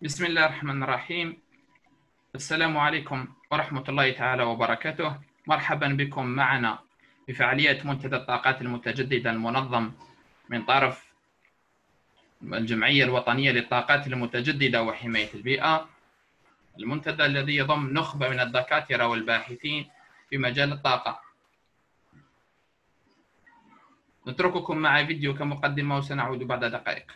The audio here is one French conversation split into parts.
بسم الله الرحمن الرحيم. السلام عليكم ورحمة الله تعالى وبركاته. مرحبا بكم معنا في فعالية منتدى الطاقات المتجددة المنظم من طرف الجمعية الوطنية للطاقات المتجددة وحماية البيئة، المنتدى الذي يضم نخبة من الدكاترة والباحثين في مجال الطاقة. نترككم مع فيديو كمقدمة وسنعود بعد دقائق.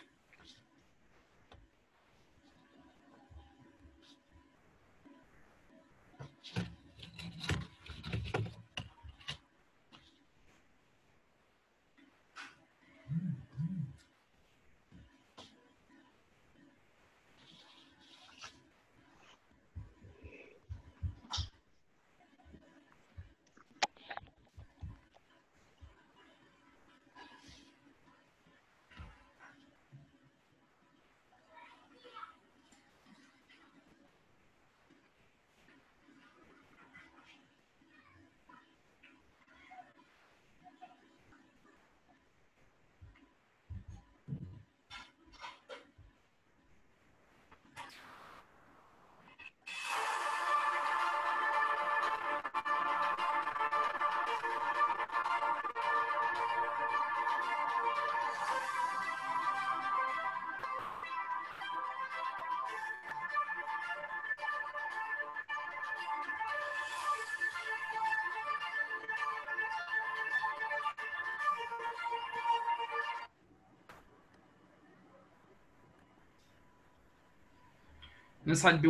نسعد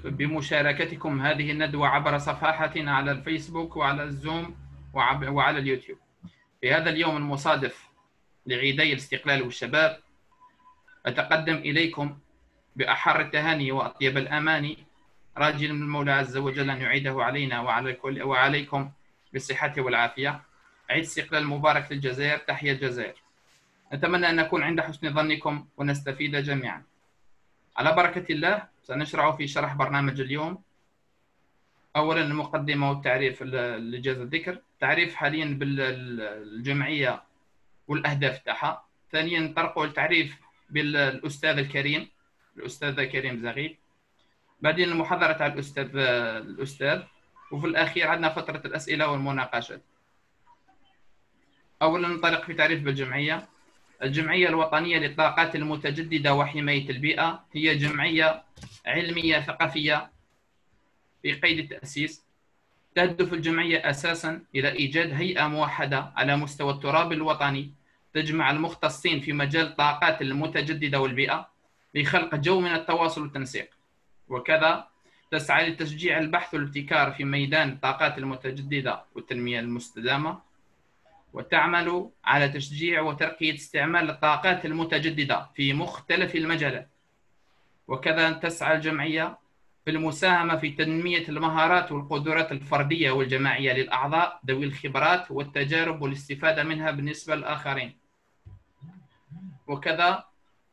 بمشاركتكم هذه الندوة عبر صفحاتنا على الفيسبوك وعلى الزوم وعلى اليوتيوب. في هذا اليوم المصادف لعيدي الاستقلال والشباب، أتقدم إليكم بأحر التهاني وأطيب الأماني، راجيا من المولى عز وجل أن يعيده علينا وعليكم بالصحة والعافية. عيد استقلال مبارك للجزائر، تحيا الجزائر. نتمنى أن نكون عند حسن ظنكم ونستفيد جميعا. على بركة الله سنشرع في شرح برنامج اليوم. أولا المقدمة والتعريف لجاز الذكر، تعريف حاليا بالجمعية والأهداف تاعها. ثانيا نطرقوا التعريف بالأستاذ الكريم، الأستاذ كريم زغيب. بعدين المحاضرة تاع الأستاذ، وفي الأخير عندنا فترة الأسئلة والمناقشات. أولا ننطلق في تعريف بالجمعية. الجمعية الوطنية للطاقات المتجددة وحماية البيئة هي جمعية علمية ثقافية في قيد التأسيس. تهدف الجمعية أساساً إلى إيجاد هيئة موحدة على مستوى التراب الوطني تجمع المختصين في مجال الطاقات المتجددة والبيئة لخلق جو من التواصل والتنسيق، وكذا تسعى لتشجيع البحث والابتكار في ميدان الطاقات المتجددة والتنمية المستدامة، وتعمل على تشجيع وترقية استعمال الطاقات المتجددة في مختلف المجالات. وكذا تسعى الجمعية في المساهمة في تنمية المهارات والقدرات الفردية والجماعية للأعضاء ذوي الخبرات والتجارب والاستفادة منها بالنسبة للآخرين. وكذا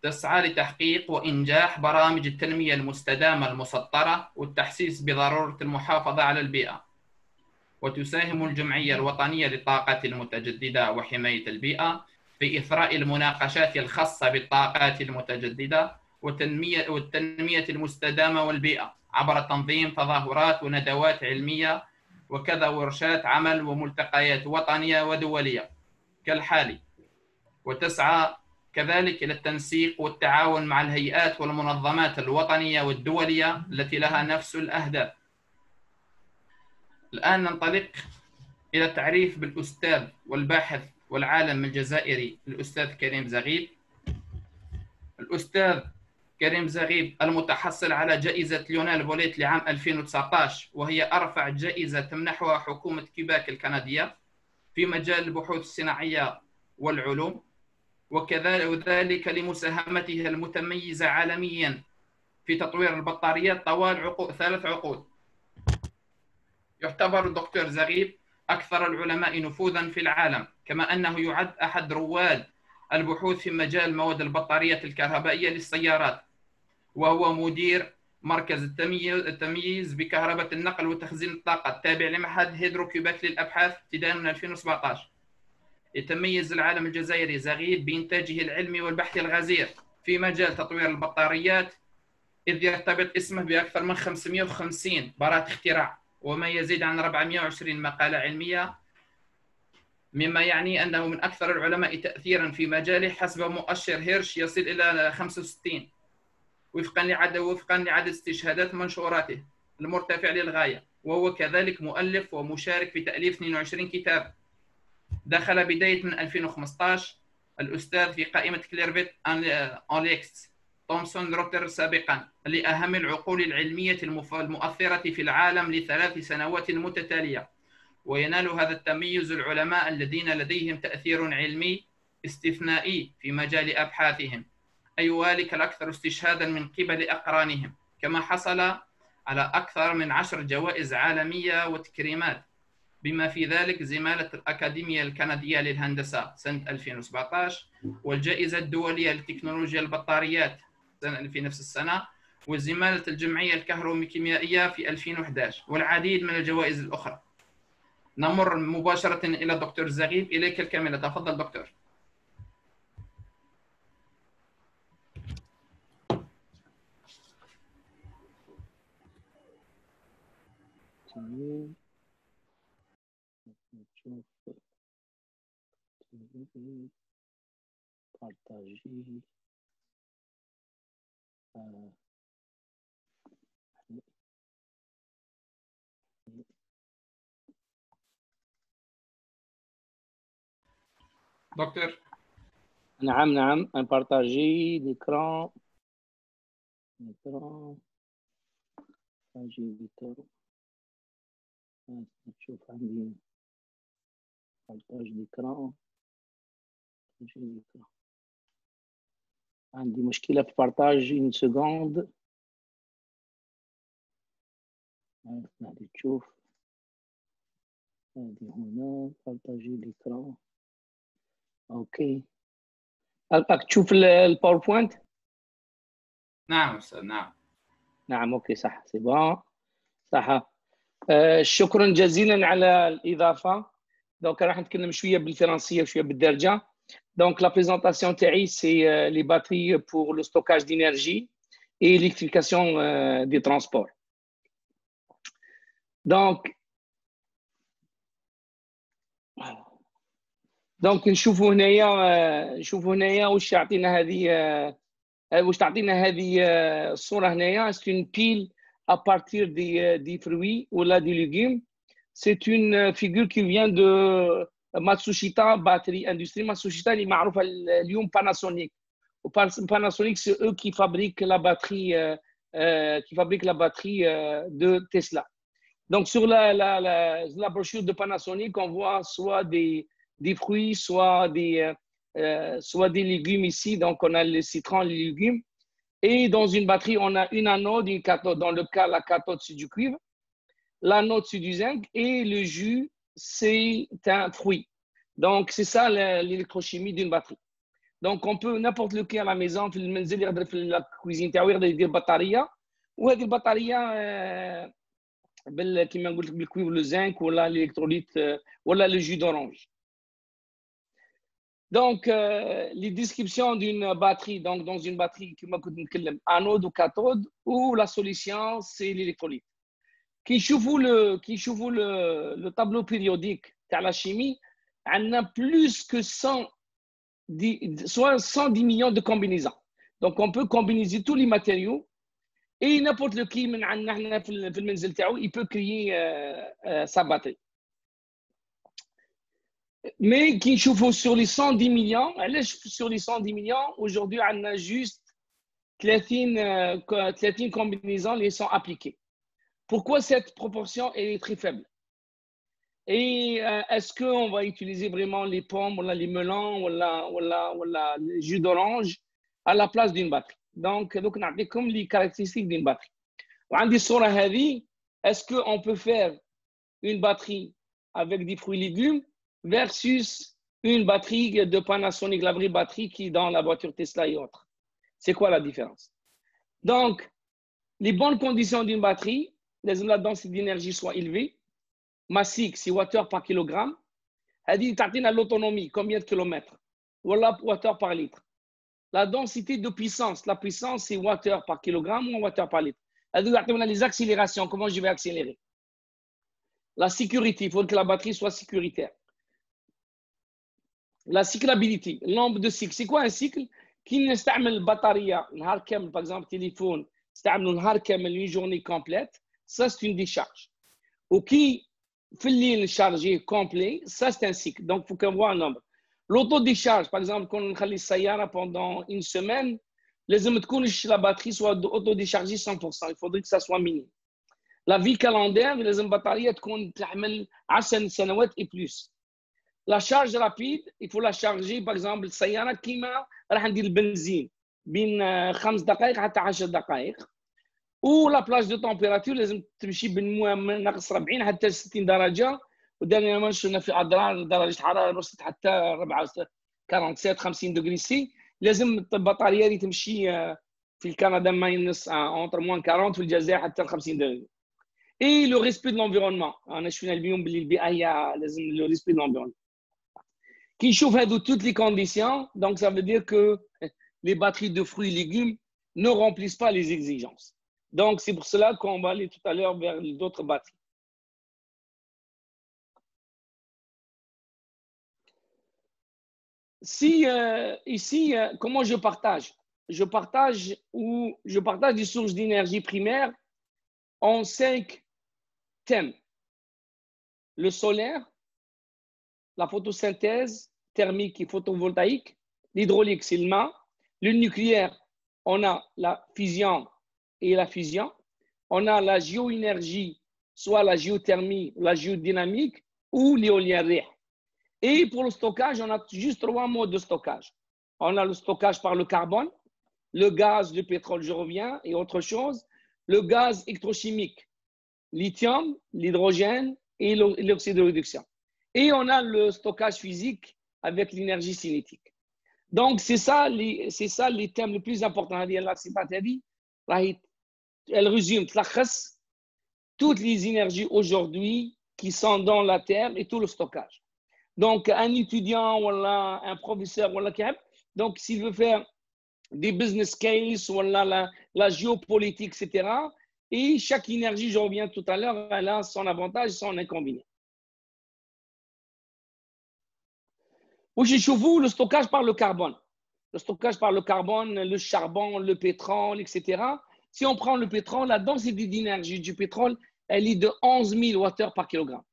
تسعى لتحقيق وإنجاح برامج التنمية المستدامة المسطرة والتحسيس بضرورة المحافظة على البيئة. وتساهم الجمعية الوطنية للطاقات المتجددة وحماية البيئة في إثراء المناقشات الخاصة بالطاقات المتجددة والتنمية المستدامة والبيئة عبر تنظيم تظاهرات وندوات علمية، وكذا ورشات عمل وملتقيات وطنية ودولية كالحالي. وتسعى كذلك إلى التنسيق والتعاون مع الهيئات والمنظمات الوطنية والدولية التي لها نفس الأهداف. الآن ننطلق إلى التعريف بالأستاذ والباحث والعالم الجزائري الأستاذ كريم زغيب. الأستاذ كريم زغيب المتحصل على جائزة ليونيل بوليت لعام 2019، وهي أرفع جائزة تمنحها حكومة كيباك الكندية في مجال البحوث الصناعية والعلوم، وذلك لمساهمتها المتميزة عالميا في تطوير البطاريات طوال 3 عقود. يعتبر الدكتور زغيب أكثر العلماء نفوذا في العالم، كما أنه يعد أحد رواد البحوث في مجال مواد البطاريات الكهربائية للسيارات، وهو مدير مركز التمييز بكهرباء النقل وتخزين الطاقة التابع لمعهد هيدرو كيباك للأبحاث ابتداء من 2017. يتميز العالم الجزائري زغيب بإنتاجه العلمي والبحث الغزير في مجال تطوير البطاريات إذ يرتبط اسمه بأكثر من 550 براءة اختراع وما يزيد عن 420 مقالة علمية، مما يعني أنه من أكثر العلماء تأثيرا في مجاله حسب مؤشر هيرش يصل إلى 65 وفقا لعدد استشهادات منشوراته المرتفع للغاية. وهو كذلك مؤلف ومشارك في تأليف 22 كتاب. دخل بداية من 2015 الأستاذ في قائمة كليرفيت أنليكس تومسون روتر سابقا لأهم العقول العلمية المؤثرة في العالم ل3 سنوات متتالية. وينال هذا التميز العلماء الذين لديهم تأثير علمي استثنائي في مجال أبحاثهم، أي ذلك الأكثر استشهادا من قبل أقرانهم، كما حصل على أكثر من 10 جوائز عالمية وتكريمات، بما في ذلك زمالة الأكاديمية الكندية للهندسة سنة 2017 والجائزة الدولية لتكنولوجيا البطاريات في نفس السنة، وزمالة الجمعية الكهروكيميائية في 2011 والعديد من الجوائز الأخرى. نمر مباشرة إلى دكتور زغيب، إليك الكاميرا، تفضل دكتور. دكتور. نعم بارتاجي l'écran. نشوف عندي بارتاج l'écran. عندي مشكلة في بارتاج. une seconde. هذه تشوف هذه هنا بارتاجي l'écran. اوكي، راك تشوف الباوربوينت؟ نعم استاذ. نعم اوكي صح، سي بون صح. شكرا جزيلا على الاضافه. دونك راح نتكلم شويه بالفرنسيه وشويه بالدارجه. دونك لا بريزونطاسيون تاعي سي لي باتري بور لو ستوكاج دينيرجي اي الكتريفيكاسيون دي ترونسبور. دونك نشوفوا هنايا واش يعطينا هذه الصوره هنايا. سي اون بيل à partir des fruits ou là des légumes. C'est une figure qui vient de Matsushita Battery Industry. Matsushita اللي معروفه اليوم Panasonic. Panasonic c'est eux qui fabriquent la batterie de Tesla. Donc sur la brochure de Panasonic, on voit soit des fruits, soit des légumes ici. Donc on a le citron, les légumes. Et dans une batterie, on a une anode, une cathode. Dans le cas, la cathode, c'est du cuivre. L'anode, c'est du zinc. Et le jus, c'est un fruit. Donc, c'est ça l'électrochimie d'une batterie. Donc, on peut n'importe lequel à la maison, في la cuisine, يدير بطارية. وهذه البطارية كما قلت لك بالكويفر لو زنك ولا الإلكتروليت ولا le jus d'orange. Donc, les descriptions d'une batterie, donc dans une batterie, comme anode ou cathode, ou la solution, c'est l'électrolyte. Qui chauffe le tableau périodique de la chimie, on a plus que 110 millions de combinaisons. Donc, on peut combiner tous les matériaux et n'importe lequel, il peut créer sa batterie. Mais qui chauffe sur les 110 millions, sur les 110 millions, aujourd'hui, on a juste 30 combinaisons qui sont appliquées. Pourquoi cette proportion est très faible? Et est-ce qu'on va utiliser vraiment les pommes, ou les melons, ou le jus d'orange à la place d'une batterie? Donc, on a comme les caractéristiques d'une batterie. Est-ce qu'on peut faire une batterie avec des fruits et légumes versus une batterie de Panasonic, la vraie batterie qui est dans la voiture Tesla et autres? C'est quoi la différence? Donc, les bonnes conditions d'une batterie, la densité d'énergie soit élevée, massique, c'est watts par kilogramme, elle dit l'autonomie, combien de kilomètres, ou la watts par litre. la densité de puissance. La puissance, c'est watts par kilogramme ou watts par litre. Les accélérations, comment je vais accélérer. La sécurité, il faut que la batterie soit sécuritaire. La cyclabilité, nombre de cycles. C'est quoi un cycle? Qui نستعمل البطارية نهار كامل, par exemple, téléphone, نستعملوا نهار كامل une journée complète, ça c'est une décharge. Ou qui fait le chargé complet, ça c'est un cycle. Donc il faut qu'on voit un nombre. L'autodécharge, par exemple, quand on a les sayara pendant une semaine, la batterie soit autodéchargée 100%. Il faudrait que ça soit minime. La vie calendaire, les batteries تكون تحمل 10 سنوات et plus. La charge rapide, il faut la charger, par exemple, السيارة كيما راح ندير البنزين بين 5 دقائق حتى 10 دقائق. و لا بلاج دو تمبيراتور لازم تمشي من ناقص 40 حتى 60 درجة. ودائما شفنا في اضرار درجة حرارة وصلت حتى 47 50 دغري سي. لازم البطارية هذه تمشي في الكندا ماينس entre moins 40 في الجزائر حتى 50 درجة. Et le respect de l'environnement. أنا شفنا اليوم باللي البيئة هي لازم le respect de l'environnement. Qui chauffe à toutes les conditions, donc ça veut dire que les batteries de fruits et légumes ne remplissent pas les exigences. Donc c'est pour cela qu'on va aller tout à l'heure vers d'autres batteries. Si ici, comment je partage? Je partage des sources d'énergie primaire en 5 thèmes. Le solaire, la photosynthèse thermique et photovoltaïque, l'hydraulique, c'est le mât, le nucléaire, on a la fusion et la fusion, on a la géoénergie, soit la géothermie, la géodynamique ou l'éolien. Et pour le stockage, on a juste 3 modes de stockage. On a le stockage par le carbone, le gaz, le pétrole, je reviens, et autre chose, le gaz électrochimique, lithium, l'hydrogène et l'oxyde de réduction. Et on a le stockage physique avec l'énergie cinétique. Donc, c'est ça les thèmes les plus importants. Elle résume toutes les énergies aujourd'hui qui sont dans la Terre et tout le stockage. Donc, un étudiant ou un professeur, donc s'il veut faire des business cases, ou la géopolitique, etc., et chaque énergie, je reviens tout à l'heure, elle a son avantage et son inconvénient. Le stockage par le carbone. Le stockage par le carbone, le charbon, le pétrole, etc. Si on prend le pétrole, la densité d'énergie du pétrole, elle est de 11 000 Wh par kilogramme.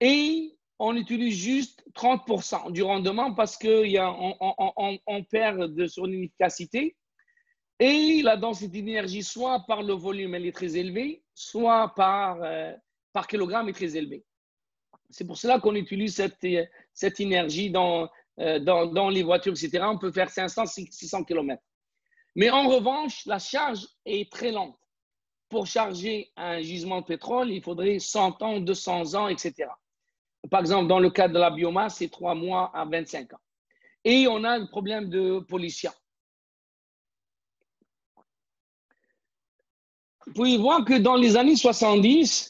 Et on utilise juste 30% du rendement parce qu'on perd de son efficacité. Et la densité d'énergie, soit par le volume, elle est très élevée, soit par kilogramme, est très élevée. C'est pour cela qu'on utilise cette énergie dans les voitures, etc. On peut faire 500-600 km. Mais en revanche, la charge est très lente. Pour charger un gisement de pétrole, il faudrait 100 ans, 200 ans, etc. Par exemple, dans le cas de la biomasse, c'est 3 mois à 25 ans. Et on a le problème de pollution. Vous pouvez voir que dans les années 70,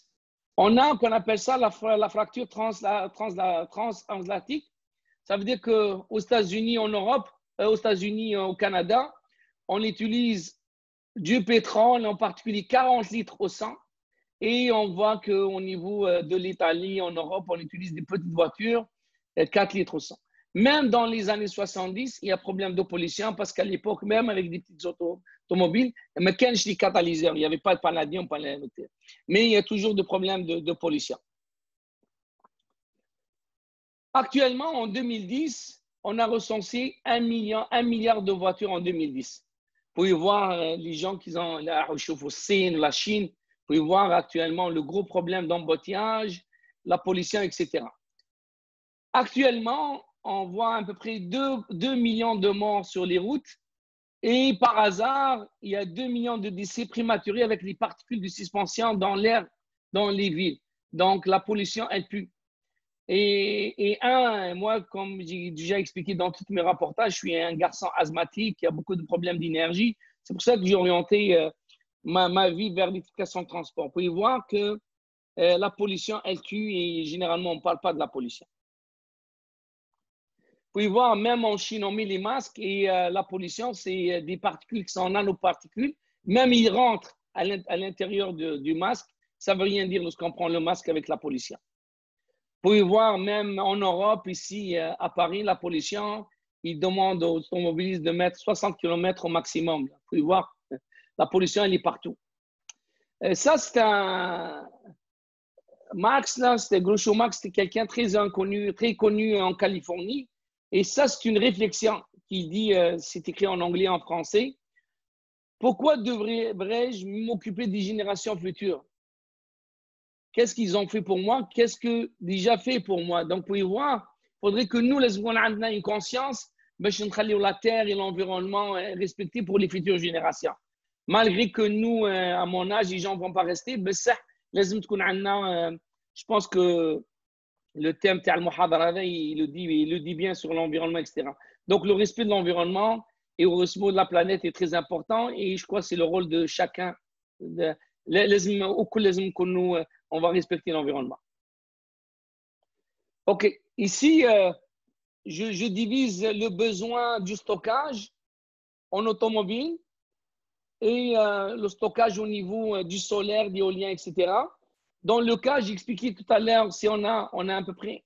on a qu'on appelle ça la fracture transatlantique. Ça veut dire qu'aux États-Unis, en Europe, aux États-Unis, au Canada, on utilise du pétrole, en particulier 40 litres au 100. Et on voit qu'au niveau de l'Italie, en Europe, on utilise des petites voitures, 4 litres au 100. Même dans les années 70, il y a problème de pollution parce qu'à l'époque, même avec des petites automobiles, mais quand je dis catalyseur, il n'y avait pas de palladium, mais il y a toujours des problèmes de pollution. Actuellement, en 2010, on a recensé 1 milliard de voitures en 2010. Vous pouvez voir les gens qui ont la Chine, vous pouvez voir actuellement le gros problème d'embouteillage, la pollution, etc. Actuellement, on voit à peu près 2 millions de morts sur les routes et par hasard, il y a 2 millions de décès prématurés avec les particules de suspension dans l'air, dans les villes. Donc, la pollution, elle pue. Et moi, comme j'ai déjà expliqué dans tous mes reportages, je suis un garçon asthmatique qui a beaucoup de problèmes d'énergie. C'est pour ça que j'ai orienté ma vie vers l'éducation de transport. Vous pouvez voir que la pollution, elle tue et généralement, on ne parle pas de la pollution. pouvez voir, même en Chine, on met les masques et la pollution, c'est des particules qui sont nanoparticules. Même ils rentrent à l'intérieur du masque. Ça ne veut rien dire lorsqu'on prend le masque avec la pollution. Vous pouvez voir, même en Europe, ici à Paris, la pollution, ils demandent aux automobilistes de mettre 60 km au maximum. Vous pouvez voir, la pollution, elle est partout. Ça, c'est un... Max, là, c'était Groucho Marx, c'était quelqu'un très inconnu, très connu en Californie. Et ça, c'est une réflexion qu'il dit, c'est écrit en anglais, en français. Pourquoi devrais-je m'occuper des générations futures? Qu'est-ce qu'ils ont fait pour moi? Qu'est-ce que déjà fait pour moi? Donc, vous pouvez voir, il faudrait que nous, les on a une conscience, la terre et l'environnement respectés pour les futures générations. Malgré que nous, à mon âge, les gens ne vont pas rester, je pense que le thème il le dit bien sur l'environnement, etc. Donc, le respect de l'environnement et le respect de la planète est très important et je crois que c'est le rôle de chacun. On va respecter l'environnement. OK. Ici, je divise le besoin du stockage en automobile et le stockage au niveau du solaire, d'éolien, etc. Dans le cas, j'ai expliqué tout à l'heure, si on a à peu près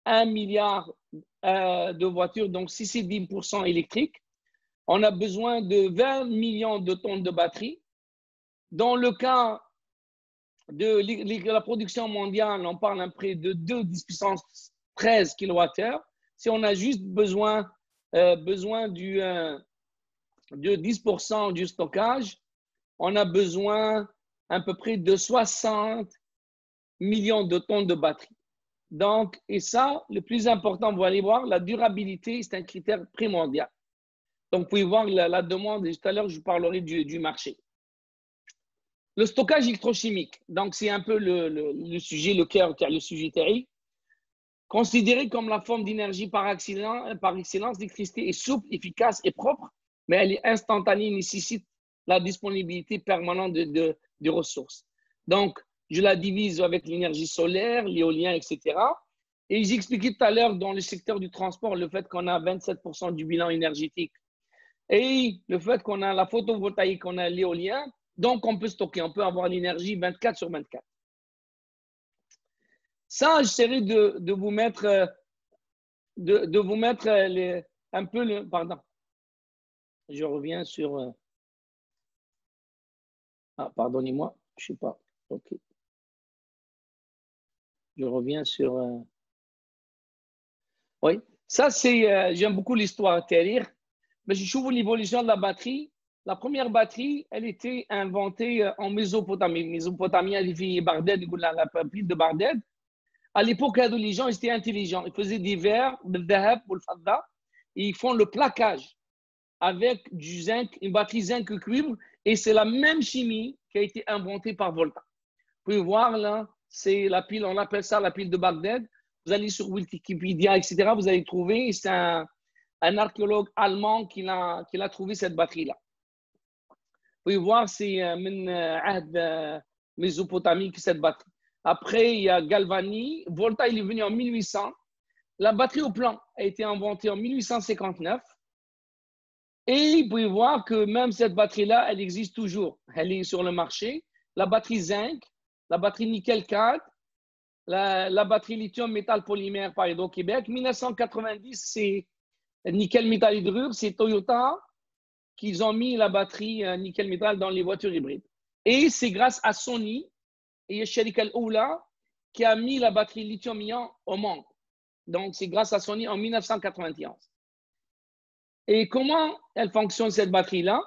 1 milliard de voitures, donc si c'est 10% électrique, on a besoin de 20 millions de tonnes de batterie. Dans le cas de la production mondiale, on parle à près de 2 puissance 13 kWh. Si on a juste besoin de 10% du stockage, on a besoin à peu près de 60 millions de tonnes de batterie. Donc, et ça, le plus important, vous allez voir, la durabilité, c'est un critère primordial. Donc, vous pouvez voir la demande, et tout à l'heure, je vous parlerai du marché. Le stockage électrochimique, donc c'est un peu le sujet, le cœur, le sujet terrible. Considéré comme la forme d'énergie par excellence, l'électricité est souple, efficace et propre, mais elle est instantanée, nécessite la disponibilité permanente de ressources. Donc, je la divise avec l'énergie solaire, l'éolien, etc. Et j'ai expliqué tout à l'heure dans le secteur du transport le fait qu'on a 27% du bilan énergétique et le fait qu'on a la photovoltaïque, qu'on a l'éolien, donc on peut stocker, on peut avoir l'énergie 24/24. Ça, j'essaierai de vous mettre, un peu le... Pardon. Je reviens sur... Ah, pardonnez-moi, je ne sais pas. OK. Je reviens sur... Oui, ça c'est... J'aime beaucoup l'histoire terrible. Mais je trouve l'évolution de la batterie. La première batterie, elle était inventée en Mésopotamie. Mésopotamie, elle vit Barded, la ville de Barded. À l'époque, les gens étaient intelligents. Ils faisaient des verres, le dhahab ou le fadda, et ils font le plaquage avec du zinc, une batterie zinc cuivre, et c'est la même chimie qui a été inventée par Volta. Vous pouvez voir là, c'est la pile, on appelle ça la pile de Bagdad. Vous allez sur Wikipédia, etc., vous allez trouver, c'est un archéologue allemand qui a trouvé cette batterie-là. Vous pouvez voir, c'est Mésopotamie qui cette batterie. Après, il y a Galvani. Volta, il est venu en 1800. La batterie au plomb a été inventée en 1859. Et vous pouvez voir que même cette batterie-là, elle existe toujours. Elle est sur le marché. La batterie zinc, la batterie nickel-4, la batterie lithium métal polymère par Hydro-Québec. 1990, c'est nickel métal hydrure, c'est Toyota qu'ils ont mis la batterie nickel métal dans les voitures hybrides. Et c'est grâce à Sony et Sharika Al-Oula qui a mis la batterie lithium-ion au monde. Donc, c'est grâce à Sony en 1991. Et comment elle fonctionne, cette batterie-là?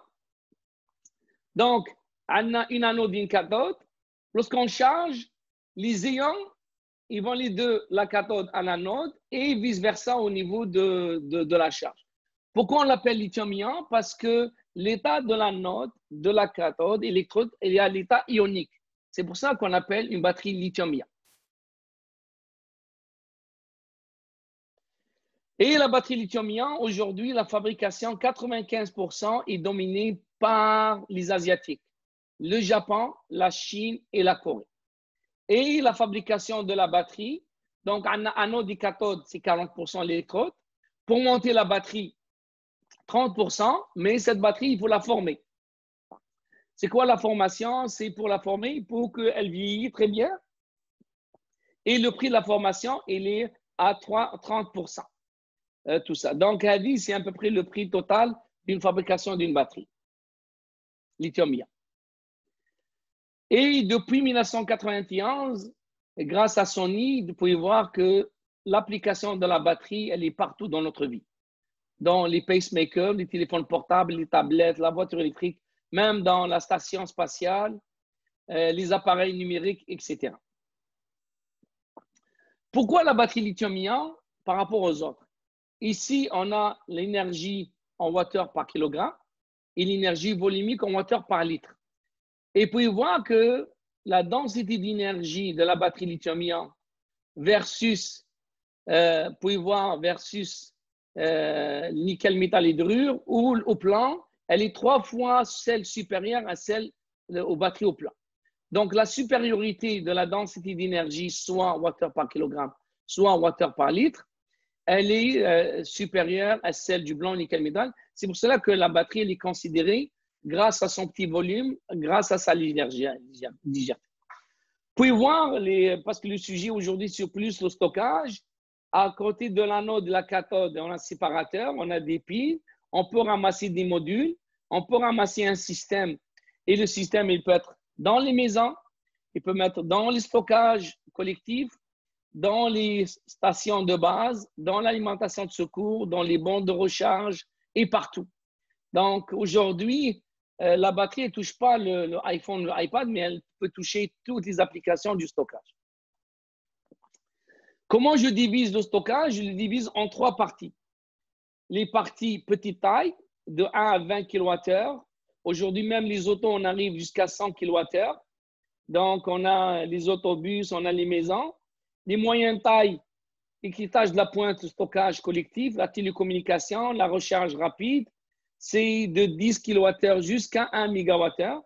Donc, on a une anode et une cathode. Lorsqu'on charge, les ions, ils vont les deux, la cathode à l'anode et vice-versa au niveau de la charge. Pourquoi on l'appelle lithium-ion? Parce que l'état de l'anode, de la cathode, électrode, il est à l'état ionique. C'est pour ça qu'on appelle une batterie lithium-ion. Et la batterie lithium-ion, aujourd'hui, la fabrication, 95% est dominée par les Asiatiques, le Japon, la Chine et la Corée. Et la fabrication de la batterie, donc anode et cathode, c'est 40% l'électrode. pour monter la batterie 30%, mais cette batterie, il faut la former. C'est quoi la formation? C'est pour la former pour qu'elle vieillisse très bien. Et le prix de la formation, il est à 30%. Tout ça. Donc, Hadi, c'est à peu près le prix total d'une fabrication d'une batterie lithium-ion. Et depuis 1991, grâce à Sony, vous pouvez voir que l'application de la batterie, elle est partout dans notre vie. Dans les pacemakers, les téléphones portables, les tablettes, la voiture électrique, même dans la station spatiale, les appareils numériques, etc. Pourquoi la batterie lithium-ion par rapport aux autres? Ici, on a l'énergie en watts par kilogramme et l'énergie volumique en watts par litre. Et vous pouvez voir que la densité d'énergie de la batterie lithium-ion versus, nickel, métal, hydrure ou au plan, elle est 3 fois celle supérieure à celle aux batteries au plan. Donc, la supériorité de la densité d'énergie, soit en watts par kilogramme, soit en watts par litre, elle est supérieure à celle du blanc nickel métal. C'est pour cela que la batterie elle est considérée, grâce à son petit volume, grâce à sa légèreté. Vous pouvez voir, parce que le sujet aujourd'hui c'est plus le stockage, à côté de l'anode, de la cathode, on a un séparateur, on a des piles, on peut ramasser des modules, on peut ramasser un système. Et le système, il peut être dans les maisons, il peut mettre dans les stockages collectifs, dans les stations de base, dans l'alimentation de secours, dans les bandes de recharge et partout. Donc, aujourd'hui, la batterie ne touche pas le iPhone, le iPad, mais elle peut toucher toutes les applications du stockage. Comment je divise le stockage? Je le divise en 3 parties. Les parties petite taille, de 1 à 20 kWh. Aujourd'hui, même les autos, on arrive jusqu'à 100 kWh. Donc, on a les autobus, on a les maisons. Les moyennes tailles, équipage de la pointe, le stockage collectif, la télécommunication, la recharge rapide, c'est de 10 kWh jusqu'à 1 MWh.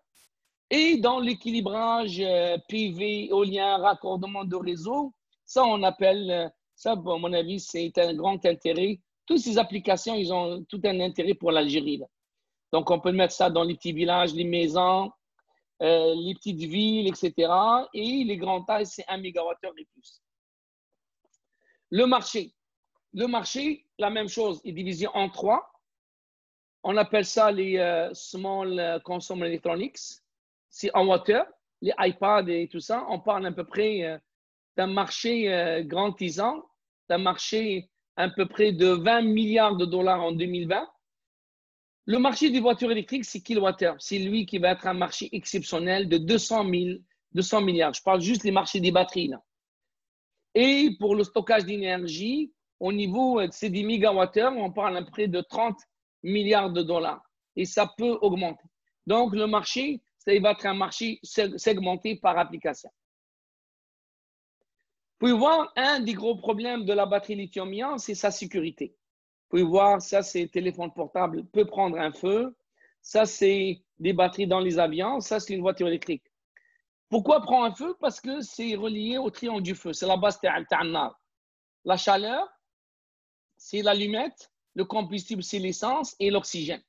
Et dans l'équilibrage PV, éolien, raccordement de réseau, ça, on appelle, ça, à mon avis, c'est un grand intérêt. Toutes ces applications, ils ont tout un intérêt pour l'Algérie. Donc, on peut mettre ça dans les petits villages, les maisons, les petites villes, etc. Et les grandes tailles, c'est 1 MWh et plus. Le marché, la même chose, est divisé en 3. On appelle ça les Small Consumer Electronics. C'est en watts, les iPads et tout ça. On parle à peu près d'un marché grandissant, d'un marché à peu près de 20 milliards de dollars en 2020. Le marché des voitures électriques, c'est kilowattheure. C'est lui qui va être un marché exceptionnel de 200 milliards. Je parle juste des marchés des batteries, là. Et pour le stockage d'énergie, au niveau c'est des mégawattheures, on parle à peu près de 30 milliards de dollars. Et ça peut augmenter. Donc, le marché, ça va être un marché segmenté par application. Vous pouvez voir, un des gros problèmes de la batterie lithium-ion, c'est sa sécurité. Vous pouvez voir, ça, c'est téléphone portable, peut prendre un feu. Ça, c'est des batteries dans les avions. Ça, c'est une voiture électrique. Pourquoi prend un feu? Parce que c'est relié au triangle du feu. C'est la base ta'annar. La chaleur, c'est l'allumette. Le combustible, c'est l'essence et l'oxygène.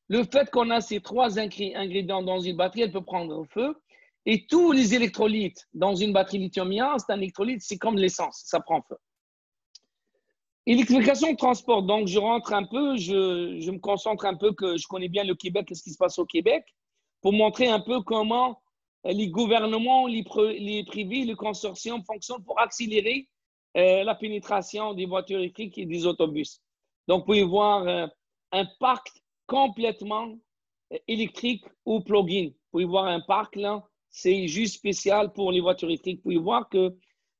Le fait qu'on a ces 3 ingrédients dans une batterie, elle peut prendre feu. Et tous les électrolytes dans une batterie lithium-ion, c'est un électrolyte, c'est comme l'essence, ça prend feu. Électrification de transport. Donc, je rentre un peu, je me concentre un peu, que je connais bien le Québec, qu'est-ce qui se passe au Québec, pour montrer un peu comment les gouvernements, les privés, les consortiums fonctionnent pour accélérer la pénétration des voitures électriques et des autobus. Donc, vous pouvez voir un parc complètement électrique ou plug-in. Vous pouvez voir un parc là, c'est juste spécial pour les voitures électriques. Vous pouvez voir que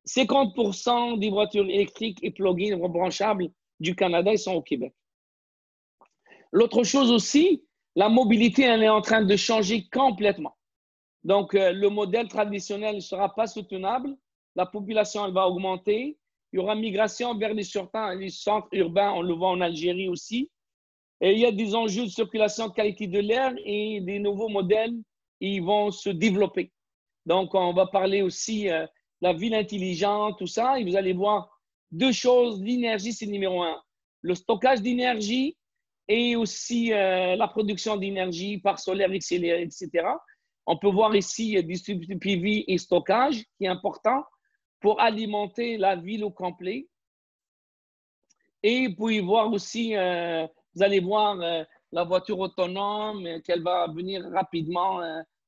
50% des voitures électriques et plug-in rebranchables du Canada, ils sont au Québec. L'autre chose aussi, la mobilité, elle est en train de changer complètement. Donc, le modèle traditionnel ne sera pas soutenable. La population, elle va augmenter. Il y aura migration vers les centres urbains, on le voit en Algérie aussi. Et il y a des enjeux de circulation, de qualité de l'air et des nouveaux modèles, ils vont se développer. Donc, on va parler aussi de la ville intelligente, tout ça. Et vous allez voir 2 choses. L'énergie, c'est numéro 1. le stockage d'énergie et aussi la production d'énergie par solaire, etc. On peut voir ici distribution PV et stockage qui est important pour alimenter la ville au complet. Et vous pouvez voir aussi, vous allez voir la voiture autonome qu'elle va venir rapidement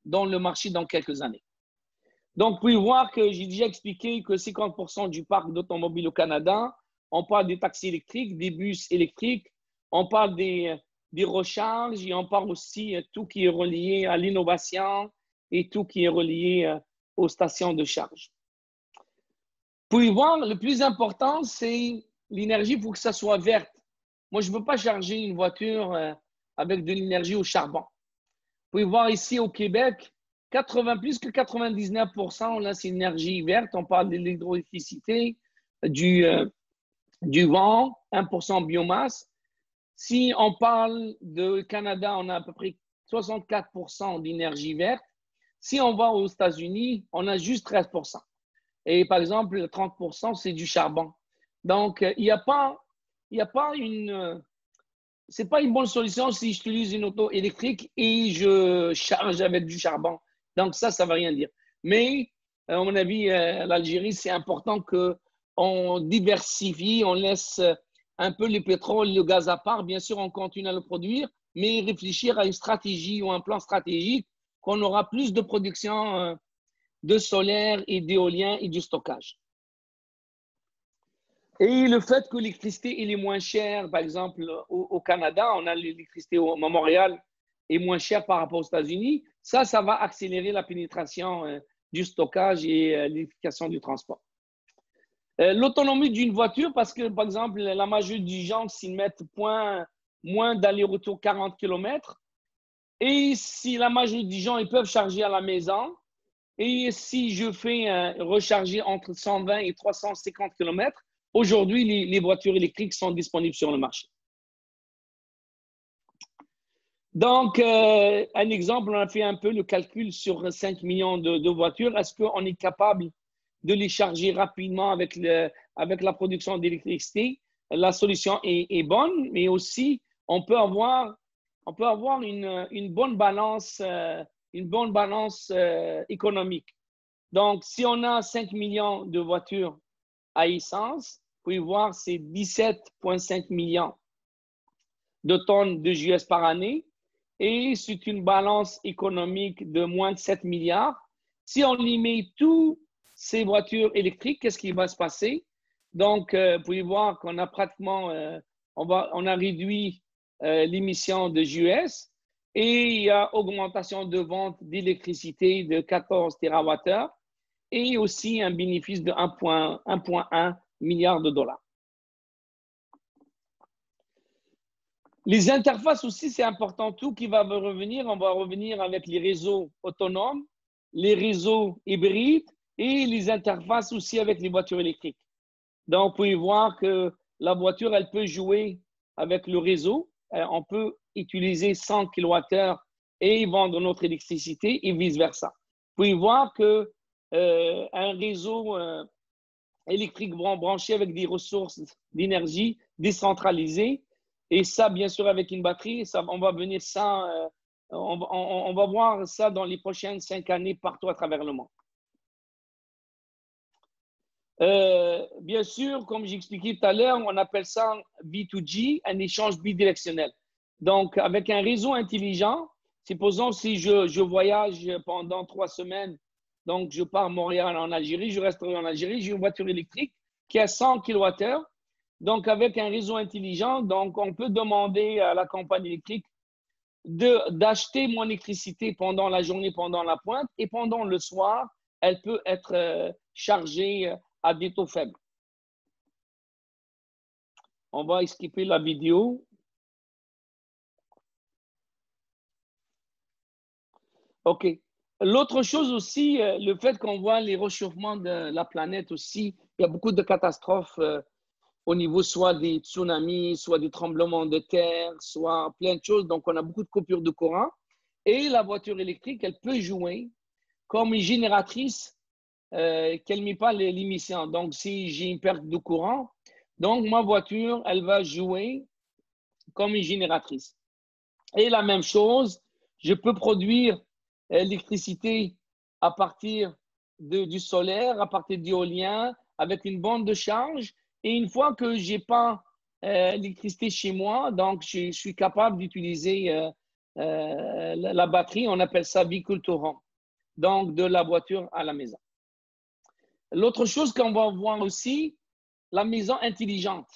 dans le marché dans quelques années. Donc, vous pouvez voir que j'ai déjà expliqué que 50% du parc d'automobiles au Canada, on parle des taxis électriques, des bus électriques, on parle des recharges et on parle aussi tout qui est relié à l'innovation et tout qui est relié aux stations de charge. Vous pouvez voir, le plus important, c'est l'énergie, il faut que ça soit verte. Moi, je ne veux pas charger une voiture avec de l'énergie au charbon. Vous pouvez voir ici au Québec, plus que 99%, là, c'est énergie verte. On parle de l'hydroélectricité, du vent, 1% biomasse. Si on parle de Canada, on a à peu près 64% d'énergie verte. Si on va aux États-Unis, on a juste 13%. Et par exemple, 30%, c'est du charbon. Donc, il n'y a pas une... c'est pas une bonne solution si j'utilise une auto électrique et je charge avec du charbon. Donc, ça ne veut rien dire. Mais, à mon avis, l'Algérie, c'est important qu'on diversifie, on laisse un peu le pétrole, le gaz à part. Bien sûr, on continue à le produire, mais réfléchir à une stratégie ou un plan stratégique qu'on aura plus de production de solaire et d'éolien et du stockage. Et le fait que l'électricité est moins chère, par exemple, au Canada, on a l'électricité à Montréal est moins chère par rapport aux États-Unis, ça va accélérer la pénétration du stockage et l'électrification du transport. L'autonomie d'une voiture, parce que, par exemple, la majorité des gens s'y mettent moins d'aller-retour 40 km. Et si la majorité des gens ils peuvent charger à la maison, et si je fais recharger entre 120 et 350 km, aujourd'hui, les voitures électriques sont disponibles sur le marché. Donc, un exemple, on a fait un peu le calcul sur 5 millions de voitures. Est-ce qu'on est capable de les charger rapidement avec la production d'électricité? La solution est bonne, mais aussi, on peut avoir une bonne balance économique. Donc, si on a 5 millions de voitures à essence, vous pouvez voir, c'est 17,5 millions de tonnes de GS par année et c'est une balance économique de moins de 7 milliards. Si on y met toutes ces voitures électriques, qu'est-ce qui va se passer? Donc, vous pouvez voir qu'on a pratiquement, on a réduit l'émission de GES et il y a augmentation de vente d'électricité de 14 TWh et aussi un bénéfice de 1,1 milliard de dollars. Les interfaces aussi, c'est important. Tout qui va revenir, on va revenir avec les réseaux autonomes, les réseaux hybrides et les interfaces aussi avec les voitures électriques. Donc, vous pouvez voir que la voiture, elle peut jouer avec le réseau. On peut utiliser 100 kWh et vendre notre électricité et vice-versa. Vous pouvez voir que un réseau électrique branché avec des ressources d'énergie décentralisées, et ça, bien sûr, avec une batterie, on va venir ça, on va voir ça dans les prochaines 5 années partout à travers le monde. Bien sûr, comme j'expliquais tout à l'heure, on appelle ça V2G, un échange bidirectionnel. Donc, avec un réseau intelligent, supposons si je voyage pendant 3 semaines, donc je pars à Montréal en Algérie, je resterai en Algérie, j'ai une voiture électrique qui a 100 kWh. Donc, avec un réseau intelligent, donc on peut demander à la compagnie électrique d'acheter mon électricité pendant la journée, pendant la pointe, et pendant le soir, elle peut être chargée à des taux faibles. On va skipper la vidéo. OK. L'autre chose aussi, le fait qu'on voit les réchauffements de la planète aussi, il y a beaucoup de catastrophes au niveau soit des tsunamis, soit des tremblements de terre, soit plein de choses. Donc, on a beaucoup de coupures de courant. Et la voiture électrique, elle peut jouer comme une génératrice qu'elle ne met pas l'émission. Donc, si j'ai une perte de courant, Donc, ma voiture, elle va jouer comme une génératrice. Et la même chose, je peux produire l'électricité à partir du solaire, à partir d'éolien, avec une borne de charge. Et une fois que je n'ai pas l'électricité chez moi, donc je suis capable d'utiliser la batterie. On appelle ça véhicule torrent, donc de la voiture à la maison. L'autre chose qu'on va voir aussi, la maison intelligente.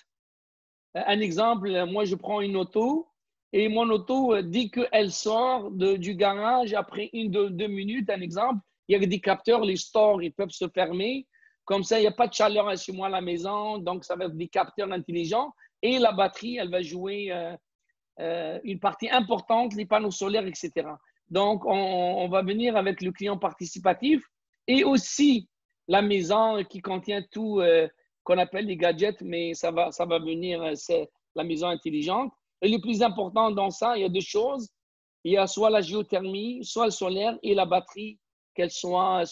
Un exemple, moi je prends une auto et mon auto, dès qu'elle sort du garage, après 1-2 minutes, un exemple, il y a des capteurs, les stores, ils peuvent se fermer. Comme ça, il n'y a pas de chaleur chez moi à la maison, donc ça va être des capteurs intelligents. Et la batterie, elle va jouer une partie importante, les panneaux solaires, etc. Donc, on va venir avec le client participatif et aussi la maison qui contient tout qu'on appelle les gadgets, mais ça va venir, c'est la maison intelligente. Et le plus important dans ça, il y a deux choses. Il y a soit la géothermie, soit le solaire et la batterie, qu'elle soit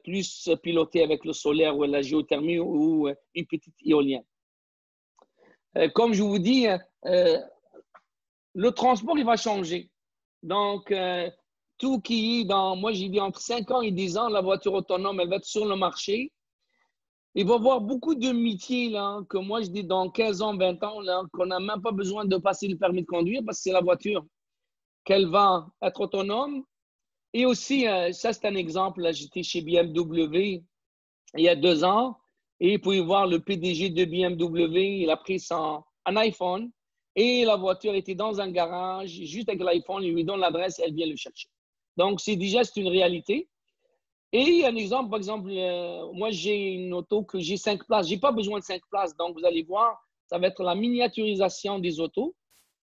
plus pilotée avec le solaire ou la géothermie ou une petite éolienne. Comme je vous dis, le transport, il va changer. Donc, tout qui est dans, moi j'ai dit entre 5 ans et 10 ans, la voiture autonome, elle va être sur le marché. Il va y avoir beaucoup de métiers là, que moi je dis dans 15 ans, 20 ans, là, qu'on n'a même pas besoin de passer le permis de conduire parce que c'est la voiture qu'elle va être autonome. Et aussi, ça c'est un exemple, j'étais chez BMW il y a 2 ans et vous pouvez voir le PDG de BMW, il a pris un iPhone et la voiture était dans un garage, juste avec l'iPhone, il lui donne l'adresse, elle vient le chercher. Donc, c'est une réalité. Et un exemple, par exemple, moi, j'ai une auto que j'ai 5 places. Je n'ai pas besoin de 5 places. Donc, vous allez voir, ça va être la miniaturisation des autos.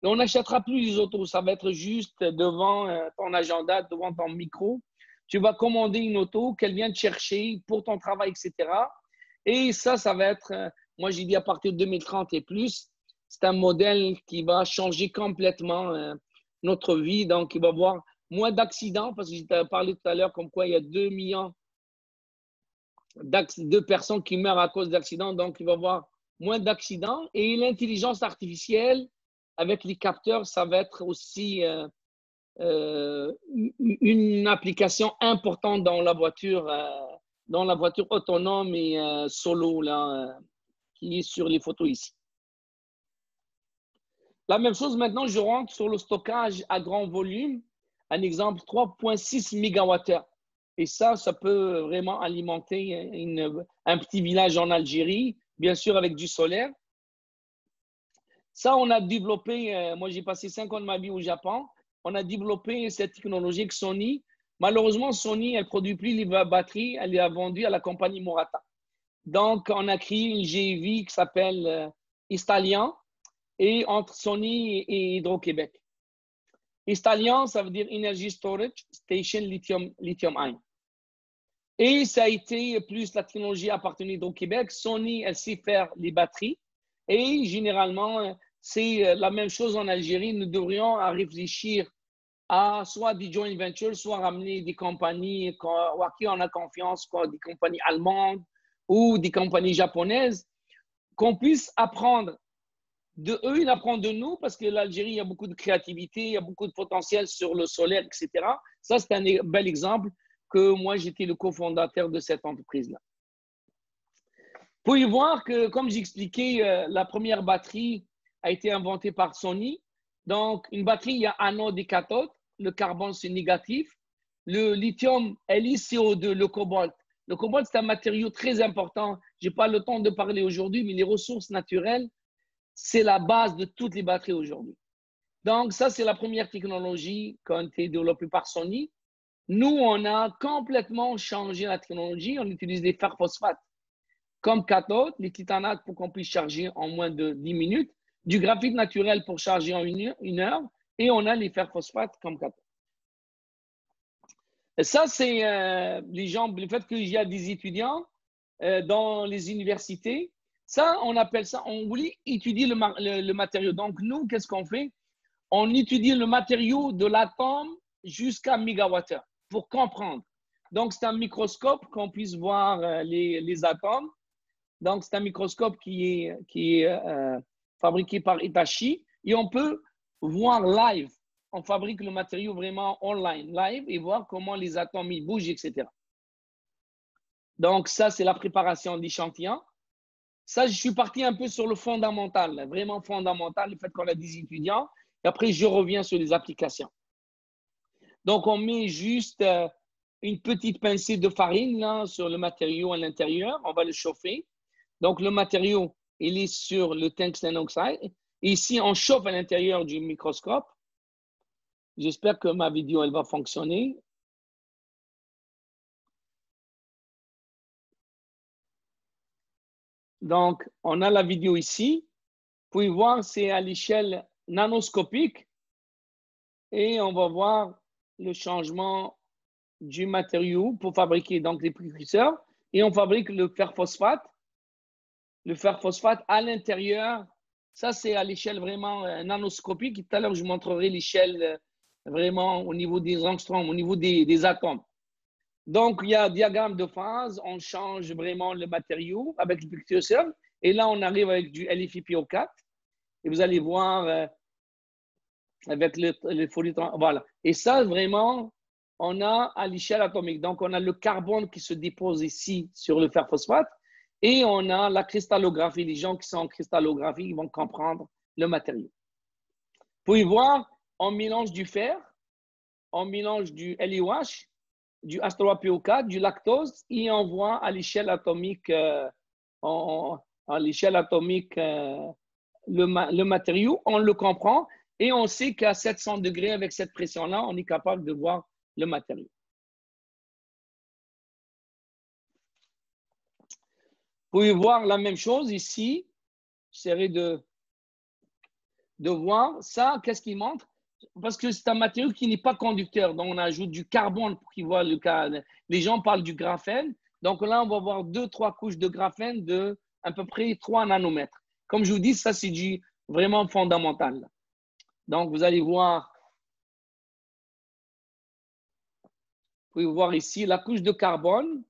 Et on n'achètera plus les autos. Ça va être juste devant ton agenda, devant ton micro. Tu vas commander une auto qu'elle vient te chercher pour ton travail, etc. Et ça va être, moi, j'ai dit à partir de 2030 et plus, c'est un modèle qui va changer complètement notre vie. Donc, il va y avoir moins d'accidents, parce que j'ai parlé tout à l'heure comme quoi il y a 2 millions de personnes qui meurent à cause d'accidents. Donc, il va y avoir moins d'accidents. Et l'intelligence artificielle, avec les capteurs, ça va être aussi une application importante dans la voiture autonome et solo là, qui est sur les photos ici. La même chose maintenant, je rentre sur le stockage à grand volume. Un exemple, 3,6 MWh. Et ça peut vraiment alimenter un petit village en Algérie, bien sûr avec du solaire. Ça, on a développé, moi j'ai passé 5 ans de ma vie au Japon, on a développé cette technologie avec Sony. Malheureusement, Sony, elle ne produit plus les batteries, elle les a vendues à la compagnie Murata. Donc, on a créé une JV qui s'appelle Istalian, et entre Sony et Hydro-Québec. Istalian, ça veut dire Energy Storage Station Lithium-Ion. Et ça a été plus la technologie appartenue d'Hydro-Québec. Sony, elle sait faire les batteries. Et généralement, c'est la même chose en Algérie. Nous devrions réfléchir à soit des joint ventures, soit ramener des compagnies à qui on a confiance, quoi, des compagnies allemandes ou des compagnies japonaises, qu'on puisse apprendre de eux, ils apprennent de nous, parce que l'Algérie, il y a beaucoup de créativité, il y a beaucoup de potentiel sur le solaire, etc. Ça, c'est un bel exemple que moi, j'étais le cofondateur de cette entreprise-là. Vous pouvez voir que, comme j'expliquais, la première batterie a été inventée par Sony. Donc, une batterie, il y a anode et cathode. Le carbone, c'est négatif. Le lithium, LiCO2, le cobalt. Le cobalt, c'est un matériau très important. Je n'ai pas le temps de parler aujourd'hui, mais les ressources naturelles, c'est la base de toutes les batteries aujourd'hui. Donc, ça, c'est la première technologie qui a été développée par Sony. Nous, on a complètement changé la technologie. On utilise des fer phosphates comme cathode, les titanates pour qu'on puisse charger en moins de 10 minutes, du graphite naturel pour charger en une heure, et on a les fer phosphates comme cathode. Et ça, c'est le fait qu'il y a des étudiants dans les universités. Ça, on appelle ça, on voulait étudier le matériau. Donc, nous, qu'est-ce qu'on fait? On étudie le matériau de l'atome jusqu'à mégawattheure pour comprendre. Donc, c'est un microscope qu'on puisse voir les atomes. Donc, c'est un microscope qui est fabriqué par Hitachi et on peut voir live. On fabrique le matériau vraiment online, live, et voir comment les atomes ils bougent, etc. Donc, ça, c'est la préparation d'échantillons. Ça, je suis parti un peu sur le fondamental, vraiment fondamental, le fait qu'on a des étudiants. Et après, je reviens sur les applications. Donc, on met juste une petite pincée de farine là, sur le matériau à l'intérieur. On va le chauffer. Donc, le matériau, il est sur le tungstène oxide. Et ici, on chauffe à l'intérieur du microscope. J'espère que ma vidéo, elle va fonctionner. Donc, on a la vidéo ici. Vous pouvez voir, c'est à l'échelle nanoscopique. Et on va voir le changement du matériau pour fabriquer donc les précurseurs. Et on fabrique le fer phosphate. Le fer phosphate à l'intérieur, ça c'est à l'échelle vraiment nanoscopique. Tout à l'heure, je montrerai l'échelle vraiment au niveau des angstroms, au niveau des atomes. Donc, il y a un diagramme de phase. On change vraiment le matériau avec le précurseur. Et là, on arrive avec du LiFePO4. Et vous allez voir avec le folieton. Voilà. Et ça, vraiment, on a à l'échelle atomique. Donc, on a le carbone qui se dépose ici sur le fer phosphate. Et on a la cristallographie. Les gens qui sont en cristallographie, ils vont comprendre le matériau. Vous pouvez voir, on mélange du fer, on mélange du LiOH, du H3PO4, du lactose, et on voit à l'échelle atomique, le matériau, on le comprend, et on sait qu'à 700 degrés, avec cette pression-là, on est capable de voir le matériau. Vous pouvez voir la même chose ici. J'essaierai de voir ça. Qu'est-ce qu'il montre? Parce que c'est un matériau qui n'est pas conducteur. Donc, on ajoute du carbone pour qu'ils voient le cas. Les gens parlent du graphène. Donc là, on va voir 2-3 couches de graphène de à peu près 3 nanomètres. Comme je vous dis, ça, c'est du vraiment fondamental. Donc, vous allez voir. Vous pouvez voir ici la couche de carbone.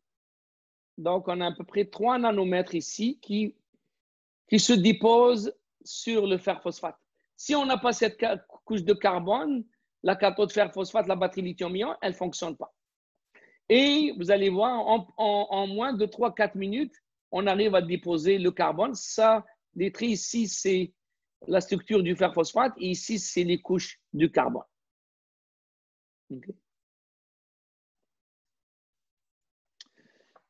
Donc, on a à peu près 3 nanomètres ici qui se déposent sur le fer phosphate. Si on n'a pas cette couche de carbone, la cathode fer phosphate, la batterie lithium-ion, elle ne fonctionne pas. Et vous allez voir, en moins de 3-4 minutes, on arrive à déposer le carbone. Ça, les traits ici, c'est la structure du fer phosphate et ici, c'est les couches du carbone. Okay.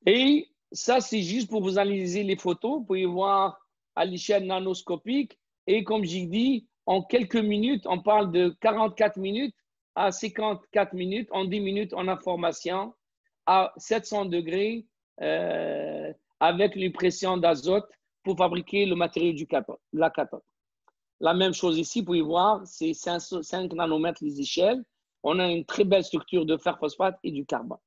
Et ça, c'est juste pour vous analyser les photos. Vous pouvez voir à l'échelle nanoscopique. Et comme j'ai dit, en quelques minutes, on parle de 44 minutes à 54 minutes. En 10 minutes, on a formation à 700 degrés avec une pression d'azote pour fabriquer le matériau de la cathode. La même chose ici, vous pouvez voir, c'est 5 nanomètres les échelles. On a une très belle structure de fer phosphate et du carbone.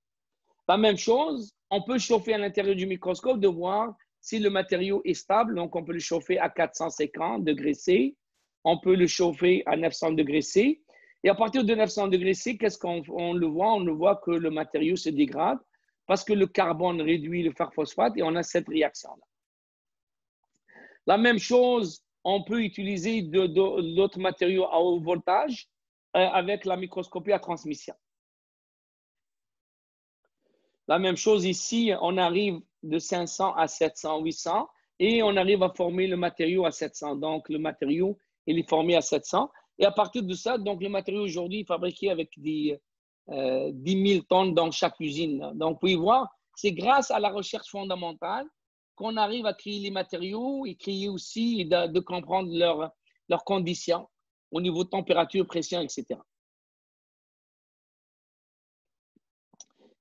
La même chose, on peut chauffer à l'intérieur du microscope de voir si le matériau est stable. Donc, on peut le chauffer à 450 degrés C. On peut le chauffer à 900 degrés C. Et à partir de 900 degrés C, qu'est-ce qu'on le voit? On le voit que le matériau se dégrade parce que le carbone réduit le fer phosphate et on a cette réaction-là. La même chose, on peut utiliser d'autres matériaux à haut voltage avec la microscopie à transmission. La même chose ici, on arrive de 500 à 700, 800 et on arrive à former le matériau à 700. Donc, le matériau, il est formé à 700. Et à partir de ça, donc le matériau aujourd'hui est fabriqué avec des 10 000 tonnes dans chaque usine. Donc, vous pouvez voir, c'est grâce à la recherche fondamentale qu'on arrive à créer les matériaux et créer aussi de comprendre leurs conditions au niveau de température, pression, etc.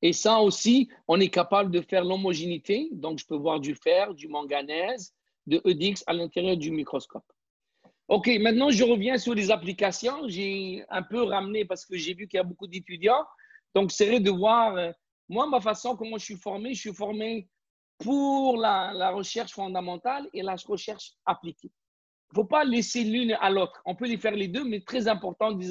Et ça aussi, on est capable de faire l'homogénéité. Donc, je peux voir du fer, du manganèse, de EDX à l'intérieur du microscope. OK, maintenant, je reviens sur les applications. J'ai un peu ramené parce que j'ai vu qu'il y a beaucoup d'étudiants. Donc, c'est de voir, moi, ma façon, comment je suis formé pour la recherche fondamentale et la recherche appliquée. Il ne faut pas laisser l'une à l'autre. On peut les faire les deux, mais très important de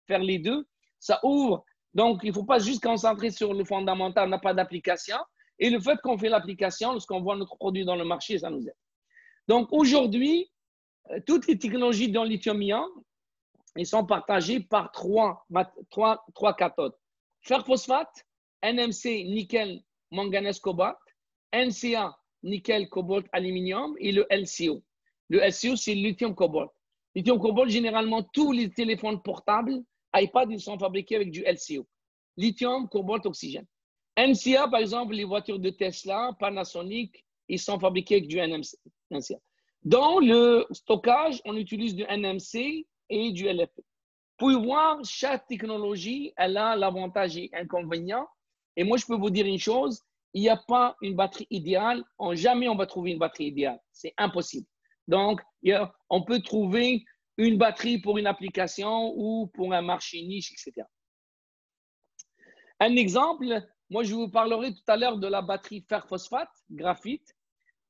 faire les deux. Ça ouvre. Donc, il ne faut pas juste concentrer sur le fondamental, on n'a pas d'application. Et le fait qu'on fait l'application, lorsqu'on voit notre produit dans le marché, ça nous aide. Donc aujourd'hui, toutes les technologies dans lithium-ion, ils sont partagées par trois cathodes. Fer phosphate, NMC, nickel, manganèse, cobalt, NCA, nickel, cobalt, aluminium et le LCO. Le LCO, c'est le lithium-cobalt. Lithium-cobalt, généralement, tous les téléphones portables, iPad, ils sont fabriqués avec du LCO. Lithium, cobalt, oxygène. NCA, par exemple, les voitures de Tesla, Panasonic, ils sont fabriqués avec du NCA. Dans le stockage, on utilise du NMC et du LFP. Pour voir, chaque technologie, elle a l'avantage et l'inconvénient. Et moi, je peux vous dire une chose, il n'y a pas une batterie idéale. Jamais on va trouver une batterie idéale. C'est impossible. Donc, on peut trouver une batterie pour une application ou pour un marché niche, etc. Un exemple, moi, je vous parlerai tout à l'heure de la batterie fer-phosphate, graphite,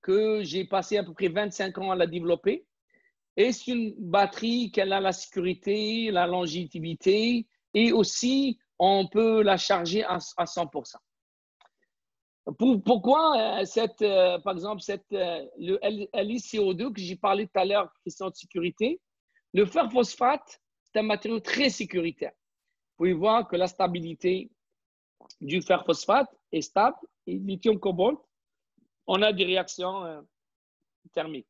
que j'ai passé à peu près 25 ans à la développer. Et c'est une batterie qui a la sécurité, la longévité et aussi on peut la charger à 100%. Pourquoi par exemple, le LiCO2 que j'ai parlé tout à l'heure, question de sécurité, le fer phosphate, c'est un matériau très sécuritaire. Vous pouvez voir que la stabilité du fer phosphate est stable et lithium cobalt, on a des réactions thermiques.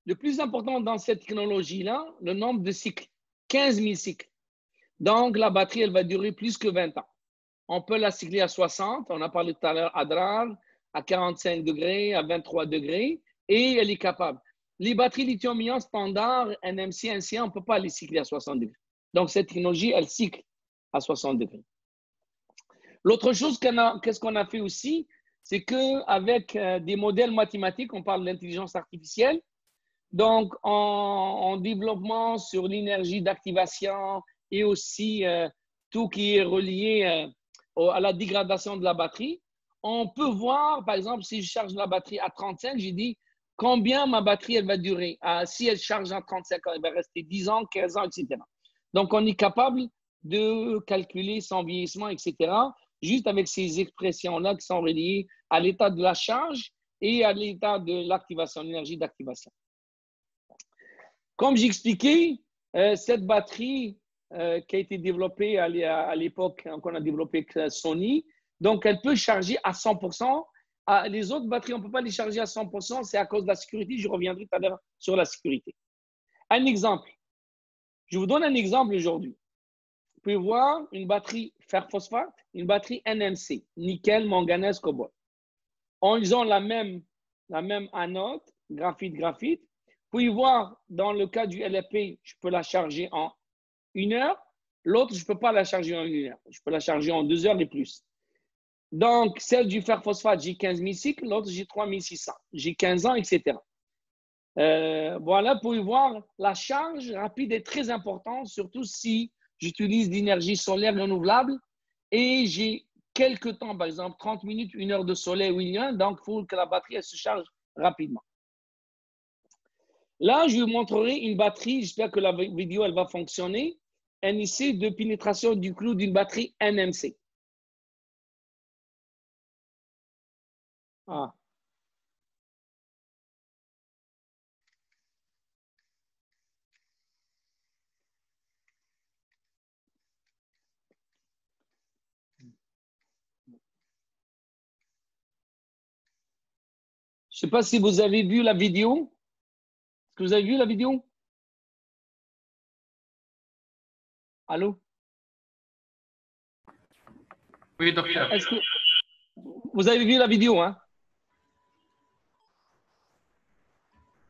Le plus important dans cette technologie-là, le nombre de cycles, 15 000 cycles. Donc, la batterie, elle va durer plus que 20 ans. On peut la cycler à 60, on a parlé tout à l'heure à DRAR, à 45 degrés, à 23 degrés, et elle est capable. Les batteries lithium-ion standard, NMC, NCA, on ne peut pas les cycler à 60 degrés. Donc, cette technologie, elle cycle à 60 degrés. L'autre chose, qu'est-ce qu'on a fait aussi, c'est qu'avec des modèles mathématiques, on parle d'intelligence artificielle, donc, en développement sur l'énergie d'activation et aussi tout qui est relié à la dégradation de la batterie, on peut voir, par exemple, si je charge la batterie à 35, j'ai dit combien ma batterie elle va durer. Si elle charge à 35 ans, elle va rester 10 ans, 15 ans, etc. Donc, on est capable de calculer son vieillissement, etc., juste avec ces expressions-là qui sont reliées à l'état de la charge et à l'état de l'activation, l'énergie d'activation. Comme j'expliquais, cette batterie qui a été développée à l'époque qu'on a développé avec Sony, donc elle peut charger à 100%. Les autres batteries, on ne peut pas les charger à 100%, c'est à cause de la sécurité. Je reviendrai tout à l'heure sur la sécurité. Un exemple. Je vous donne un exemple aujourd'hui. Vous pouvez voir une batterie fer-phosphate, une batterie NMC, nickel, manganèse, cobalt. Ils ont la même anode, graphite. Vous pouvez voir, dans le cas du LFP, je peux la charger en 1 heure. L'autre, je ne peux pas la charger en 1 heure. Je peux la charger en 2 heures et plus. Donc, celle du fer phosphate, j'ai 15 000 cycles. L'autre, j'ai 3600. J'ai 15 ans, etc. Voilà, vous pouvez voir, la charge rapide est très importante, surtout si j'utilise l'énergie solaire renouvelable et j'ai quelques temps, par exemple 30 minutes, 1 heure de soleil ou rien, donc il faut que la batterie elle se charge rapidement. Là, je vous montrerai une batterie, j'espère que la vidéo elle va fonctionner, un essai de pénétration du clou d'une batterie NMC. Ah. Je ne sais pas si vous avez vu la vidéo. Est-ce que vous avez vu la vidéo? Allô? Oui, docteur. Est-ce que vous avez vu la vidéo, hein?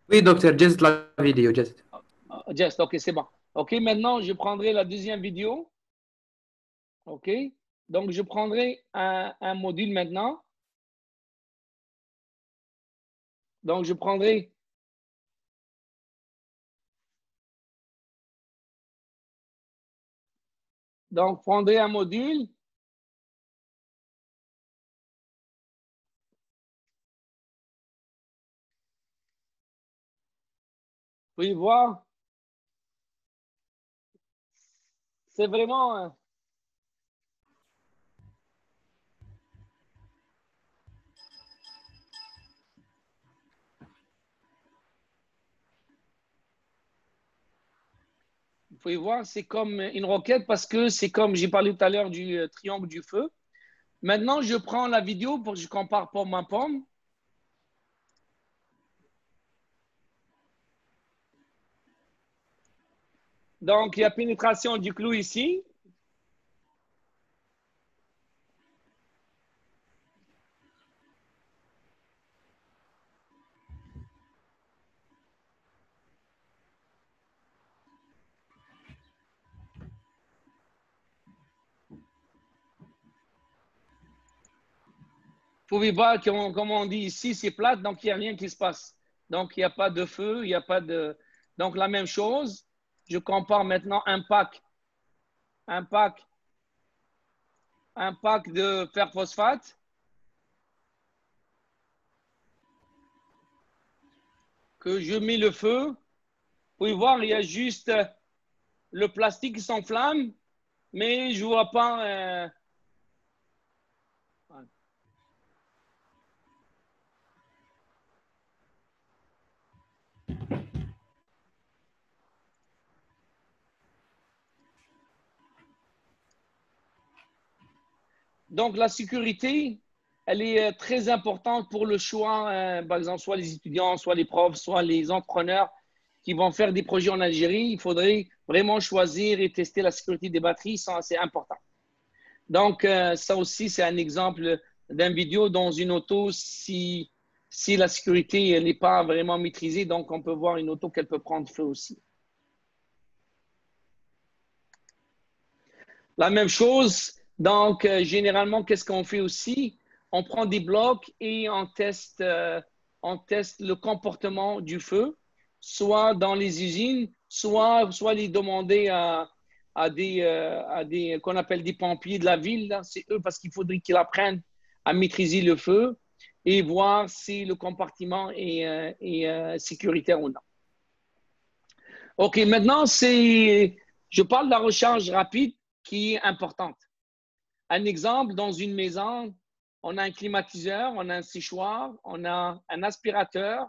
Oui, docteur, juste la vidéo, juste. Just, ok, c'est bon. Ok, maintenant, je prendrai la deuxième vidéo. Ok, donc je prendrai un module maintenant. Donc, je prendrai un module. Vous pouvez voir. c'est vraiment... Vous pouvez voir, c'est comme une roquette parce que c'est comme j'ai parlé tout à l'heure du triangle du feu. Maintenant, je prends la vidéo pour que je compare pomme à pomme. Donc, il y a pénétration du clou ici. Vous pouvez voir, comme on dit ici, c'est plate, donc il n'y a rien qui se passe. Donc, il n'y a pas de feu, il n'y a pas de... Donc, la même chose, je compare maintenant un pack de fer phosphate. Que je mets le feu. Vous pouvez voir, il y a juste le plastique qui s'enflamme, mais je ne vois pas... Donc, la sécurité, elle est très importante pour le choix, par exemple, soit les étudiants, soit les profs, soit les entrepreneurs qui vont faire des projets en Algérie. Il faudrait vraiment choisir et tester la sécurité des batteries, c'est important. Donc, ça aussi, c'est un exemple d'une vidéo dans une auto si la sécurité n'est pas vraiment maîtrisée. Donc, on peut voir une auto qu'elle peut prendre feu aussi. La même chose, donc, généralement, qu'est-ce qu'on fait aussi? On prend des blocs et on teste le comportement du feu, soit dans les usines, soit les demander à des qu'on appelle des pompiers de la ville. C'est eux parce qu'il faudrait qu'ils apprennent à maîtriser le feu et voir si le compartiment est sécuritaire ou non. OK, maintenant, je parle de la recharge rapide qui est importante. Un exemple, dans une maison, on a un climatiseur, on a un séchoir, on a un aspirateur,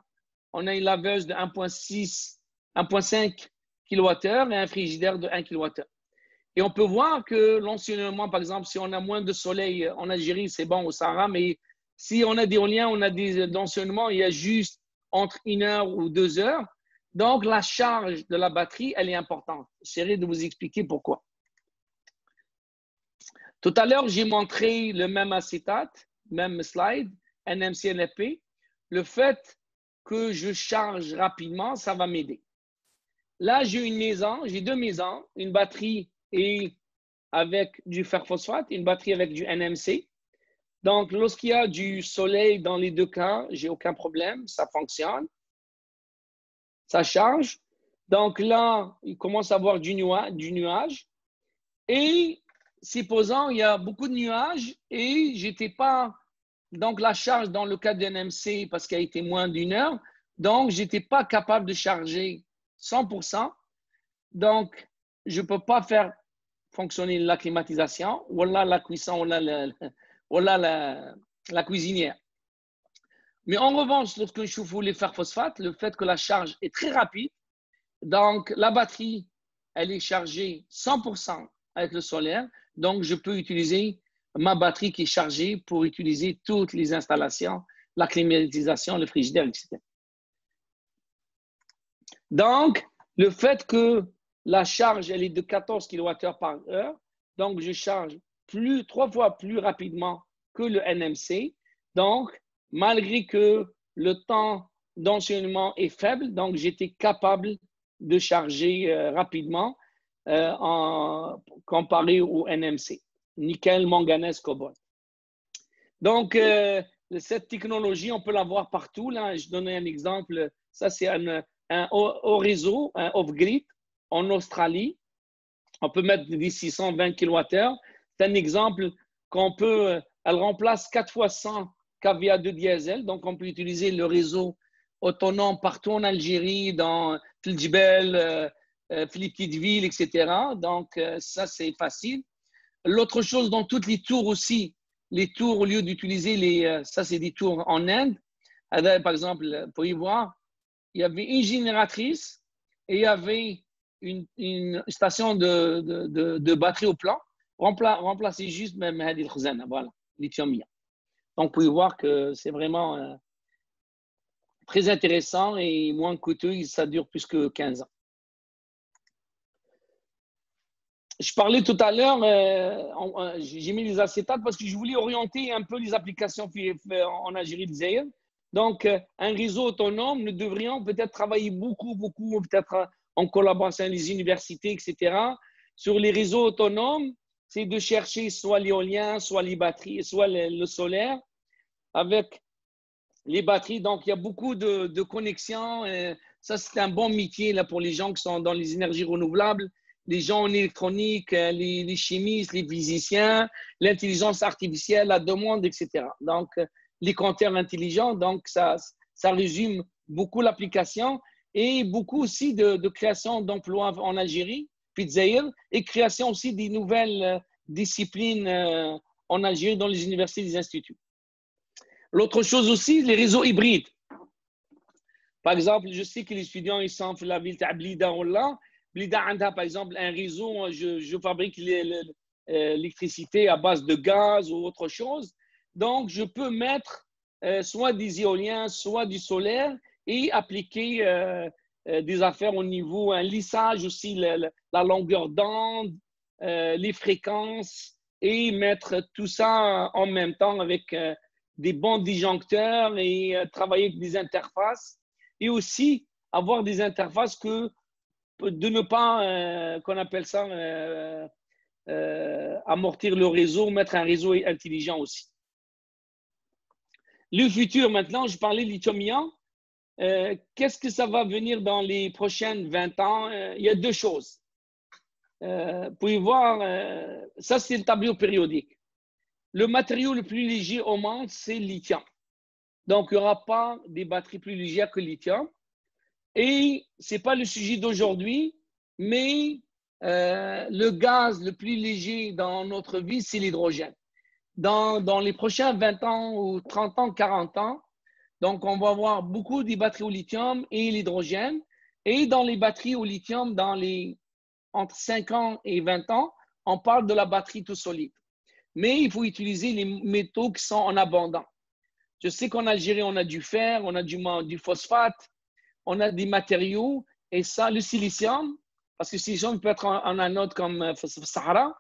on a une laveuse de 1,5 kWh et un frigidaire de 1 kWh. Et on peut voir que l'ensoleillement, par exemple, si on a moins de soleil en Algérie, c'est bon au Sahara, mais si on a des éoliens, on a des ensoleillements, il y a juste entre 1 heure ou 2 heures. Donc, la charge de la batterie, elle est importante. J'essaierai de vous expliquer pourquoi. Tout à l'heure, j'ai montré le même acétate, même slide, NMC NFP. Le fait que je charge rapidement, ça va m'aider. Là, j'ai une maison, j'ai deux maisons, une batterie et avec du fer phosphate, une batterie avec du NMC. Donc, lorsqu'il y a du soleil dans les deux cas, j'ai aucun problème, ça fonctionne. Ça charge. Donc là, il commence à avoir du nuage. Et supposons il y a beaucoup de nuages et j'étais pas donc la charge dans le cas de NMC parce qu'elle a été moins d'1 heure, donc j'étais pas capable de charger 100%. Donc je peux pas faire fonctionner la climatisation, voilà la cuisson, voilà la cuisinière. Mais en revanche, lorsque je chauffe les fer phosphate, le fait que la charge est très rapide, donc la batterie, elle est chargée 100% avec le solaire, donc je peux utiliser ma batterie qui est chargée pour utiliser toutes les installations, la climatisation, le frigidaire, etc. Donc, le fait que la charge, elle est de 14 kWh par heure, donc je charge 3 fois plus rapidement que le NMC. Donc, malgré que le temps d'enchaînement est faible, donc j'étais capable de charger rapidement comparé au NMC. Nickel, manganèse, cobalt. Donc, cette technologie, on peut la voir partout. Là, je donnais un exemple. Ça, c'est un réseau, un off-grid en Australie. On peut mettre des 620 kWh. C'est un exemple qu'on peut, elle remplace 4 fois 100 kVA de diesel. Donc, on peut utiliser le réseau autonome partout en Algérie, dans Tildjibel, les petites villes, etc. Donc, ça, c'est facile. L'autre chose, dans toutes les tours aussi, les tours, au lieu d'utiliser ça, c'est des tours en Inde. Par exemple, vous pouvez voir, il y avait une génératrice et il y avait une station de batterie au plan. Remplacer juste même Hadi al-Khuzana, voilà, lithium-ion. Donc, vous pouvez voir que c'est vraiment très intéressant et moins coûteux. Ça dure plus que 15 ans. Je parlais tout à l'heure, j'ai mis les acétates parce que je voulais orienter un peu les applications en Algérie de Zaïre. Donc, un réseau autonome, nous devrions peut-être travailler beaucoup, peut-être en collaboration avec les universités, etc. Sur les réseaux autonomes, c'est de chercher soit l'éolien, soit les batteries, soit le solaire. Avec les batteries, donc il y a beaucoup de connexions. Ça, c'est un bon métier là, pour les gens qui sont dans les énergies renouvelables, les gens en électronique, les chimistes, les physiciens, l'intelligence artificielle, la demande, etc. Donc, les compteurs intelligents, donc ça résume beaucoup l'application et beaucoup aussi de création d'emplois en Algérie, puis de Zaïre, et création aussi des nouvelles disciplines en Algérie dans les universités et les instituts. L'autre chose aussi, les réseaux hybrides. Par exemple, je sais que les étudiants, ils sont dans la ville de Blida ou là. Blida a par exemple un réseau, je fabrique l'électricité à base de gaz ou autre chose. Donc, je peux mettre soit des éoliens, soit du solaire et appliquer des affaires au niveau, un lissage aussi, la longueur d'onde, les fréquences et mettre tout ça en même temps avec des bons disjoncteurs et travailler avec des interfaces et aussi avoir des interfaces de ne pas, qu'on appelle ça, amortir le réseau, mettre un réseau intelligent aussi. Le futur maintenant, je parlais de lithium-ion. Qu'est-ce que ça va venir dans les prochaines 20 ans? Il y a deux choses. Vous pouvez voir, ça c'est le tableau périodique. Le matériau le plus léger au monde, c'est le lithium. Donc, il n'y aura pas des batteries plus légères que le lithium. Et ce n'est pas le sujet d'aujourd'hui, mais le gaz le plus léger dans notre vie, c'est l'hydrogène. Dans les prochains 20 ans ou 30 ans, 40 ans, donc on va avoir beaucoup de batteries au lithium et l'hydrogène. Et dans les batteries au lithium, entre 5 ans et 20 ans, on parle de la batterie tout solide. Mais il faut utiliser les métaux qui sont en abondance. Je sais qu'en Algérie, on a du fer, on a du phosphate, on a des matériaux, et ça, le silicium, parce que le silicium peut être en anode comme Sahara.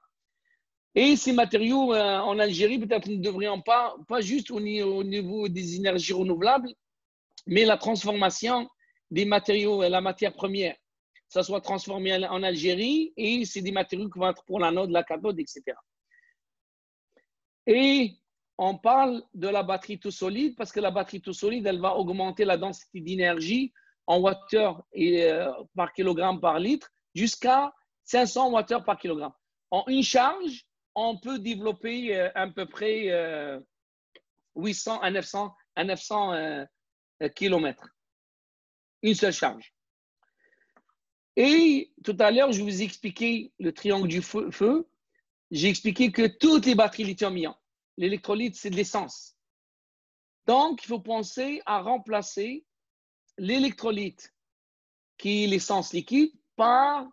Et ces matériaux en Algérie, peut-être ne devrions pas juste au niveau des énergies renouvelables, mais la transformation des matériaux, la matière première, ça soit transformé en Algérie, et c'est des matériaux qui vont être pour l'anode, la cathode, etc. Et on parle de la batterie tout solide parce que la batterie tout solide, elle va augmenter la densité d'énergie en wattheures par kilogramme par litre jusqu'à 500 wattheures par kilogramme. En une charge, on peut développer à peu près 800 à 900 kilomètres. Une seule charge. Et tout à l'heure, je vous ai expliqué le triangle du feu. J'ai expliqué que toutes les batteries lithium-ion, l'électrolyte, c'est de l'essence. Donc, il faut penser à remplacer l'électrolyte, qui est l'essence liquide, par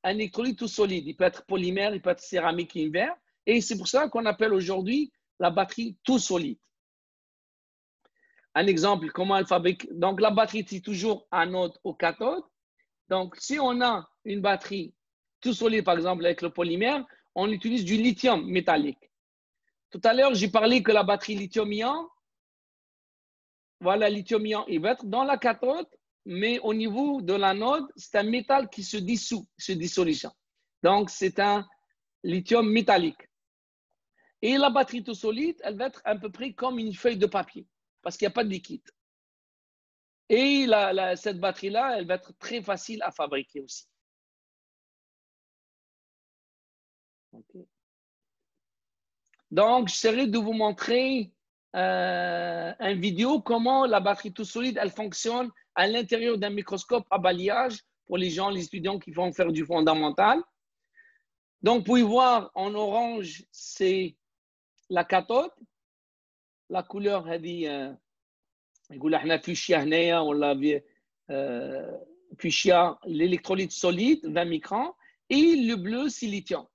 un électrolyte tout solide. Il peut être polymère, il peut être céramique et verre. Et c'est pour ça qu'on appelle aujourd'hui la batterie tout solide. Un exemple, comment elle fabrique. Donc, la batterie, c'est toujours anode ou cathode. Donc, si on a une batterie tout solide, par exemple, avec le polymère, on utilise du lithium métallique. Tout à l'heure, j'ai parlé que la batterie lithium-ion, voilà, lithium-ion, il va être dans la cathode, mais au niveau de l'anode, c'est un métal qui se dissout, se dissolution. Donc, c'est un lithium métallique. Et la batterie tout solide, elle va être à peu près comme une feuille de papier, parce qu'il n'y a pas de liquide. Et cette batterie-là, elle va être très facile à fabriquer aussi. Okay. Donc, j'essaierai de vous montrer une vidéo comment la batterie tout solide, elle fonctionne à l'intérieur d'un microscope à balayage pour les gens, les étudiants qui vont faire du fondamental. Donc, vous pouvez voir en orange, c'est la cathode. La couleur, elle يقول احنا فيشيا هنايا ولا فيشيا l'électrolyte solide 20 microns et le bleu c'est lithium.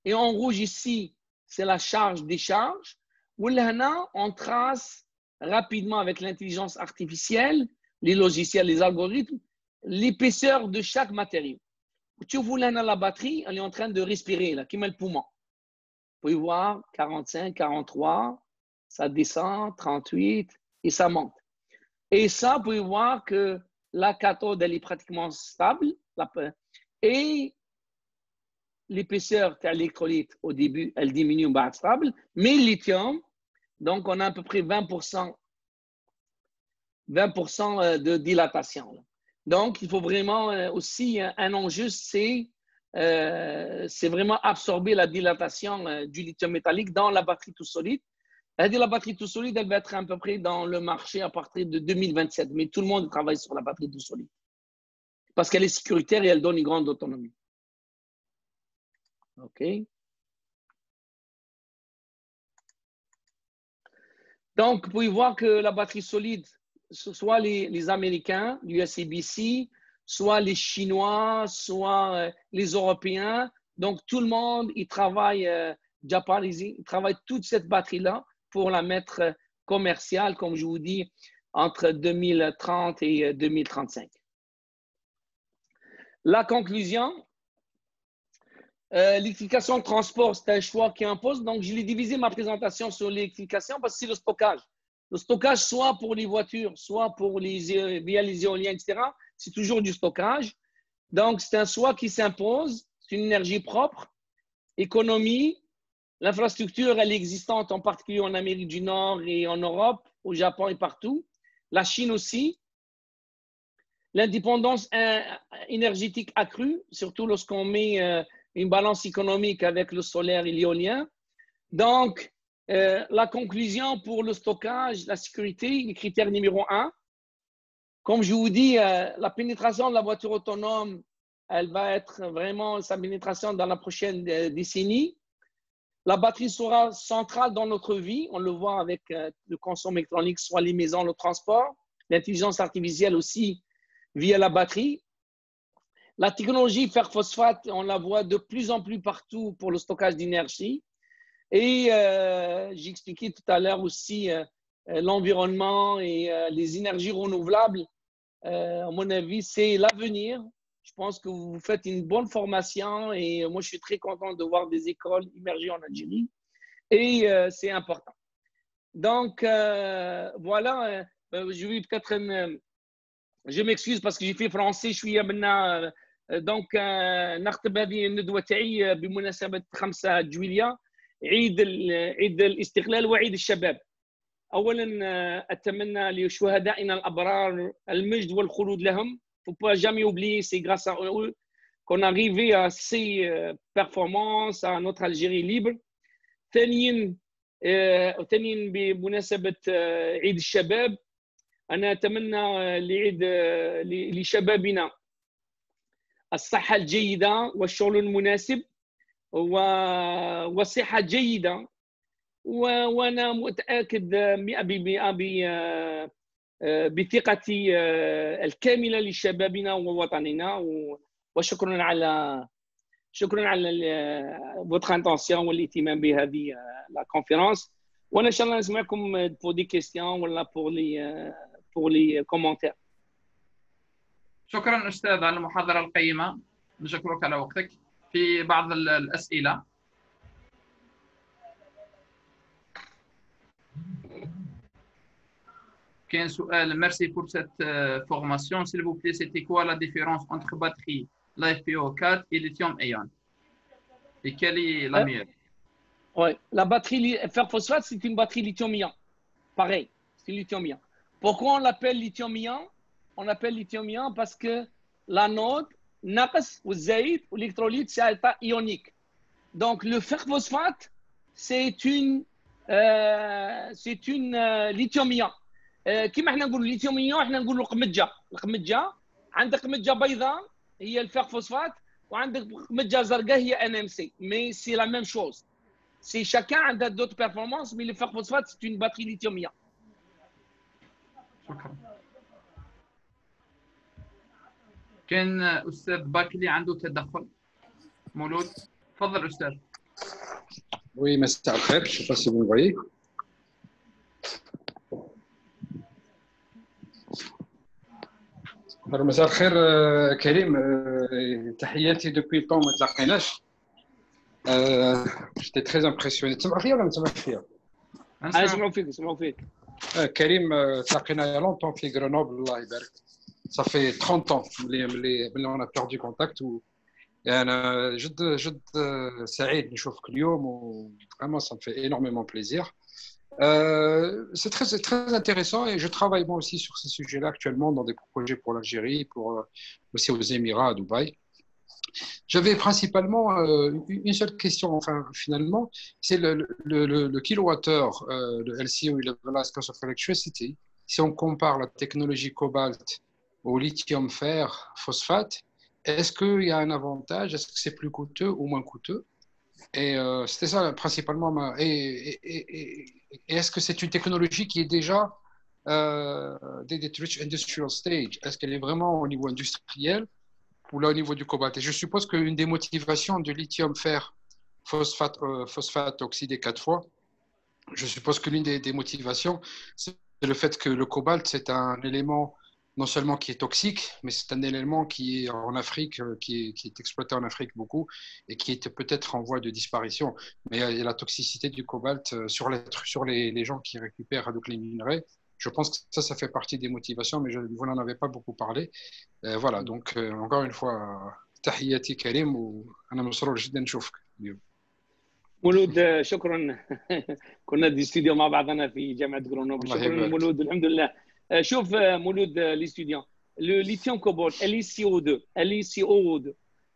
Et en rouge ici, c'est la charge-décharge. Là, on trace rapidement avec l'intelligence artificielle, les logiciels, les algorithmes, l'épaisseur de chaque matériau. Tu vois là la batterie, elle est en train de respirer là, comme le poumon. Vous pouvez voir 45, 43, ça descend, 38 et ça monte. Et ça, vous pouvez voir que la cathode, elle est pratiquement stable. Et l'épaisseur de l'électrolyte, au début, elle diminue, on va être stable. Mais le lithium, donc on a à peu près 20% de dilatation. Donc, il faut vraiment aussi, un enjeu, c'est vraiment absorber la dilatation du lithium métallique dans la batterie tout solide. La batterie tout solide, elle va être à peu près dans le marché à partir de 2027. Mais tout le monde travaille sur la batterie tout solide. Parce qu'elle est sécuritaire et elle donne une grande autonomie. OK. Donc, vous pouvez voir que la batterie solide, soit les Américains, l'USABC, soit les Chinois, soit les Européens. Donc, tout le monde, ils travaillent, ils travaillent toute cette batterie-là pour la mettre commerciale, comme je vous dis, entre 2030 et 2035. La conclusion, l'électrification de transport, c'est un choix qui impose. Donc, je l'ai divisé ma présentation sur l'électrification parce que c'est le stockage. Le stockage, soit pour les voitures, soit pour via les éoliennes, etc., c'est toujours du stockage. Donc, c'est un choix qui s'impose. C'est une énergie propre, économie. L'infrastructure, elle est existante, en particulier en Amérique du Nord et en Europe, au Japon et partout. La Chine aussi. L'indépendance énergétique accrue, surtout lorsqu'on met une balance économique avec le solaire et l'éolien. Donc, la conclusion pour le stockage, la sécurité, le critère numéro 1. Comme je vous dis, la pénétration de la voiture autonome, elle va être vraiment sa pénétration dans la prochaine décennie. La batterie sera centrale dans notre vie. On le voit avec le consommation électronique, soit les maisons, le transport. L'intelligence artificielle aussi via la batterie. La technologie fer-phosphate, on la voit de plus en plus partout pour le stockage d'énergie. Et j'ai expliqué tout à l'heure aussi l'environnement et les énergies renouvelables. À mon avis, c'est l'avenir. Je pense que vous faites une bonne formation et moi, je suis très content de voir des écoles immergées en Algérie. Et c'est important. Donc, voilà, je vais peut-être... je m'excuse parce que j'ai fait français شويه منا دونك نختم هذه الندوه تاعي بمناسبه 5 جويليا عيد الاستقلال وعيد الشباب. اولا اتمنى لشهدائنا الابرار المجد والخلود لهم. Faut pas jamais oublier, c'est grâce à eux qu'on est arrivé à ces performances, à notre Algérie libre. ثانيا بمناسبه عيد الشباب أنا أتمنى لشبابنا الصحة الجيدة والشغل المناسب والصحة جيدة وأنا متأكد 100% بثقتي الكاملة لشبابنا ووطننا وشكرا على votre intention والاهتمام بهذه la conférence. وأنا إن شاء الله نسمعكم pour des questions ولا pour les commentaires. شكرا أستاذ على المحاضرة القيمة. نشكرك على وقتك. في بعض الأسئلة. كاين سؤال. Merci pour cette formation. S'il vous plaît, c'était quoi la différence entre batterie LiFePO4 et lithium-ion? Et quelle est la meilleure? Oui, la batterie fer-phosphate, c'est une batterie lithium-ion. Pareil, c'est lithium-ion. Pourquoi on l'appelle lithium-ion? On l'appelle lithium-ion parce que l'anode, naqs ou zaïd ou l'électrolyte, c'est à état ionique. Donc, le fer-phosphate, c'est une lithium-ion. كما احنا نقول lithium-ion, احنا نقول قمجة. القمجة عندك قمجة بيضاء هي الفير فوسفات وعندك متجر زرقاء هي NMC mais c'est la même chose. C'est chacun a d'autres performances mais le fer phosphate c'est une batterie lithium-ion. شكرا. كان استاذ باكلي عنده تدخل. مولود تفضل استاذ. Oui, مساء الخير. Je ne sais pas si vous me voyez. مساء الخير كريم. تحياتي depuis le temps ما تلاقيناش. J'étais très impressionné. تسمع فيا ولا ما تسمعش فيا؟ اسمعوا فيك. كريم تلاقينا il y a longtemps في Grenoble الله يبارك. Ça fait 30 ans اللي on a perdu contact أنا جد سعيد نشوفك اليوم و vraiment ça me fait énormément plaisir. C'est très intéressant et je travaille moi aussi sur ces sujets-là actuellement dans des projets pour l'Algérie, aussi aux Émirats, à Dubaï. J'avais principalement une seule question, enfin finalement, c'est le kilowattheure, le LCO, le Last Cost of Electricity. Si on compare la technologie cobalt au lithium fer phosphate, est-ce qu'il y a un avantage? Est-ce que c'est plus coûteux ou moins coûteux? Et c'était ça principalement. Et est-ce que c'est une technologie qui est déjà des rich industrial stage? Est-ce qu'elle est vraiment au niveau industriel ou là au niveau du cobalt? Et je suppose qu'une des motivations de lithium fer phosphate oxydé 4 fois, je suppose que l'une des motivations, c'est le fait que le cobalt, c'est un élément non seulement qui est toxique, mais c'est un élément qui est en Afrique, qui est exploité en Afrique beaucoup et qui est peut-être en voie de disparition. Mais il y a la toxicité du cobalt sur les gens qui récupèrent donc les minerais. Je pense que ça fait partie des motivations, mais vous n'en avez pas beaucoup parlé. Voilà, donc encore une fois, tahiyati Karim وأنا مسرور جدا نشوفك اليوم. مولود شكرا. كنا في استوديو مع بعضنا في جامعة غرونوبل. شكرا مولود الحمد لله. شوف مولود لي ستوديون لو ليثيوم كوبالت LiCO2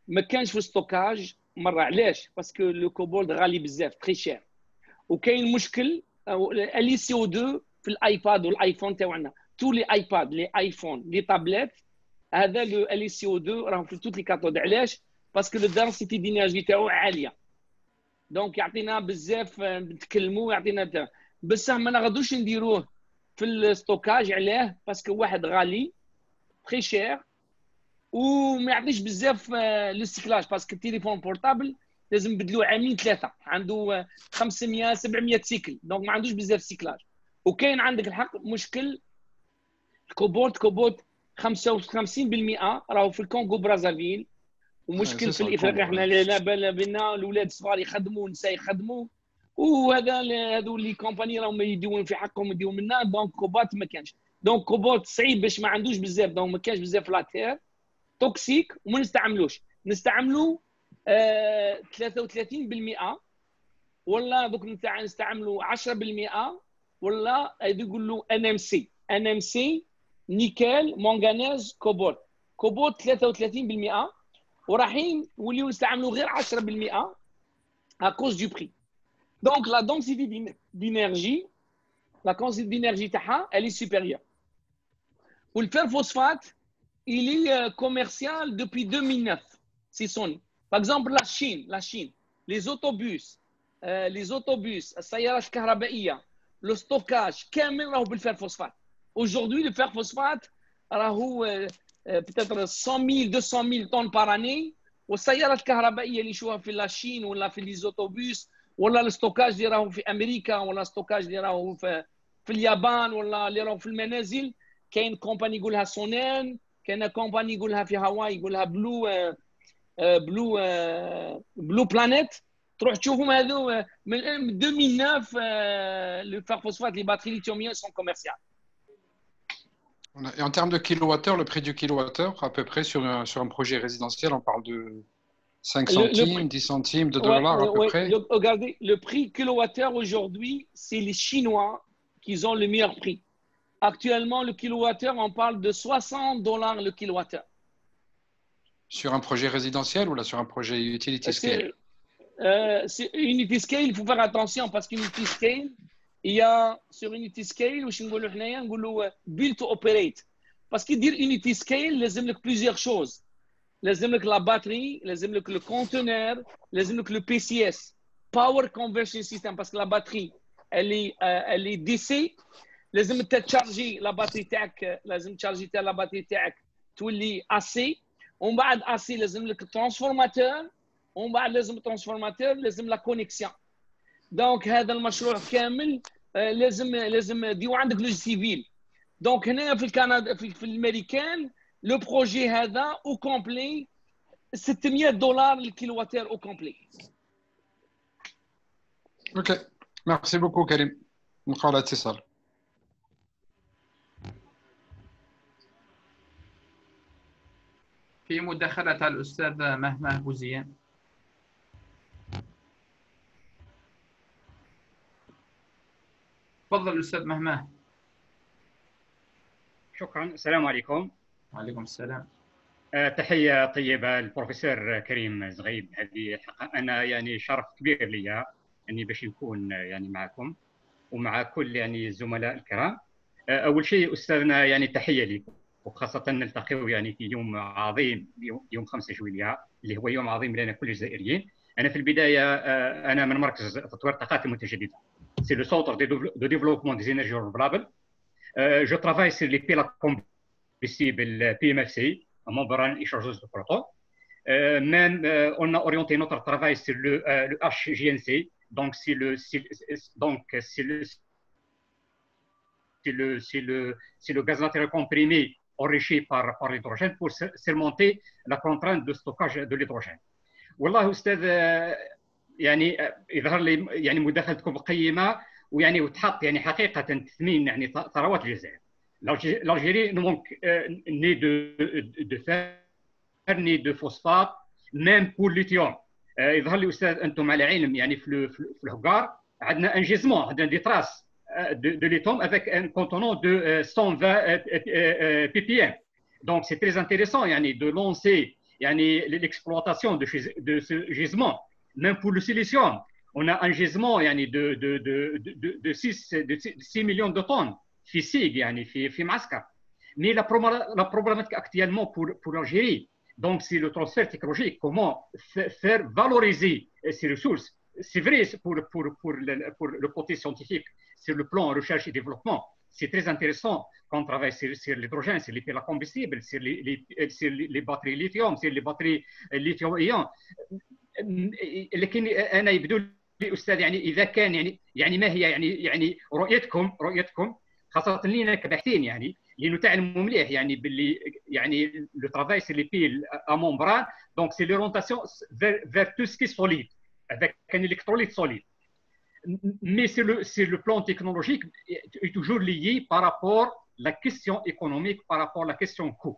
ما كانش في ستوكاج مره. علاش؟ باسكو لو كوبالت غالي بزاف تري شير وكاين مشكل. LiCO2 في الايباد والايفون تاعنا تو لي ايباد لي ايفون لي تابلت هذا لو LiCO2 راهم في توت لي كاتود. علاش؟ باسكو لو دانسيتي دينيرجي تاعو عاليه دونك يعطينا بزاف نتكلموا يعطينا بصح ما نغادوش نديروه في الستوكاج. علاه؟ باسكو واحد غالي تري شير وما يعطيش بزاف الاستيكلاج. باسكو التليفون بورتابل لازم نبدلوه عامين ثلاثه عنده 500 700 سيكل دونك ما عندوش بزاف استيكلاج. وكاين عندك الحق مشكل كوبالت 55% راهو في الكونغو برازافيل ومشكل في الافريقيا. احنا لا بال بنا الاولاد الصغار يخدموا النساء يخدموا وهذا هذو اللي كومباني راهم يديون في حقهم يديو منا دونك كوبالت ما كانش. دونك كوبالت صعيب باش ما عندوش بزاف دونك ما كانش بزاف لاتير توكسيك وما نستعملوش. نستعملوا 33% ولا دوك نستعملوا 10% ولا يقولوا NMC نيكل مونغانيز كوبالت 33% وراحين وليو نستعملوا غير 10% à cause du prix. Donc la densité d'énergie elle est supérieure. Le fer phosphate, il est commercial depuis 2009. C'est Sony. Par exemple, la Chine, les autobus, السيارات الكهربائية, le stockage, كامل راهو بالفير فوسفات. Aujourd'hui, le fer phosphate راهو peut-être 100 000 200 000 tonnes par année. والسيارات الكهربائية اللي نشوفها في لا شين ولا في لي زوتوبوس ولا الستوكاج اللي راهو في امريكا ولا الستوكاج اللي راهو في اليابان ولا اللي راهو في المنازل. كاين كومباني يقولها سونان، كاين كومباني يقولها في هاواي يقولها بلو بلانيت. تروح تشوفهم هذو من 2009 لو فار فوسفات لي باتري ليثيوميون سون كوميرسيال. Et en termes de kilowattheure, le prix du kilowattheure, à peu près sur un projet résidentiel, on parle de 5 centimes, 10 centimes de dollars à peu près. Regardez, le prix kilowattheure aujourd'hui, c'est les Chinois qui ont le meilleur prix. Actuellement, le kilowattheure, on parle de $60 le kilowattheure. Sur un projet résidentiel ou là sur un projet utility scale? C'est Unity Scale, il faut faire attention parce qu'Unity Scale, il y a sur Unity Scale, build to operate. Parce qu'il dit Unity Scale, il y a plusieurs choses. لازم لك لا باتري، لازم لك لو كونتينر، لازم لك لو بي سي اس باور كونفرشن سيستم باسكو لا باتري اللي دي سي لازم تتشارجي لا باتري تاعك، لازم تشارجي تاع لا باتري تاعك تولي اسي، ومن بعد اسي لازم لك ترانسفورماتور، ومن بعد لازم الترانسفورماتور لازم لا كونيكسيون. دونك هذا المشروع كامل لازم ديو عندك لوجي سيفيل. دونك هنا في الكندا في الامريكان لو بروجي هذا او كومبلي $600 للكيلوواتير او كومبلي. اوكي ميرسي بوكو كريم. نبقاو على اتصال. في مداخلة الأستاذ مهمه بوزيان. تفضل أستاذ مهمه. شكرا. السلام عليكم. وعليكم السلام. تحية طيبة للبروفيسور كريم زغيب. هذه أنا يعني شرف كبير لي أني باش نكون يعني معكم ومع كل يعني الزملاء الكرام. أول شيء أستاذنا يعني تحية لكم، وخاصة نلتقيو يعني في يوم عظيم، يوم 5 جويلية اللي هو يوم عظيم لنا كل الجزائريين. أنا في البداية أنا من مركز تطوير الطاقات المتجددة. C'est le centre de développement des énergies renouvelables. Je travaille sur les piles combustibles PMFC, membrane échangeuse de protons. Même on a orienté notre travail sur le HGNC, donc c'est le gaz naturel comprimé enrichi par l'hydrogène pour surmonter la contrainte de stockage de l'hydrogène. والله أستاذ يعني يظهر لي يعني مداخلتكم قيمة ويعني وتحط يعني حقيقة تثمين يعني ثروات الجزائر. L'Algérie ne manque ni de fer ni de phosphate même pour lithium. يظهر لي أستاذ أنتم على علم يعني في الهكار عندنا انجيزمون، عندنا دي تراس de lithium avec un contenant de 120 ppm. Donc c'est très intéressant يعني de lancer يعني l'exploitation de ce gisement. Même pour le silicium, on a un gisement يعني de 6 millions de tonnes في SIG يعني في معسكر. Mais la problématique actuellement pour l'Algérie, donc c'est le transfert technologique, comment faire valoriser ces ressources. C'est vrai pour le côté scientifique, sur le plan recherche et développement, c'est très intéressant qu'on travaille sur l'hydrogène, sur les piles combustibles, sur les batteries lithium, sur les batteries lithium-ion. لكن انا يبدو لي استاذ يعني اذا كان يعني ما هي يعني رؤيتكم خاصه لينا كباحثين يعني لانه تعلموا مليح يعني باللي يعني لو ترافاي سي لي بيل ا ممبران دونك سي لورونتاسيون vers tout ce qui est solide avec un électrolyte solide. Mais sur le plan technologique est toujours lié par rapport à la question économique, par rapport à la question coût,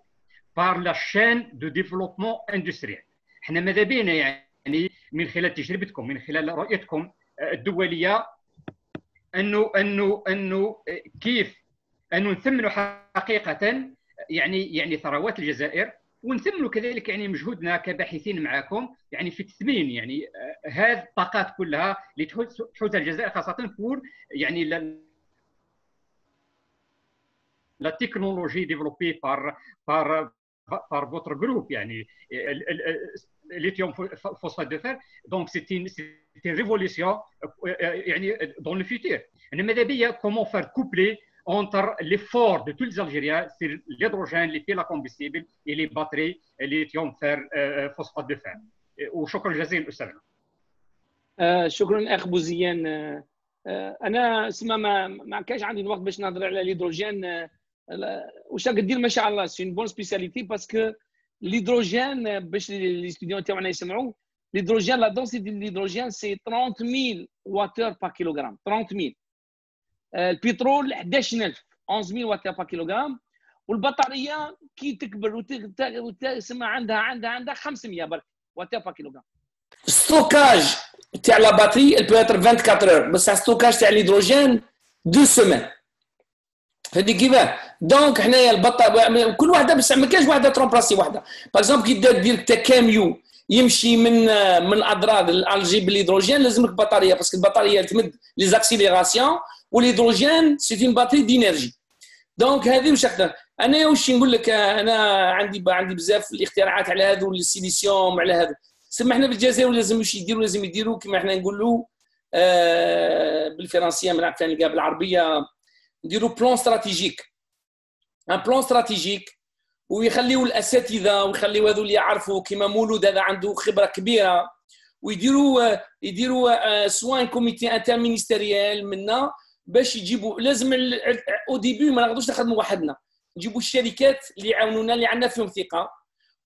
par la chaîne de développement industriel. احنا ماذا بينا يعني من خلال تجربتكم، من خلال رؤيتكم الدوليه انه كيف انه نثمنوا حقيقه يعني ثروات الجزائر، ونثمنوا كذلك يعني مجهودنا كباحثين معكم يعني في تثمين يعني هذه الطاقات كلها اللي تحوزها الجزائر خاصه بور يعني لا تكنولوجي ديفلوبي par votre groupe يعني lithium phosphate de fer. Donc c'est une révolution dans le futur. ماذا بيا comment faire coupler entre l'effort de tous les Algériens sur l'hydrogène, les piles à combustible et les batteries lithium fer phosphate de fer. وشكرا جزيلا أستاذنا. شكرا أخ بوزيان. أنا اسمع ما كانش عندي الوقت باش نهضر على الهيدروجين. واش راك دير ما شاء الله سي بون سبيسياليتي باسكو الهيدروجين باش لي ستوديون تاعنا يسمعوا الهيدروجين لا دونسيتي ديال الهيدروجين سي 30000 واتر بار كيلوغرام 30000 البترول 11000 11000 واتر بار كيلوغرام والبطاريه كي تكبر وتسمى عندها 500 برك واتر بار كيلوغرام. ستوكاج تاع لا باتري elle peut être 24 heures بس ستوكاج تاع الهيدروجين 2 سيمين. هذه كيفاه دونك حنايا البطاريه كل واحده بس ما كاينش واحده ترومبلاسي واحده. باغ اكزومبل كي دير تا كاميو يمشي من الاضرار لالجي بالهيدروجين لازمك بطاريه باسكو البطاريه تمد لي زاكسيليراسيون والهيدروجين سي اون باتري دينيرجي. دونك هذه واش اكثر انا واش نقول لك، انا عندي بزاف الاختراعات على هذو السيليسيوم، على هذا. سمحنا بالجزائر لازم يديروا كما احنا نقولوا بالفرنسيه، ما نعرف نلقاها بالعربيه، نديروا بلان استراتيجيك، ان بلان استراتيجيك، ويخليوا الاساتذه ويخليوا هذو اللي يعرفوا كما مولود هذا عنده خبره كبيره، ويديروا سواء كوميتي انتر مينيستيريال منا باش يجيبوا. لازم او ديبي ما نقدروش نخدموا وحدنا، نجيبوا الشركات اللي يعاونونا اللي عندنا فيهم ثقه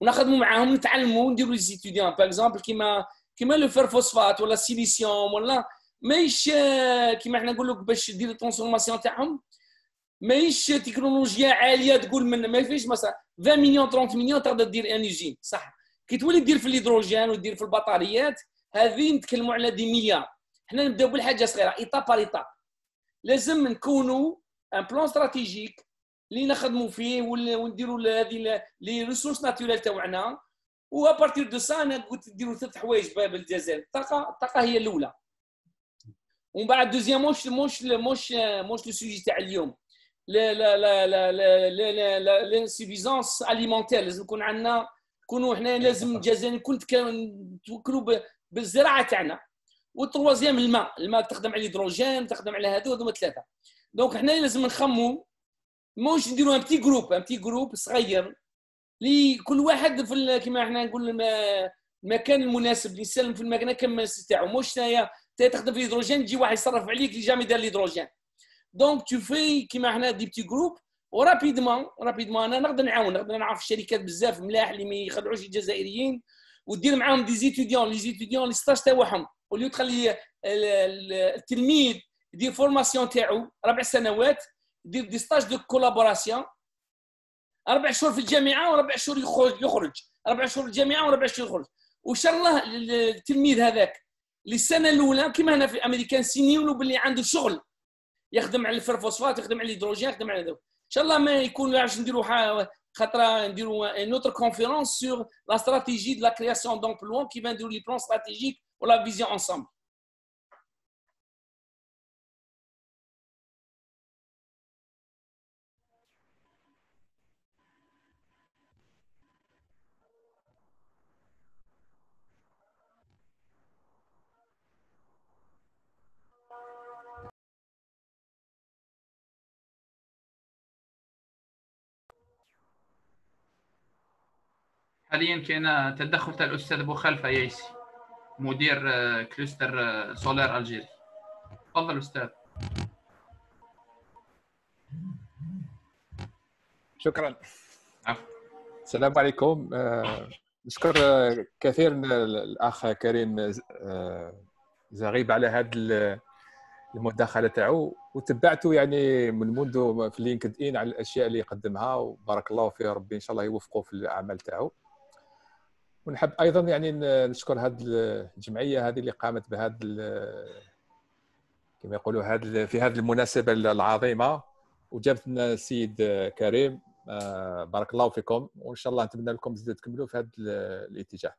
ونخدموا معاهم، نتعلموا ونديروا لي زيتيديون باغ اكزومبل كيما لو فيرفوسفات ولا السيليسيوم ولا ماهيش كيما احنا نقول لك باش دير الترانسفورماسيون تاعهم ماهيش تكنولوجيا عاليه تقول من ما فيش مثلا 20 مليون 30 مليون تقدر دير ان يوزين صح. كي تولي دير في الهيدروجين ودير في البطاريات هذه نتكلموا على دي مليار. احنا نبداو بالحاجه صغيره ايطاب بار ايطاب. لازم نكونوا ان بلان استراتيجيك اللي نخدموا فيه ونديروا هذه لي ريسورس ناتوريل تاعنا، وابارتير دو سا انا قلت ديروا 3 حوايج باب الجزائر. الطاقه هي الاولى، ومن بعد دوزيام موش لو سوجي تاع اليوم لانسيفيزونس اليمونتير. لازم يكون عندنا نكونوا احنا لازم الجزائر نتوكلوا بالزراعه تاعنا. والتروازيام الماء تخدم على الهيدروجين، تخدم على هذو 3. دونك احنا لازم نخموا موش نديروا ان بتي جروب صغير لي كل واحد في كما احنا نقول المكان المناسب اللي يسلم في المكان كما تاعو. موش تخدم في الهيدروجين تجي واحد يصرف عليك اللي جامي دار الهيدروجين. دونك تو في كيما احنا دي بتي جروب ورابيدمون انا نقدر نعرف الشركات بزاف ملاح اللي ما يخدعوش الجزائريين، ودير معاهم دي زيتيديون لي ستاج تاعهم، وليو تخلي التلميذ يدير فورماسيون تاعو 4 سنوات، يدير دي ستاج دو كولابوراسيون 4 شهور في الجامعه و4 شهور يخرج 4 شهور الجامعه و4 شهور يخرج. وان شاء الله التلميذ هذاك للسنه الاولى كما هنا في امريكان سينيولو باللي عنده شغل يخدم على الفرفوسفات، يخدم على الهيدروجين، يخدم على هذا. ان شاء الله ما يكون علاش نديروا خاطر نديروا نوتر كونفيرونس سور لا استراتيجي دو لا كرياسيون دومبلوا كي فان نديروا لي بلان استراتيجيك ولا فيزيون انصامبل. حاليا كاين تدخل تاع الاستاذ بوخلفه يايسي مدير كلوستر سولار الجيري. تفضل استاذ. شكرا. عفوا. السلام عليكم. نشكر كثيرا الاخ كريم زغيب على هذه المداخله تاعو، وتبعته يعني من منذ في لينكد ان على الاشياء اللي يقدمها، وبارك الله فيه، ربي ان شاء الله يوفقه في الاعمال تاعو. ونحب ايضا يعني نشكر هذه الجمعيه هذه اللي قامت بهذا كما يقولوا في هذه المناسبه العظيمه، وجابت لنا السيد كريم. بارك الله فيكم، وان شاء الله نتمنى لكم تكملوا في هذا الاتجاه.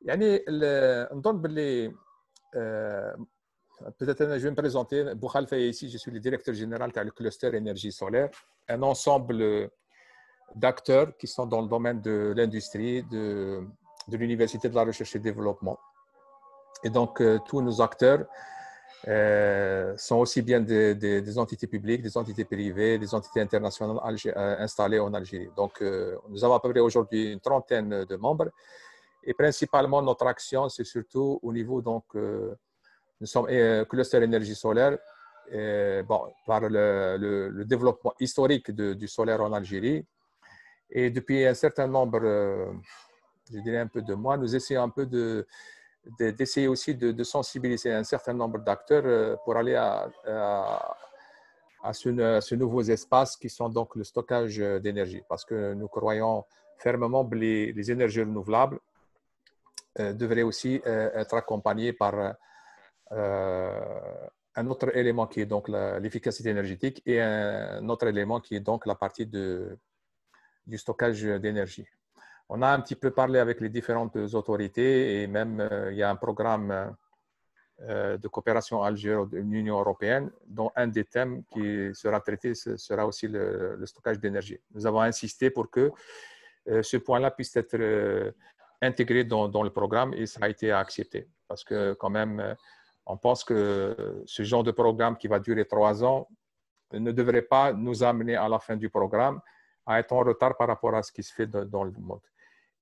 يعني نظن باللي peut-être je vais me présenter. Boukhalifa ici, je suis le directeur général de le cluster énergie solaire, un ensemble d'acteurs qui sont dans le domaine de l'industrie, de l'université de la recherche et développement. Et donc tous nos acteurs sont aussi bien des entités publiques, des entités privées, des entités internationales installées en Algérie. Donc nous avons à peu près aujourd'hui une trentaine de membres, et principalement notre action c'est surtout au niveau donc nous sommes cluster énergie solaire par le développement historique du solaire en Algérie. Et depuis un certain nombre, je dirais un peu de mois, nous essayons un peu d'essayer aussi de sensibiliser un certain nombre d'acteurs pour aller à ce nouveaux espaces qui sont donc le stockage d'énergie. Parce que nous croyons fermement que les énergies renouvelables devraient aussi être accompagnées par un autre élément qui est donc l'efficacité énergétique, et un autre élément qui est donc la partie du stockage d'énergie. On a un petit peu parlé avec les différentes autorités, et même il y a un programme de coopération Algérie de l'Union européenne, dont un des thèmes qui sera traité sera aussi le stockage d'énergie. Nous avons insisté pour que ce point-là puisse être intégré dans le programme et ça a été accepté. Parce que quand même, on pense que ce genre de programme qui va durer 3 ans ne devrait pas nous amener à la fin du programme à être en retard par rapport à ce qui se fait dans le monde.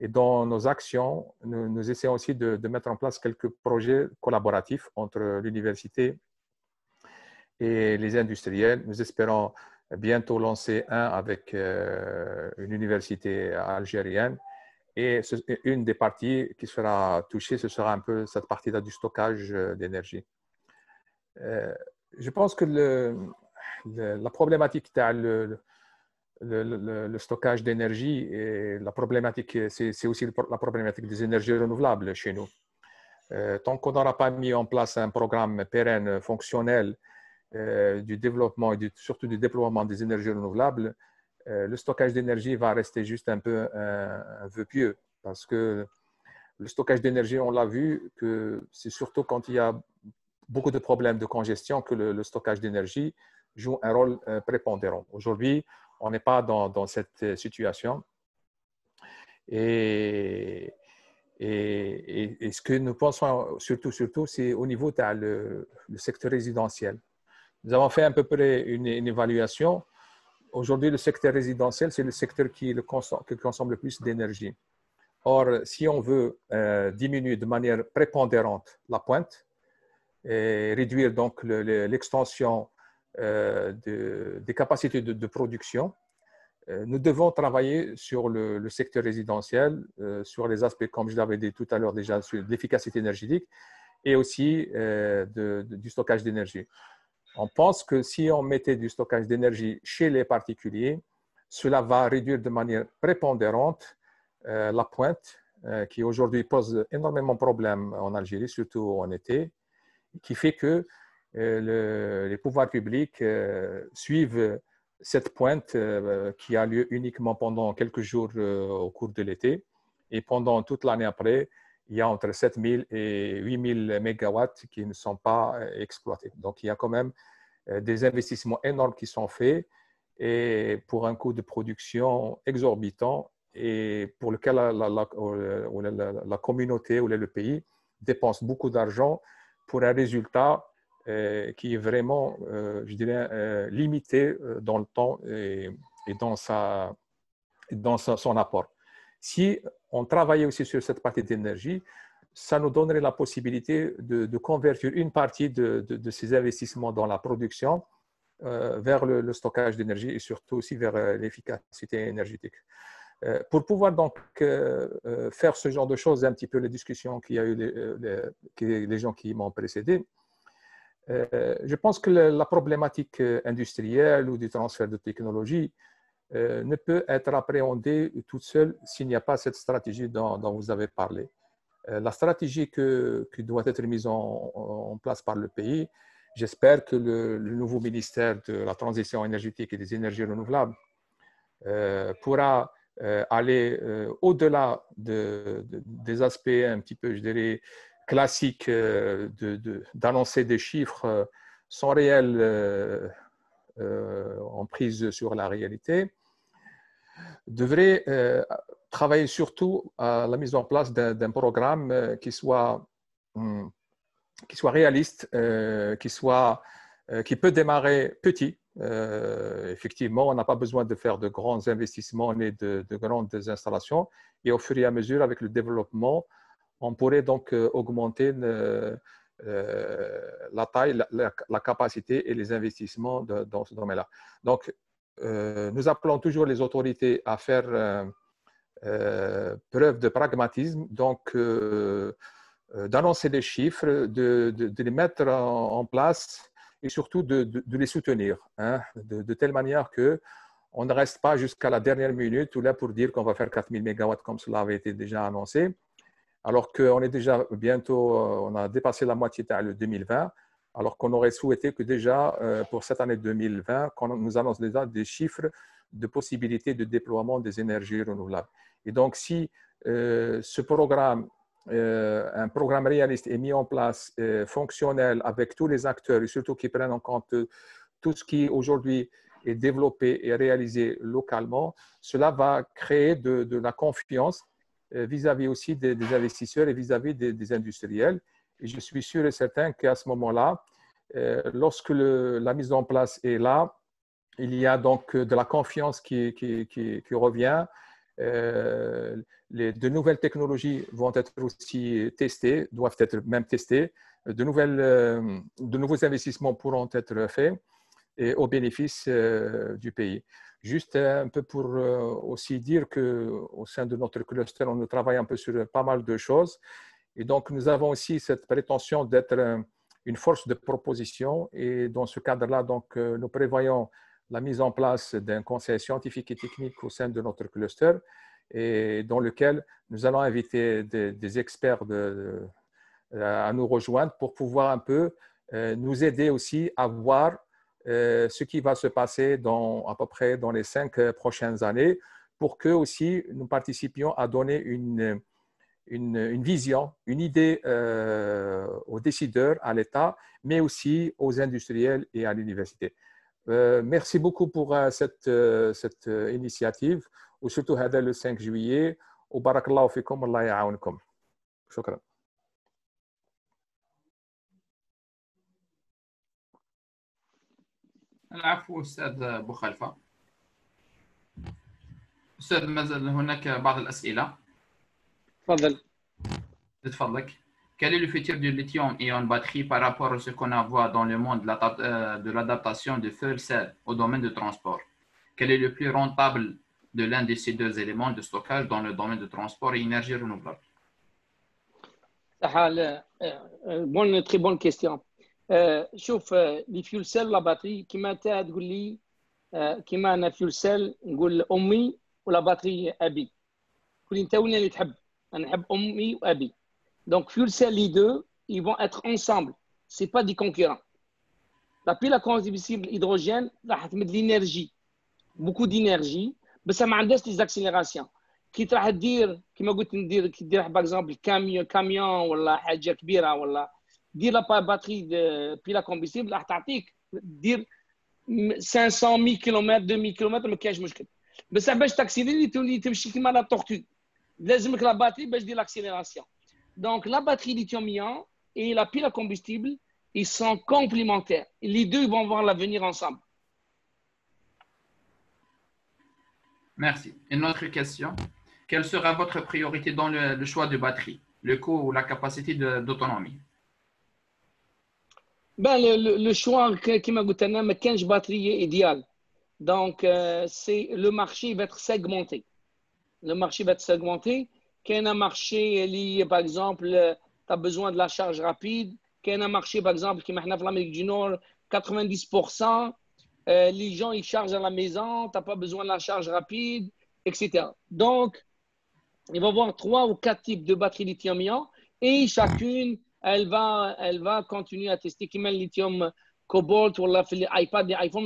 Et dans nos actions, nous essayons aussi de mettre en place quelques projets collaboratifs entre l'université et les industriels. Nous espérons bientôt lancer un avec une université algérienne. Et une des parties qui sera touchée, ce sera un peu cette partie-là du stockage d'énergie. Je pense que la problématique le stockage d'énergie et la problématique, c'est aussi la problématique des énergies renouvelables chez nous. Tant qu'on n'aura pas mis en place un programme pérenne, fonctionnel du développement et surtout du déploiement des énergies renouvelables, le stockage d'énergie va rester juste un peu un vœu pieux parce que le stockage d'énergie, on l'a vu, que c'est surtout quand il y a beaucoup de problèmes de congestion que le stockage d'énergie joue un rôle prépondérant. Aujourd'hui, on n'est pas dans cette situation. Et ce que nous pensons surtout, c'est au niveau le secteur résidentiel. Nous avons fait à peu près une évaluation. Aujourd'hui, le secteur résidentiel, c'est le secteur qui consomme le plus d'énergie. Or, si on veut diminuer de manière prépondérante la pointe et réduire donc l'extension des capacités de production, nous devons travailler sur le secteur résidentiel, sur les aspects, comme je l'avais dit tout à l'heure déjà, sur l'efficacité énergétique et aussi du stockage d'énergie. On pense que si on mettait du stockage d'énergie chez les particuliers, cela va réduire de manière prépondérante la pointe qui aujourd'hui pose énormément de problèmes en Algérie, surtout en été, qui fait que les pouvoirs publics suivent cette pointe qui a lieu uniquement pendant quelques jours au cours de l'été. Et pendant toute l'année après, il y a entre 7000 et 8000 mégawatts qui ne sont pas exploités. Donc, il y a quand même des investissements énormes qui sont faits et pour un coût de production exorbitant et pour lequel la communauté ou le pays dépense beaucoup d'argent pour un résultat qui est vraiment, je dirais, limité dans le temps et dans son apport. Si on travaillait aussi sur cette partie d'énergie, ça nous donnerait la possibilité de convertir une partie de ces investissements dans la production vers le stockage d'énergie et surtout aussi vers l'efficacité énergétique. Pour pouvoir donc faire ce genre de choses, un petit peu les discussions qu'il y a eu les gens qui m'ont précédé, je pense que la problématique industrielle ou du transfert de technologie ne peut être appréhendée toute seule s'il n'y a pas cette stratégie dont vous avez parlé. La stratégie qui doit être mise en place par le pays, j'espère que le nouveau ministère de la Transition énergétique et des énergies renouvelables pourra aller au-delà des aspects un petit peu, je dirais, classiques d'annoncer des chiffres sans réelle emprise sur la réalité, devrait travailler surtout à la mise en place d'un programme qui soit réaliste, qui peut démarrer petit. Effectivement, on n'a pas besoin de faire de grands investissements ni de grandes installations. Et au fur et à mesure, avec le développement, on pourrait donc augmenter la taille, la capacité et les investissements dans ce domaine-là. Donc, nous appelons toujours les autorités à faire preuve de pragmatisme, donc d'annoncer des chiffres, de les mettre en place et surtout de les soutenir, hein, de telle manière qu'on ne reste pas jusqu'à la dernière minute ou là pour dire qu'on va faire 4000 mégawatts comme cela avait été déjà annoncé, alors qu'on est déjà bientôt, on a dépassé la moitié de 2020, alors qu'on aurait souhaité que déjà pour cette année 2020, qu'on nous annonce déjà des chiffres de possibilités de déploiement des énergies renouvelables. Et donc, si ce programme un programme réaliste est mis en place, fonctionnel, avec tous les acteurs et surtout qui prennent en compte tout ce qui aujourd'hui est développé et réalisé localement, cela va créer de la confiance vis-à-vis aussi des investisseurs et vis-à-vis des industriels. Et je suis sûr et certain qu'à ce moment-là, lorsque la mise en place est là, il y a donc de la confiance qui revient. De nouvelles technologies vont être aussi testées, doivent être même testées. De nouveaux investissements pourront être faits et au bénéfice du pays. Juste un peu pour aussi dire qu'au sein de notre cluster, on travaille un peu sur pas mal de choses. Et donc, nous avons aussi cette prétention d'être une force de proposition. Et dans ce cadre-là, donc, nous prévoyons la mise en place d'un conseil scientifique et technique au sein de notre cluster et dans lequel nous allons inviter des experts à nous rejoindre pour pouvoir un peu nous aider aussi à voir ce qui va se passer à peu près dans les 5 prochaines années pour que aussi nous participions à donner une vision, une idée aux décideurs, à l'État, mais aussi aux industriels et à l'université. Merci beaucoup pour cette initiative وسورتو هذا le 5 juillet وبارك الله فيكم والله يعاونكم. شكرا. العفو أستاذ أبو خلفة. أستاذ ما زال هناك بعض الأسئلة. تفضل. تفضلك. Quel est le futur du lithium-ion batterie par rapport à ce qu'on voit dans le monde de l'adaptation de fuel cell au domaine du transport? Quel est le plus rentable de l'un de ces deux éléments de stockage dans le domaine de transport et énergie renouvelable? Très bonne question. شوف لي فيول سيل لا باتري كيما انت تقول لي كيما انا فيول سيل نقول امي ولا باتري ابي. كل انت وين اللي تحب؟ انا نحب امي وابي. Donc, fuel cell, les deux, ils vont être ensemble. Ce n'est pas des concurrents. La pile à combustible hydrogène, là, tu mets de l'énergie, beaucoup d'énergie, mais ça m'a des accélérations. Qui te dire, qui m'a dit, qui dit par exemple, camion, ou la حاجة كبيرة, ou la dire la batterie de pile à combustible, là, tu dire 500 000 km, 2000 km, mais qu'est-ce que mais ça va t'accélérer, tu me chies comme la tortue. لازمك la batterie, ben je dis l'accélération. Donc, la batterie lithium-ion et la pile à combustible, ils sont complémentaires. Les deux vont voir l'avenir ensemble. Merci. Une autre question. Quelle sera votre priorité dans le choix de batterie? Le coût ou la capacité d'autonomie? Ben, le choix, qui m'a goûté, mais 15 batteries idéal. Donc, le marché va être segmenté. Le marché va être segmenté. Qu'il y a un marché lié, par exemple, tu as besoin de la charge rapide. Qu'il y a un marché, par exemple, qui est en Amérique du Nord, 90%, les gens, ils chargent à la maison, tu n'as pas besoin de la charge rapide, etc. Donc, il va y avoir 3 ou 4 types de batteries lithium-ion et chacune, elle va continuer à tester qui met le lithium cobalt ou l'iPad, l'iPhone,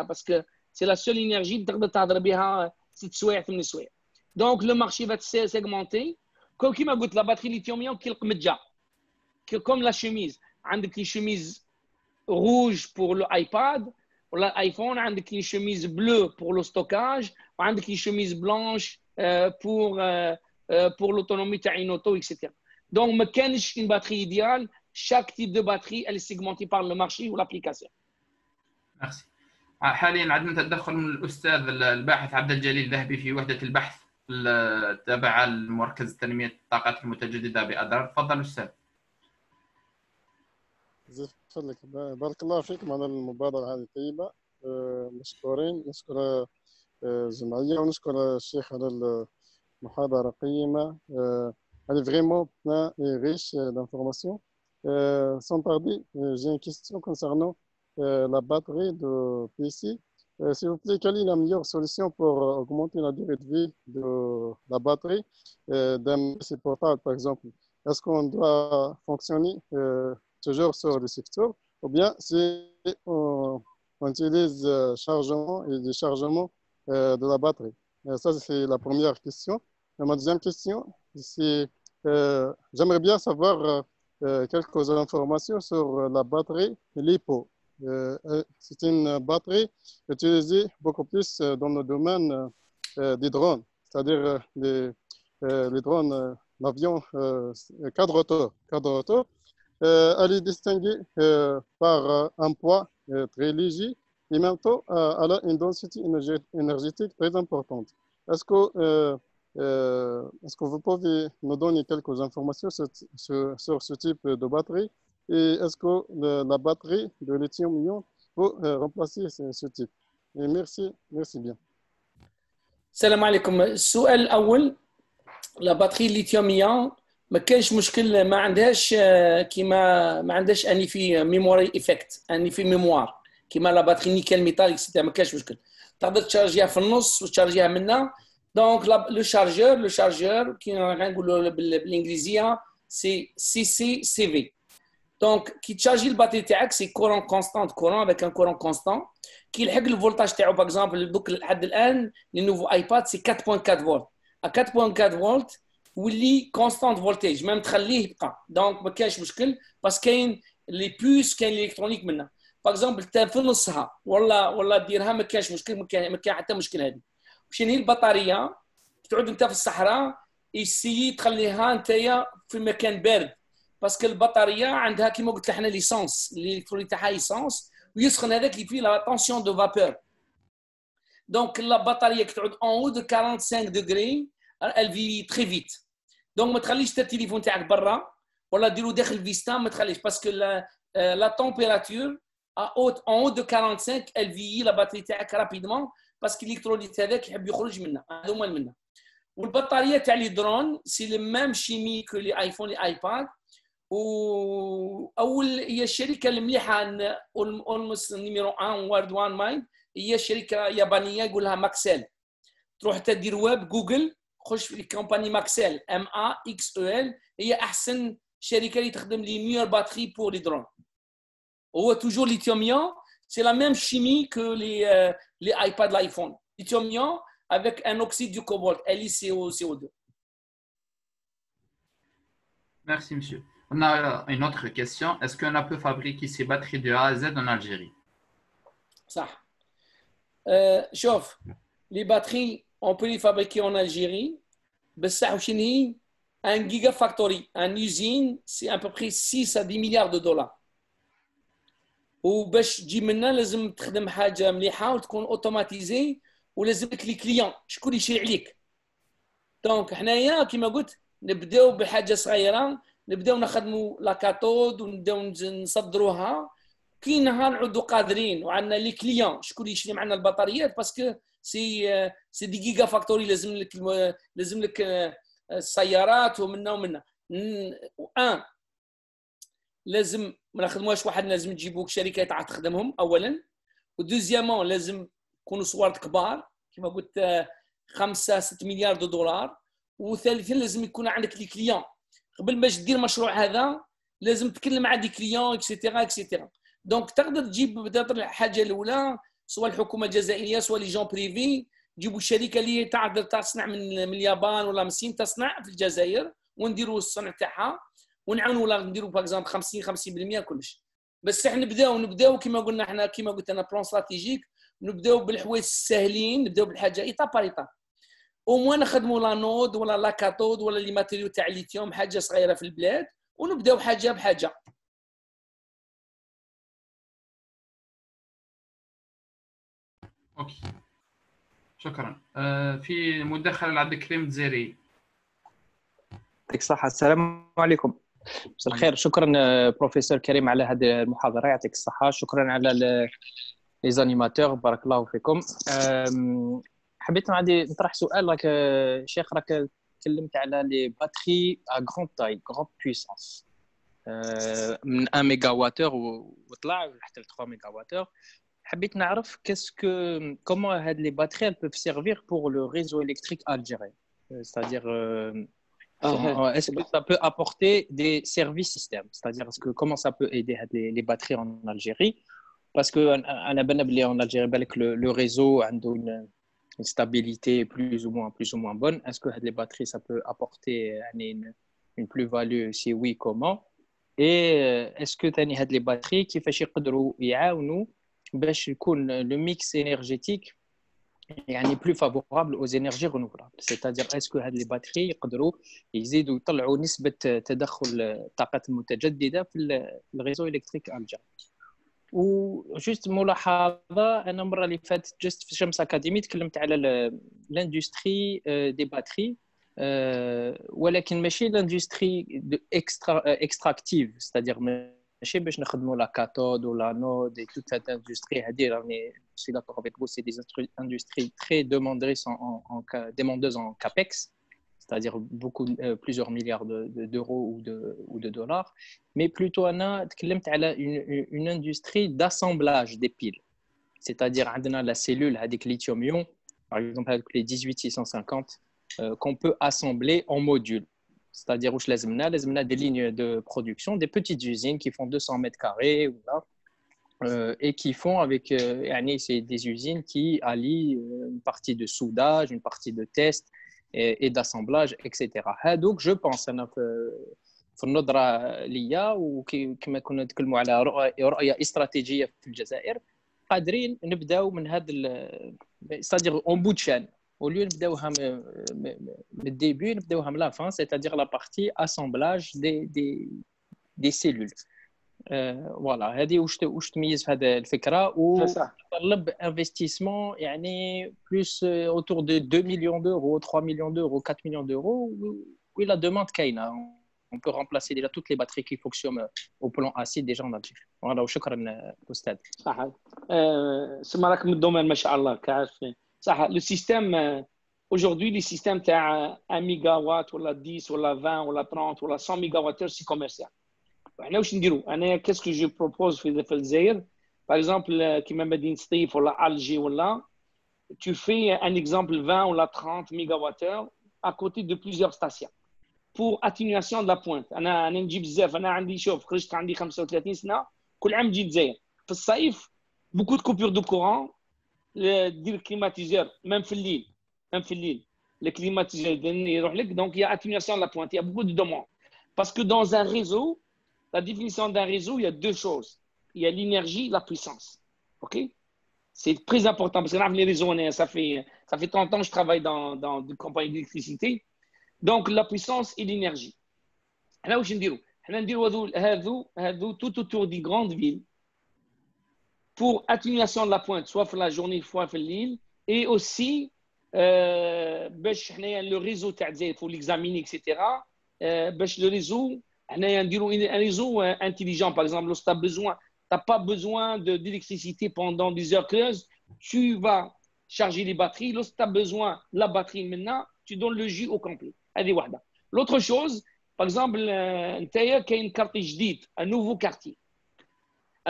parce que c'est la seule énergie que tu as 6 سوايع 8 سوايع. Donc, le marché va être segmenté. Comme qui m'a goûté la batterie lithium-ion qui est comme la chemise. عندك les chemises rouges pour l'iPad, pour l'iPhone, عندك les chemises bleues pour le stockage, عندك les chemises blanches pour l'autonomie تاع une auto, etc. Donc, ما كانش une batterie idéale. Chaque type de batterie, elle est segmentée par le marché ou l'application. Merci. حاليا عندنا تدخل من الأستاذ الباحث عبد الجليل ذهبي في وحدة البحث تابعة لمركز تنمية الطاقات المتجددة بأدرار. تفضل أستاذ. فضلك بارك الله فيكم على المبادرة هذه الطيبة. مشكورين، نشكر الجمعية ونشكر الشيخ على المحاضرة القيمة. Elle est vraiment plein et riche d'informations. Sans tarder, j'ai une question concernant la batterie de PC. S'il vous plaît, quelle est la meilleure solution pour augmenter la durée de vie de la batterie d'un PC portable, par exemple? Est-ce qu'on doit fonctionner toujours sur le secteur ou bien si on utilise chargement et déchargement de la batterie? Ça, c'est la première question. Et ma deuxième question, c'est j'aimerais bien savoir quelques informations sur la batterie LiPo. C'est une batterie utilisée beaucoup plus dans le domaine des drones, c'est-à-dire les drones, l'avion quadrotor. Elle est distinguée par un poids très léger et en même temps, elle a une densité énergétique très importante. Est-ce que vous pouvez nous donner quelques informations sur ce type de batterie? Et est-ce que la batterie de lithium-ion peut remplacer ce type? Et merci bien. السلام عليكم. السؤال الأول، لا باتري ليثيوم ايون ما كانش مشكل، ما عندهاش كيما ما عندهاش اني في ميموري افكت، اني في ميموار كيما لا باتري نيكل ميتال اكسيتيرا، ما كانش مشكل. تقدر تشارجيها في النص وتشارجيها منا. دونك لو شارجور كي غنقولوا بالانجليزيه سي سي في. دونك كي تشارجي الباتري تاعك سي كورون كونستانت، كورون افيك ان كورون كونستانت كي يلحق الفولتاج تاعو. باغ اكزومبل دوك لحد الان لي نوفو ايباد سي 4.4 فولت، 4.4 فولت واللي كونستانت فولتاج ميم تخليه يبقى. دونك ما كاينش مشكل، بس كاين لي بوس، كاين الالكترونيك منها. باغ اكزومبل تا في نصها ولا ديرها ما كاينش مشكل، ما كاين حتى مشكل. هذه شنو هي البطاريه؟ تعود انت في الصحراء يسي تخليها نتايا في مكان بارد، باسكو البطاريه عندها كيما قلت لحنا ليسانس، الالكترونيك تاعها ليسانس ويسخن هذاك اللي فيه لا طونسيون دو فابور. دونك لا بطاريه كي تعود اون او دو 45 دوغري elle vit très vite. Donc ما تخليش تا التليفون تاعك برا ولا ديرو داخل فيستا، ما تخليش باسكو لا تمبيراتور en haut de 45 elle vieillit la batterie تاعك رابيدمون، باسكو الالكتروليت هذاك يحب يخرج منها، هذوما منها. والبطاريه تاع لي درون سي لي ميم شيمي كو لي ايفون لي ايباد. واول هي الشركه المليحه اولموس نيميرو 1 وورد 1 مايند، هي شركه يابانيه يقول لها ماكسيل. تروح تدير ويب جوجل، خش في كومباني ماكسيل MAXEL، هي احسن شركه اللي تخدم لي ميور باتري بور لي درون. هو توجور ليثيوم ايون، سي لا ميم شيمي كو لي ايباد لايفون، ليثيوم ايون avec un oxyde du cobalt, LiCO2. Merci, monsieur. On a une autre question. Est-ce qu'on peut fabriquer ces batteries de A à Z en Algérie? صح. شوف، les batteries on peut les fabriquer en Algérie. بصح وشنو هي؟ un gigafactory, un usine, c'est à peu près 6 à 10 milliards de dollars. وباش تجي منا لازم تخدم حاجه مليحه وتكون اوتوماتيزي، ولازمك لي كليون شكون يشري عليك. دونك حنايا كما قلت نبداو بحاجه صغيره، نبداو نخدموا لا كاتود ونبداو نصدروها. كي نهار نعودوا قادرين وعندنا لي كليون شكون يشري معنا البطاريات، باسكو سي دي جيجا فاكتوري، لازم لك السيارات ومنا لازم ما نخدموهاش واحد، لازم تجيبوك شركه تاع تخدمهم اولا. ودوزيامون لازم يكونوا صوارد كبار كما قلت 5-6 مليار دولار. وثالثا لازم يكون عندك لي كليون. قبل ما دير مشروع هذا لازم تكلم مع دي كليون اكسيتيرا اكسيتيرا. دونك تقدر تجيب الحاجه الاولى سواء الحكومه الجزائريه سواء لي جون بريفي، تجيبوا الشركه اللي تقدر تصنع من اليابان ولا من الصين تصنع في الجزائر ونديروا الصنع تاعها ونعاونوا ولا نديروا باغ اكزومبل 50% كلش. بس احنا نبداو كما قلنا احنا كما قلت انا بلان استراتيجيك، نبداو بالحوايج الساهلين، نبداو بالحاجه ايطاب بار ايطاب. او موان نخدموا لا نود ولا لا كاتود ولا لي ماتيريو تاع الليثيوم حاجه صغيره في البلاد، ونبداو حاجه بحاجه. اوكي شكرا. في مداخله عبد الكريم الجزائري. يعطيك الصحة. السلام عليكم. مساء الخير. شكرا بروفيسور كريم على هذه المحاضرة، يعطيك الصحة. شكرا على لي زانيماتور، بارك الله فيكم. حبيت عندي نطرح سؤال. راك شيخ راك تكلمت على لي باتري ا غران تاي غران بويسونس من 1 ميجا واتور وطلع حتى ل 3 ميجا واتور. حبيت نعرف comment هاد les batteries elles peuvent servir pour le réseau électrique algérien, c'est-à-dire est-ce que ça peut apporter des services systèmes, c'est-à-dire comment ça peut aider les batteries en Algérie, parce que انا بنبلي en Algérie بالك le réseau عنده une stabilité plus ou moins bonne. Est-ce que les batteries ça peut apporter une plus-value, si oui, comment? Et est-ce que tu as les batteries qui font يقدروا يعاونوا باش يكون le mix énergétique يعني plus favorable aux énergies renouvelables. C'est-à-dire, est-ce que les batteries يقدروا يزيدوا يطلعوا نسبة تدخل الطاقات المتجددة في الريزو إلكتريك الجيري. وجست ملاحظة أنا المرة اللي فاتت جست في شمس أكاديمي تكلمت على الاندستري دي باتري ولكن ماشي لاندستري اكستراكتيف c'est-à-dire ماشي باش نخدموا لا كاثود ولا نود et toute cette industrie هذه راني je suis d'accord avec vous c'est des industries très demandeuses en capex c'est-à-dire beaucoup plusieurs milliards d'euros ou de dollars mais plutôt أنا تكلمت على une industrie d'assemblage des piles c'est-à-dire عندنا la cellule هذيك lithium ion par exemple avec les 18650 qu'on peut assembler en modules. C'est-à-dire, لازمنا des lignes de production, des petites usines qui font 200 mètres carrés et qui font avec, c'est des usines qui allient une partie de soudage, une partie de test et d'assemblage, etc. Donc, je pense في النظرة ليا وكما كنا نتكلموا على رؤية استراتيجية في الجزائر قادرين نبداو من هذا c'est-à-dire en bout de chaîne. Au lieu de le début, de la fin, c'est-à-dire la partie assemblage des cellules. Voilà, هذه واش تميز في هذا الفكرة وطلب investissement يعني plus autour de 2 millions d'euros, 3 millions d'euros, 4 millions d'euros où la demande كاينة. On peut remplacer déjà toutes les batteries qui fonctionnent au plan acide déjà en Algérie. Voilà, وشكرا أستاذ. صح. سما راك من الدومين ما شاء الله كعارفين. صح le système aujourd'hui les systèmes تاع 1 ميجاوات ولا 10 ولا 20 ولا 30 ولا 100 ميجاواتور سي كوميرسيال. وحنا واش نديروا انا كيس كو جو بروبوز في الجزائر باغ اكزومبل كيما مدينه سطيف ولا الجي ولا tu fais un exemple 20 ou 30 ميجاواتور à côté de plusieurs stations pour atténuation de la pointe. انا نجي بزاف انا عندي شوف خرجت عندي 35 سنه كل عام نجي الجزائر في الصيف beaucoup de coupures de courant دير الكليماتيزور même في الليل le climatiseur يروح لك donc il y a atténuation de la pointe il y a beaucoup de demandes parce que dans un réseau la définition d'un réseau il y a deux choses il y a l'énergie la puissance ok c'est très important parce que les réseaux ça fait 30 ans que je travaille dans une compagnie d'électricité donc la puissance et l'énergie là où je نديرو حنا نديرو هذو tout autour des grandes villes pour atténuation de la pointe, soit pour la journée, soit pour l'île, et aussi, le réseau, il faut l'examiner, etc. Le réseau, un réseau intelligent, par exemple, si tu n'as pas besoin d'électricité pendant des heures creuses, tu vas charger les batteries. Lorsque tu as besoin de la batterie maintenant, tu donnes le jus au complet. L'autre chose, par exemple, il y a une quartier جديد, un nouveau quartier.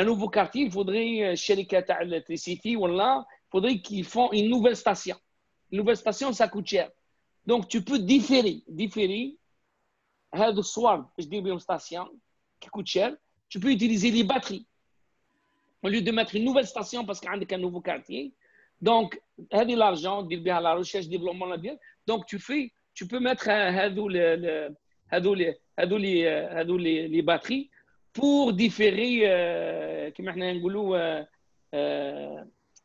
Un nouveau quartier, il faudrait chez l'électricité, il faudrait qu'ils font une nouvelle station. Une nouvelle station, ça coûte cher. Donc, tu peux différer. Le soir, je dis une station qui coûte cher, tu peux utiliser les batteries. Au lieu de mettre une nouvelle station parce qu'il y a un nouveau quartier. Donc, de l'argent, bien la recherche, développement, donc tu peux mettre les batteries pour différer كما احنا نقولوا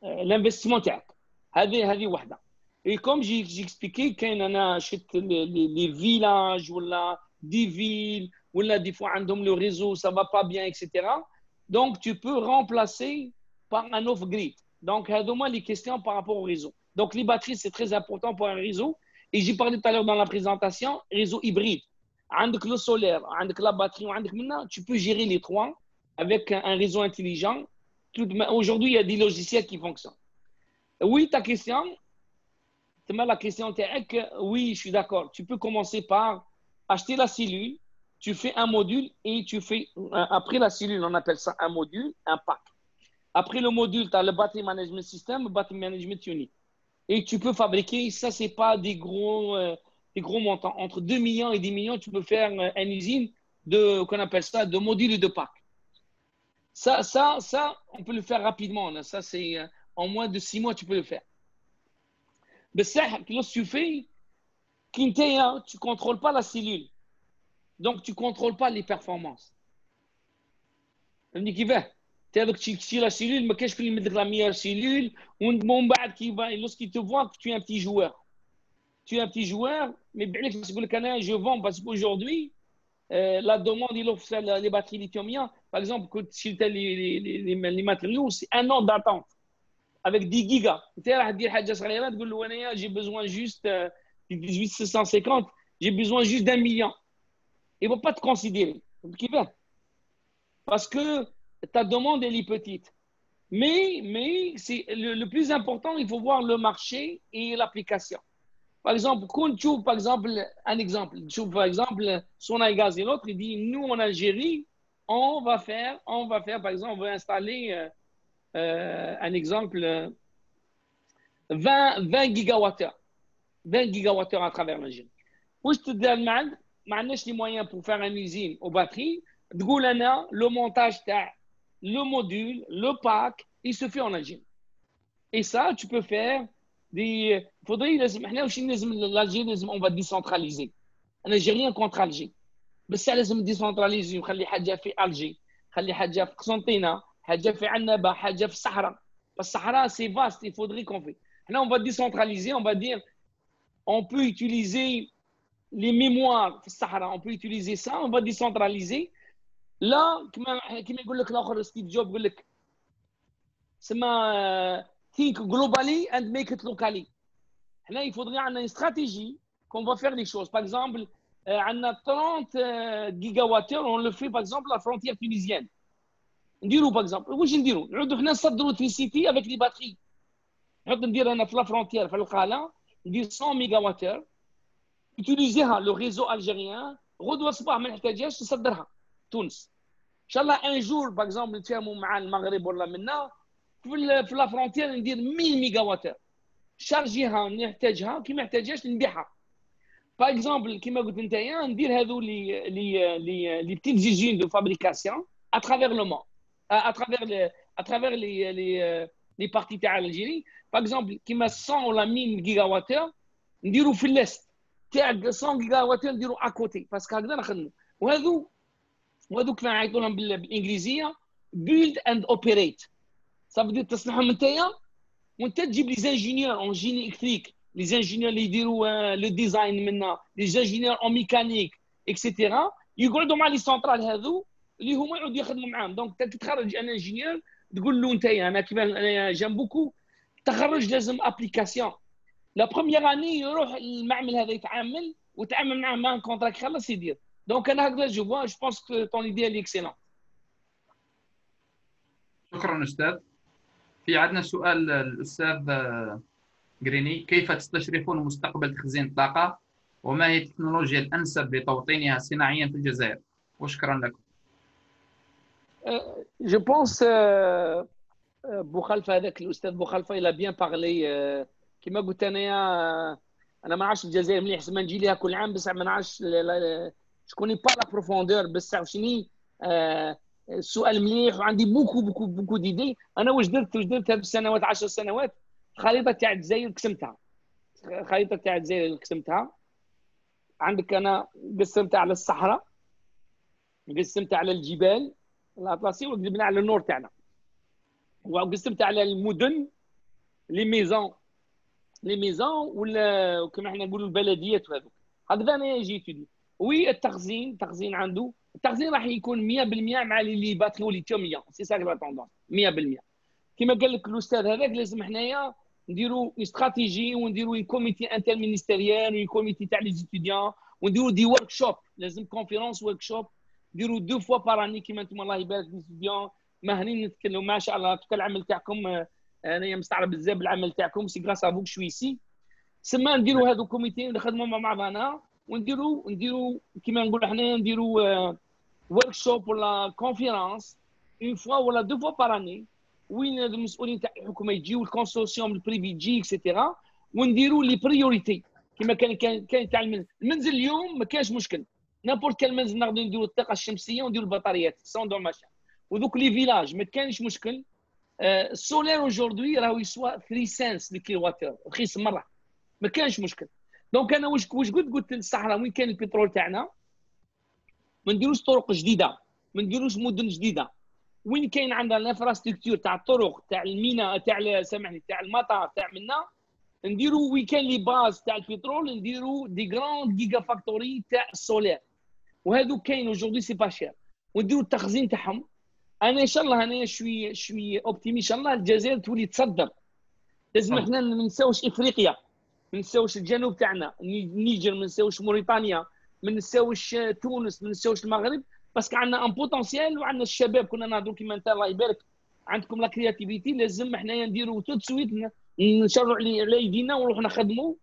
l'investissement تاعك هذه واحده et comme j'ai expliqué كاين انا شفت les villages ولا des villes ولا des fois عندهم le réseau ça va pas bien etc. donc tu peux remplacer par un off grid donc هذوما les questions par rapport au réseau donc les batteries c'est très important pour un réseau et j'ai parlé tout à l'heure dans la présentation réseau hybride عندك le solaire, عندك la batterie, عندك maintenant, tu peux gérer les trois avec un réseau intelligent. Aujourd'hui, il y a des logiciels qui fonctionnent. Oui, ta question, la question est oui, je suis d'accord. Tu peux commencer par acheter la cellule, tu fais un module et tu fais, après la cellule, on appelle ça un module, un pack. Après le module, tu as le battery management system, le battery management unit. Et tu peux fabriquer, ça, ce n'est pas des gros montants. Entre 2 millions et 10 millions, tu peux faire une usine qu'on appelle ça de modules et de packs. Ça, on peut le faire rapidement. Ça, c'est en moins de 6 mois, tu peux le faire. Mais ça, lorsque tu fais, tu ne contrôles pas la cellule. Donc, tu ne contrôles pas les performances. فهمني كيفاه؟ Tu as donc la cellule, mais qu'est-ce qu'il met de la meilleure cellule? ومن بعد lorsqu'il te voit que tu es un petit joueur. Tu es un petit joueur, mais je vends parce qu'aujourd'hui, la demande, il offre les batteries lithium-ion. Par exemple, si tu as les matériaux, c'est 1 an d'attente avec 10 gigas. J'ai besoin juste de 18650, j'ai besoin juste d'1 million. Il ne va pas te considérer. Parce que ta demande, elle est petite. Mais c'est le plus important, il faut voir le marché et l'application. Par exemple, quand tu par exemple, un exemple, par exemple, Sonagaz et l'autre, il dit, nous, en Algérie, on va faire, par exemple, on va installer, un exemple, 20 gigawattheures. 20 gigawattheures à travers l'Algérie. Où je te dis, ما عندناش les moyens pour faire une usine aux batteries. تقول أنا le montage le module, le pack, il se fait en Algérie. Et ça, tu peux faire des. Faudrait, l'Algérie, on va décentraliser. En Algérien contre Alger. Mais ça, لازم décentraliser. خلي حاجة في Alger, خلي حاجة في قسنطينة, حاجة في عنابة, حاجة في الصحراء. Parce que Sahara, c'est vaste, il faudrait qu'on fait. Là, on va décentraliser, on va dire, on peut utiliser les mémoires في Sahara, on peut utiliser ça, on va décentraliser. Là, كما يقول لك الآخر ستيف جوب يقول لك سما think globally and make it locally. Là, il faudrait une stratégie qu'on va faire les choses. Par exemple, on a 30 gigawattheures, on le fait par exemple à la frontière tunisienne. نديرو par exemple, واش نديرو؟ نعودو حنا نصدروا الكتريسيتي avec les batteries. نعود ندير انا في لا فرونتير في القاله ندير 100 ميجاواتور utiliser le réseau algérien غدوه الصباح ما نحتاجهاش نصدرها تونس. ان شاء الله ان جور باغ اكزومبل نتفاهموا مع المغرب ولا منا في لا فرونتير ندير 1000 ميجاواتور شارجيها نحتاجها كي ما نحتاجهاش نبيعها. باغ اكزومبل كيما قلت نتايا ندير هذو لي بتيت زيزين دو فابريكاسيون à travers le monde, à travers les parties تاع الجيري. باغ اكزومبل كيما 100 ولا 1000 جيجاواتور نديروا في الليست تاع 100 جيجاواتور نديروا اكوتي باسكو هكذا نخدموا. وهذوك كيف نعيطوا لهم بالانجليزيه build and operate. صافي تصلحهم نتايا وانت تجيب لي زانجينيور اون جيني الكتريك، لي زانجينيور اللي يديروا لو ديزاين منا، لي زانجينيور اون ميكانيك اكسيتيرا، يقعدوا مع لي سونترال هذو اللي هما يعودوا يخدموا معاهم. دونك تتخرج ان انجينيور تقول له نتايا انا كيف انا جام بوكو تخرج لازم ابليكاسيون. لا بروميير اني يروح المعمل هذا يتعامل ويتعامل معاه مع كونتراكت خلص يدير. دونك انا هكذا جو بونس كو طون ايديا لي اكسيلون. شكرا استاذ. في عندنا سؤال الاستاذ جريني، كيف تستشرفون مستقبل تخزين الطاقه وما هي التكنولوجيا الانسب لتوطينها صناعيا في الجزائر؟ وشكرا لكم. Je pense بوخلفه هذاك الاستاذ بوخلفه il a bien parlé. كما قلت انا ما نعرفش الجزائر مليح، حسب ما نجي لها كل عام بس ما نعرفش شكون با لا بروفوندور بس عرفتني. السؤال مليح وعندي بوكو ديدي. انا واش درت هذه السنوات 10 سنوات خريطه تاع الجزائر قسمتها. خريطه تاع الجزائر قسمتها. عندك انا قسمتها على الصحراء، قسمتها على الجبال الاطلسي، وقسمنا على النور تاعنا، وقسمت على المدن لي ميزون ولا كما احنا نقولوا البلديات وهذوك. هكذا انا جيت لي. وي التخزين عنده التخزين راح يكون 100% مع لي باتريو ليثيوم. سي سا لا طوندونس 100%. كما قال لك الاستاذ هذاك لازم حنايا نديروا استراتيجي ونديروا كوميتي انتر مينيستيريال وكوميتي تاع لي ستوديون ونديروا دي ورك شوب. لازم كونفيرونس ورك شوب نديروا 2 فوا بار اني كيما انتم الله يبارك لي ستوديون ماهرين نتكلموا ما شاء الله. العمل تاعكم انا مستعرب بزاف بالعمل تاعكم، سي غراس افوك شوي سي سما نديروا هذو كوميتي نخدموا مع بعضنا ونديروا كيما نقولوا حنا نديروا ورك شوب ولا كونفيرونس 1 فوا ولا 2 فوا بار اني وين المسؤولين تاع الحكومه يجيو الكونسورسيوم البريفي يجي اكسيتيرا ونديروا لي بريوريتي. كيما كان تاع المنزل اليوم ما كانش مشكل، نابورت كان منزل نقدروا نديروا الطاقه الشمسيه ونديروا البطاريات سون دو ماشين. وذوك لي فيلاج ما كانش مشكل. السولير اaujourd'hui راهو يسوى 3 سنس للكيلواتور، رخيص مره ما كانش مشكل. دونك انا واش قلت للصحراء وين كان البترول تاعنا ما نديروش طرق جديده، ما نديروش مدن جديده. وين كاين عندنا الانفراستركتور تاع الطرق تاع المينا تاع سامحني تاع المطار تاع منا، نديروا وين كاين لي باز تاع البترول نديروا دي غراند جيجا فاكتوري تاع السولير، وهذو كاين اوجوردي سي با شير، ونديروا التخزين تاعهم. انا ان شاء الله انا شوي اوبتيمي ان شاء الله الجزائر تولي تصدر. لازم احنا ما ننساوش افريقيا، ما ننساوش الجنوب تاعنا النيجر، ما ننساوش موريتانيا، ما ننساوش تونس، ما ننساوش المغرب، باسكو عندنا ان بوتونسيال وعندنا الشباب. كنا نهضروا كيما انت الله يبارك عندكم لا كرياتيفيتي، لازم حنايا نديروا تو سويت نشرعوا على يدينا ونروح نخدموا،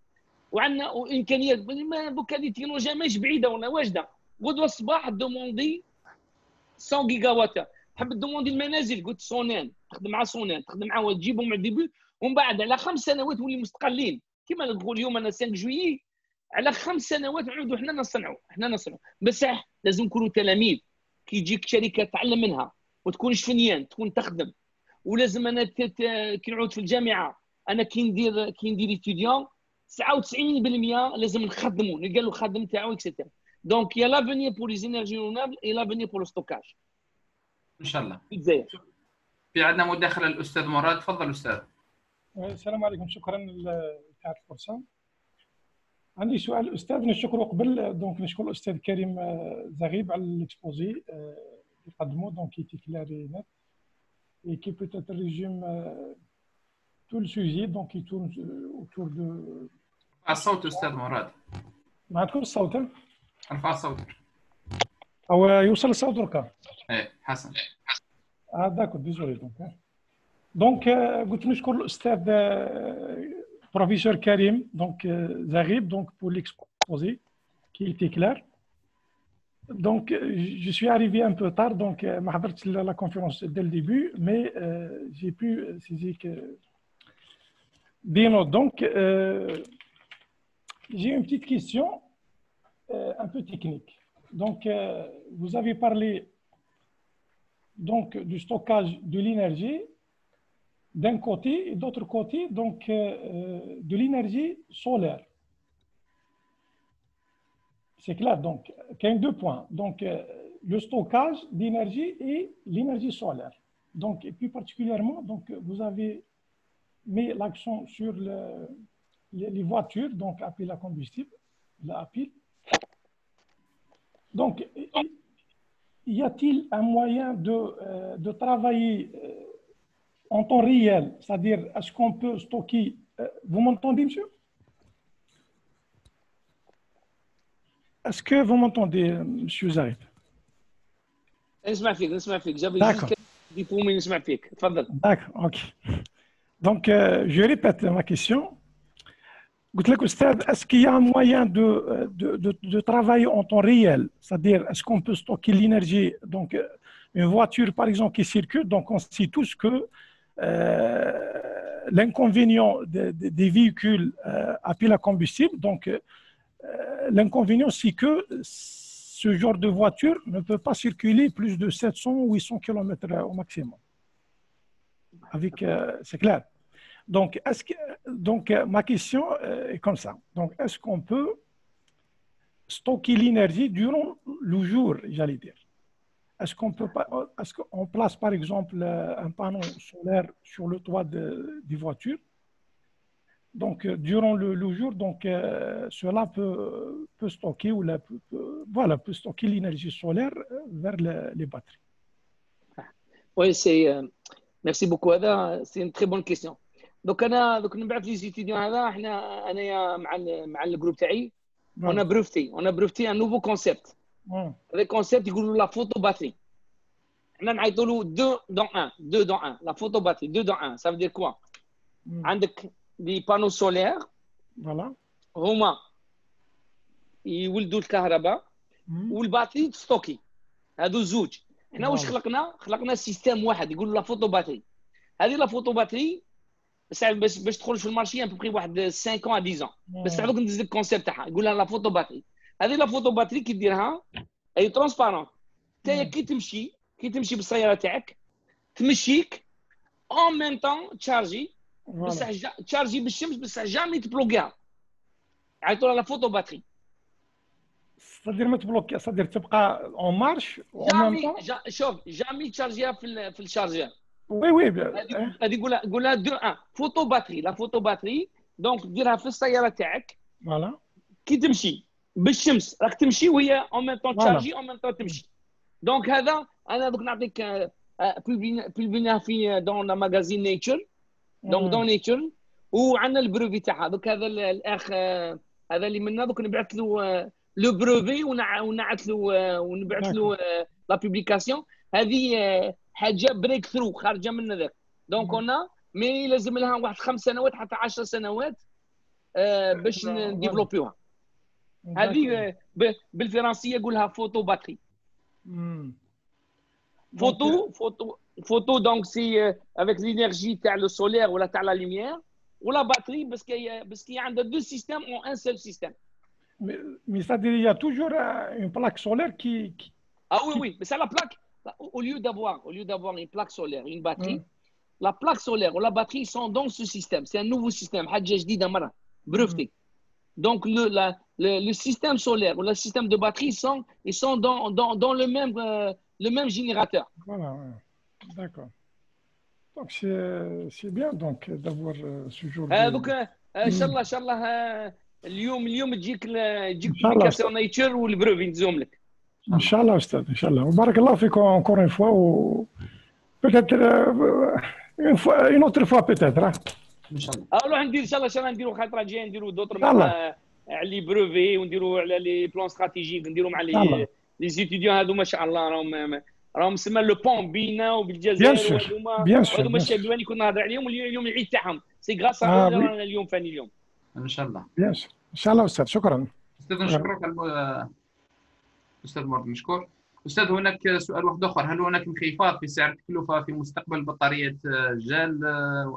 وعندنا امكانيات. دوكا هذه التكنولوجيا ماهيش بعيده ولا واجده. غدوه الصباح دوموندي 100 جيجا وات، تحب دوموندي المنازل قلت سونان، تخدم مع سونان، تخدم معاه تجيبهم من الديبي، ومن بعد على 5 سنوات ولي مستقلين. كيما نقول اليوم انا 5 جويي، على 5 سنوات نعودوا حنا نصنعوا. بصح لازم نكونوا تلاميذ، كي يجيك شركه تعلم منها وتكونش فنيان، تكون تخدم. ولازم انا كي نعود في الجامعه، انا كي ندير ايتيديون 99% لازم نخدموا، نلقى له خادم تاعو اكسيتيرا. دونك يا لافونير بور لي زينيرجي رونابل اي لافونير بور لو ستوكاج ان شاء الله. في الجزائر. في عندنا مداخله الاستاذ مراد، تفضل استاذ. السلام عليكم، شكرا لإتاحة الفرصة. عندي سؤال أستاذ نشكره قبل، دونك نشكر الأستاذ كريم زغيب على الإكسبوزي اللي قدمه، دونك كي كلاري نت et qui peut-être résume tout le sujet, donc qui tourne autour de. الصوت أستاذ مراد. ما عندكم الصوت؟ ارفع الصوت. أو يوصل الصوت دركا؟ إيه حسن. داكور ديزولي دونك قلت نشكر الأستاذ بروفيسور كريم دونك زغيب donc pour l'exposé qui était clair. Donc, je suis arrivé un peu tard, donc ما حضرتش la conférence dès le début, mais j'ai pu saisir que des notes. Donc, j'ai une petite question un peu technique. Donc, vous avez parlé donc du stockage de l'énergie d'un côté et d'autre côté donc de l'énergie solaire. C'est clair, donc, il y a deux points. Donc, le stockage d'énergie et l'énergie solaire. Donc, et plus particulièrement, donc, vous avez mis l'accent sur les voitures, donc à pile à combustible, à pile. Donc, y a-t-il un moyen de travailler en temps réel? C'est-à-dire, est-ce qu'on peut stocker... Vous m'entendez, monsieur? Est-ce que vous m'entendez, monsieur Zarif? نسمع فيك جابي دي بومي نسمع فيك تفضل. D'accord, ok. Donc, je répète ma question. Est-ce qu'il y a un moyen de travailler en temps réel? C'est-à-dire, est-ce qu'on peut stocker l'énergie? Donc, une voiture, par exemple, qui circule, donc on sait tous que l'inconvénient des véhicules à pile à combustible, donc l'inconvénient, c'est que ce genre de voiture ne peut pas circuler plus de 700 ou 800 km au maximum. C'est clair. Donc, ma question est comme ça. Donc, est-ce qu'on peut stocker l'énergie durant le jour, j'allais dire? Est-ce qu'on place, par exemple, un panneau solaire sur le toit des voitures? Donc, durant le jour, donc, cela peut stocker peut stocker l'énergie solaire vers les batteries. Oui, merci beaucoup. C'est une très bonne question. Donc, دوك نبعث لي زيتيديون هذا انايا مع الجروب تاعي انا بروفتي ان نوفو كونسيبت. هذا الكونسيبت يقولوا لا فوتو باتري. حنا نعيطوا له 2 dans 1 لا فوتو باتري 2 dans 1. Ça veut dire quoi? عندك دي بانو سولير فوالا هما يولدوا الكهرباء والباتري تستوكي. هادو زوج. حنا واش خلقنا سيستم واحد يقولوا لا فوتو باتري. هذه لا فوتو باتري باش تدخل في المارشي بوبري واحد 5 ans à 10 ans. بس عندك ندز لك الكونسيبت تاعها يقول لها لا فوتو باتري. هذه لا فوتو باتري كي ديرها اي ترونسبارون. انت كي تمشي بالسياره تاعك تمشيك اون ميم طون تشارجي بصح تشارجي بالشمس بصح جامي تبلوكيها. عيطوا لها لا فوتو باتري. صدير ما تبلوكي، صدير تبقى اون مارش جامي شوف جامي تشارجيها في الشارجر. وي وي هذه قولها 2 1 فوتو باتري. لا فوتو باتري دونك ديرها في السياره تاعك فوالا كي تمشي بالشمس راك تمشي وهي اون ميم طون تشارجي اون ميم طون تمشي. دونك هذا انا دوك نعطيك بوبلينا في دون لا ماغازين نيتشر. دونك دون نيتشر وعندنا البروفي تاعها. دوك هذا الاخ هذا اللي منا دوك نبعث له لو بروفي ونعث له ونبعث له لا بوبليكاسيون. هذه حاجه بريك ثرو خارجه من ذاك. دونك انا مي لازم لها واحد 5 سنوات حتى 10 سنوات باش نديفلوبيوها. هذه بالفرنسيه يقولها فوتو باتري. فوتو دونك سي افيك لينيرجي تاع لو سولير ولا تاع لا لوميير ولا باتري باسكو عندها دو سيستيم اون ان سول سيستيم. Mais c'est-à-dire il y a toujours une plaque solaire qui... Ah oui, oui, mais c'est la plaque. Au lieu d'avoir une plaque solaire, une batterie, la plaque solaire ou la batterie sont dans ce système. C'est un nouveau système. حاجة جديدة مرة breveté. Donc le système solaire ou le système de batterie ils sont dans le même générateur. Voilà, ouais. D'accord. Donc c'est bien donc d'avoir ce jour. Donc ان شاء الله اليوم تجيك بوبليكاسيون نيتشر والبروفي نزوم لك. ان شاء الله استاذ ان شاء الله. وبارك الله فيكم encore une fois و peut-être une autre fois peut-être. ان شاء الله. نروح ندير ان شاء الله نديروا خطره جايه نديروا دوطر على لي بروفي ونديروا على لي بلان استراتيجيك نديروا مع لي ستوديون هذو ما شاء الله راهم سما لو بون بينا وبالجزائر وهذوما الشباب اللي كنا نهضر عليهم اليوم العيد تاعهم سي غراس رانا اليوم فاني اليوم ان شاء الله. ان شاء الله استاذ. شكرا استاذ. نشكرك استاذ مرض مشكور. استاذ هناك سؤال واحد اخر، هل هناك انخفاض في سعر التكلفه في مستقبل بطاريه جال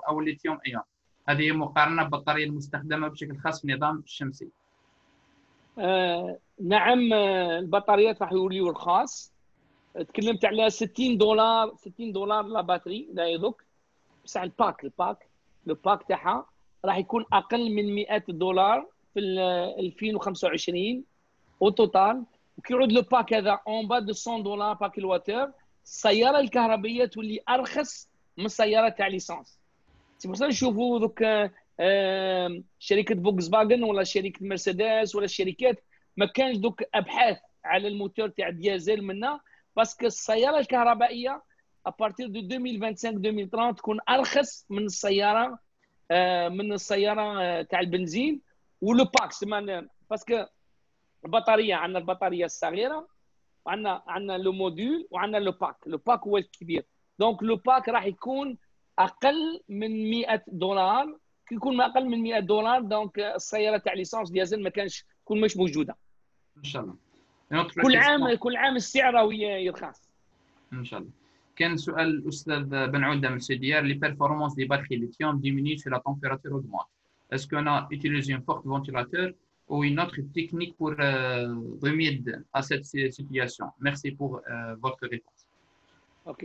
او الليثيوم ايون؟ هذه مقارنه بالبطاريه المستخدمه بشكل خاص في النظام الشمسي. نعم البطاريات راح يوليو رخاص. تكلمت على $60 لا باتري لا يضك. بصح الباك تاعها راح يكون اقل من $100 في 2025 او توتال. وكي يعود لو باك هذا اون با دو $100 با كيلواتور السياره الكهربائيه تولي ارخص من السياره تاع ليسانس. سي بور سا نشوفوا دوك شركه فولكس فاجن ولا شركه مرسيدس ولا الشركات ما كانش دوك ابحاث على الموتور تاع ديازل منا باسكو السياره الكهربائيه ابارتير دو 2025 2030 تكون ارخص من السياره تاع البنزين. ولو باك سمان باسكو البطاريه عندنا البطاريه الصغيره وعندنا لو موديول وعندنا لو باك هو الكبير. دونك لو باك راح يكون اقل من $100. كي يكون اقل من $100 دونك السياره تاع ليسانس ديازل ما كانش تكون مش موجوده ان شاء الله. كل عام السعر راهو يرخص ان شاء الله. كان سؤال الاستاذ بن عوده من سيديار لي بيرفورمانس دي باتري ليثيوم diminue si la température augmente. Est-ce qu'on a utilisé un fort ventilateur ou une autre technique pour remédier à cette situation? Merci pour votre réponse. Ok.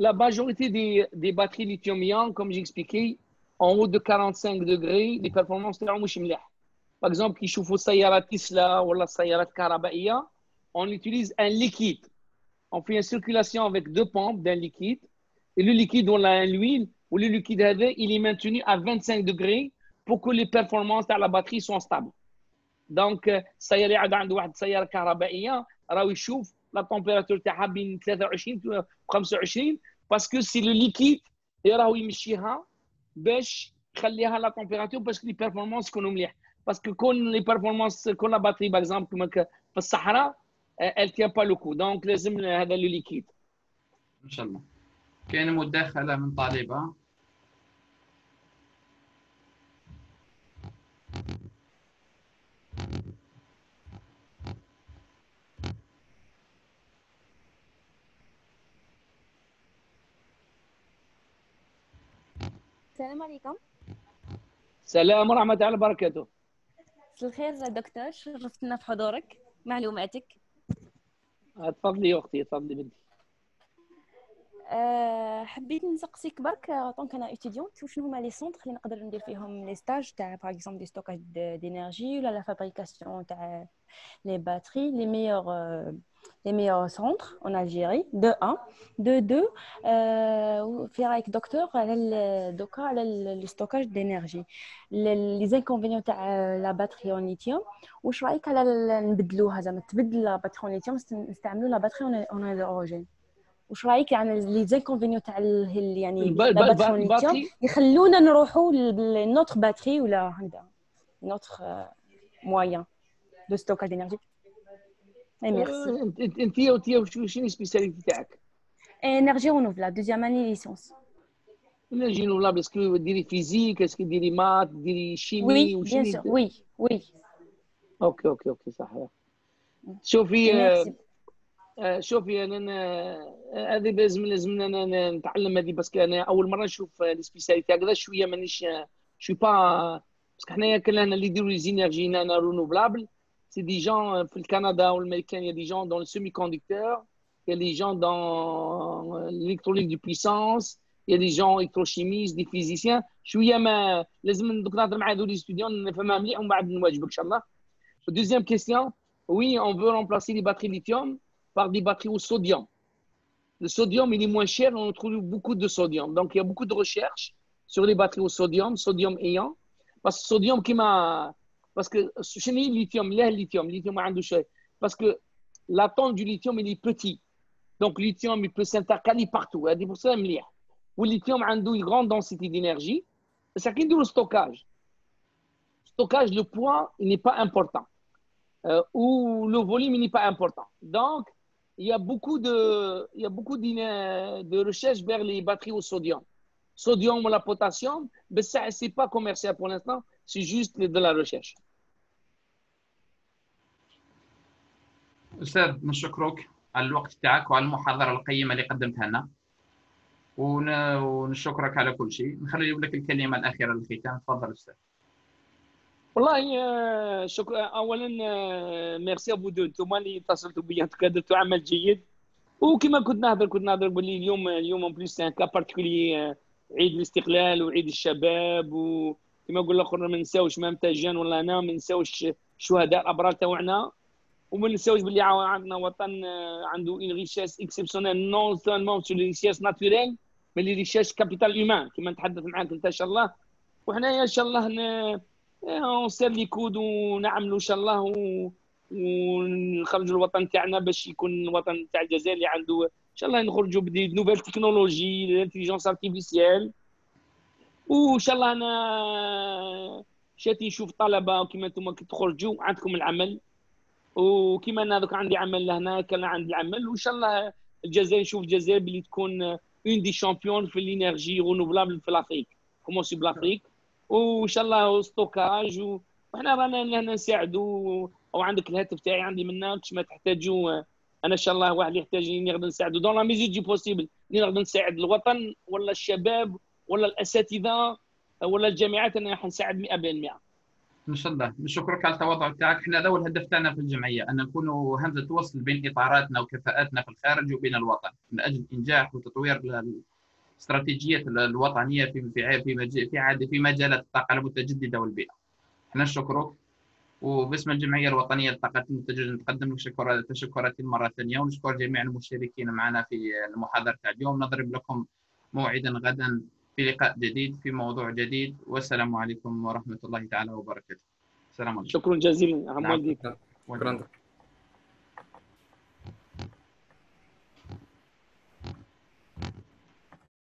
La majorité des batteries lithium-ion, comme j'ai expliqué, en haut de 45 degrés, les performances تاعهم مش مليح. Par exemple, كي يشوفوا سيارات تسلا ولا سيارات كهربائية, on utilise un liquide. On fait une circulation avec 2 pompes d'un liquide. Et le liquide, on a l'huile. Ou le liquide, il est maintenu à 25 degrés pour que les performances de la batterie soient stables. Donc, السيارة يعد عنده واحد سيارة كهربائية راهو يشوف la température تاعها بين 23 و 25 باسكو سي لو ليكيد راهو يمشيها باش يخليها لا température باش لي بيرفورمانس يكونوا مليح. باسكو كون لي بيرفورمانس كون لا باتري باغ اكزومبل في الصحراء elle tient pas le coup. Donc لازم هذا لو ليكيد. ان شاء الله. كاين مداخله من طالبه. السلام عليكم. السلام ورحمة الله وبركاته. مساء الخير دكتور، شرفتنا في حضورك معلوماتك. تفضلي يا أختي، تفضلي بنتي. حبيت نسقسيك برك طونك انا اتيديونت وشنو هما لي سونتر اللي نقدر ندير فيهم لي ستاج تاع باغ اكزومبل دي ستوكاج دينيرجي ولا لا فابريكاسيون تاع لي باتري les meilleurs centres en Algérie de 1 de 2 في رايك دكتور على دوكا على الستوكاج دينيرجي لي انكونفينيون تاع لا باتري اون ليثيوم واش رايك على نبدلوها زعما تبدل لا باتري اون ليثيوم نستعملوا لا باتري اون هيدروجين واش رايك يعني لي زانكونفينيون تاع يعني لا باتري اون ليثيوم يخلونا نروحوا لنوتر باتري ولا هكذا نوتر موين دو ستوكاج دينيرجي انت شنو سبيسياليتي تاعك؟ انرجي رونوفلابل دوزيام اني ليسونس. انرجي رونوفلابل اسكو ديري فيزيك اسكو ديري مات ديري شيمي وي بيان سور وي اوكي صح. شوفي انا هذه لازمنا نتعلم هذه باسكو انا اول مره نشوف السبيسياليتي هكذا شويه مانيش شوي با باسكو حنايا كلنا اللي يديروا لي زينيرجي هنا رونوفلابل. C'est des gens في الكندا والامريكان il y a des gens dans le semi-conducteur, il y a des gens dans l'électronique de puissance, il y a des gens électrochimistes, des physiciens. شويه ما لازم دوك نهضر مع هذول لي ستوديون نفهمها مليح ومن بعد نواجبك ان شاء الله. Deuxième question, oui, on veut remplacer les batteries lithium par des batteries au sodium. Le sodium, il est moins cher, on trouve beaucoup de sodium. Donc, il y a beaucoup de recherches sur les batteries au sodium ion. Parce que sodium qui m'a... Parce que chez le lithium, lithium a un douche. Parce que l'atome du lithium, il est petit. Donc, le lithium, il peut s'intercaler partout. C'est pour ça qu'il est. Le lithium a une grande densité d'énergie. C'est ça qui dit le stockage. Stockage, le poids, il n'est pas important. Ou le volume, il n'est pas important. Donc, il y a beaucoup de recherches vers les batteries au sodium. Sodium ou la potassium, mais ça, ce n'est pas commercial pour l'instant. C'est juste de la recherche. أستاذ نشكرك على الوقت تاعك وعلى المحاضرة القيمة اللي قدمتها لنا ونشكرك على كل شيء. نخلي لك الكلمة الأخيرة للختام. تفضل أستاذ. والله شكرا أولا ميرسي أبو دو أنتم اللي اتصلتوا بي درتوا عمل جيد وكما كنت نهضر باللي اليوم اون بليس ان كا بارتيكولي عيد الاستقلال وعيد الشباب وكما نقول الاخر ما نساوش مام تاجان ولا انا ما نساوش الشهداء الابرار تاعنا وما نساوش باللي عندنا وطن عنده اون ريشيس اكسبسيونيل نون سولمون سو لي ريشيس ناتوريل مي لي ريشيس كابيتال هيومان كما نتحدث معاك انت ان شاء الله وحنايا ان شاء الله نسير لي كود ونعملوا ان شاء الله ونخرجوا الوطن تاعنا باش يكون الوطن تاع الجزائر اللي عنده ان شاء الله نخرجوا بدي نوفيل تكنولوجي الانتيليجنس ارتيفيسيال وان شاء الله انا شاتي نشوف طلبه كيما انتم تخرجوا عندكم العمل وكيما انا دوك عندي عمل لهنا كان عندي العمل وان شاء الله الجزائر نشوف الجزائر اللي تكون اون دي شامبيون في الانرجي رونوفلابل في الافريك كومونسي بالافريك وان شاء الله ستوكاج وحنا رانا لهنا نساعدوا او عندك الهاتف تاعي عندي منك ما تحتاجوا انا ان شاء الله واحد يحتاج نقدر نساعده دون لا ميزور دي بوسيبل نقدر نساعد الوطن ولا الشباب ولا الاساتذه ولا الجامعات انا حنساعد 100%. ان شاء الله. نشكرك على التواضع تاعك. احنا هذا هو الهدف تاعنا في الجمعيه ان نكونوا همزه وصل بين اطاراتنا وكفاءاتنا في الخارج وبين الوطن من اجل انجاح وتطوير الاستراتيجيات الوطنيه في مجالات الطاقه المتجدده والبيئه. احنا نشكرك وباسم الجمعيه الوطنيه للطاقه المتجدده نقدم لك تشكراتي المره الثانيه ونشكر جميع المشاركين معنا في المحاضره تاع اليوم. نضرب لكم موعدا غدا في لقاء جديد في موضوع جديد والسلام عليكم ورحمه الله تعالى وبركاته. السلام عليكم. شكرا جزيلا. شكرا.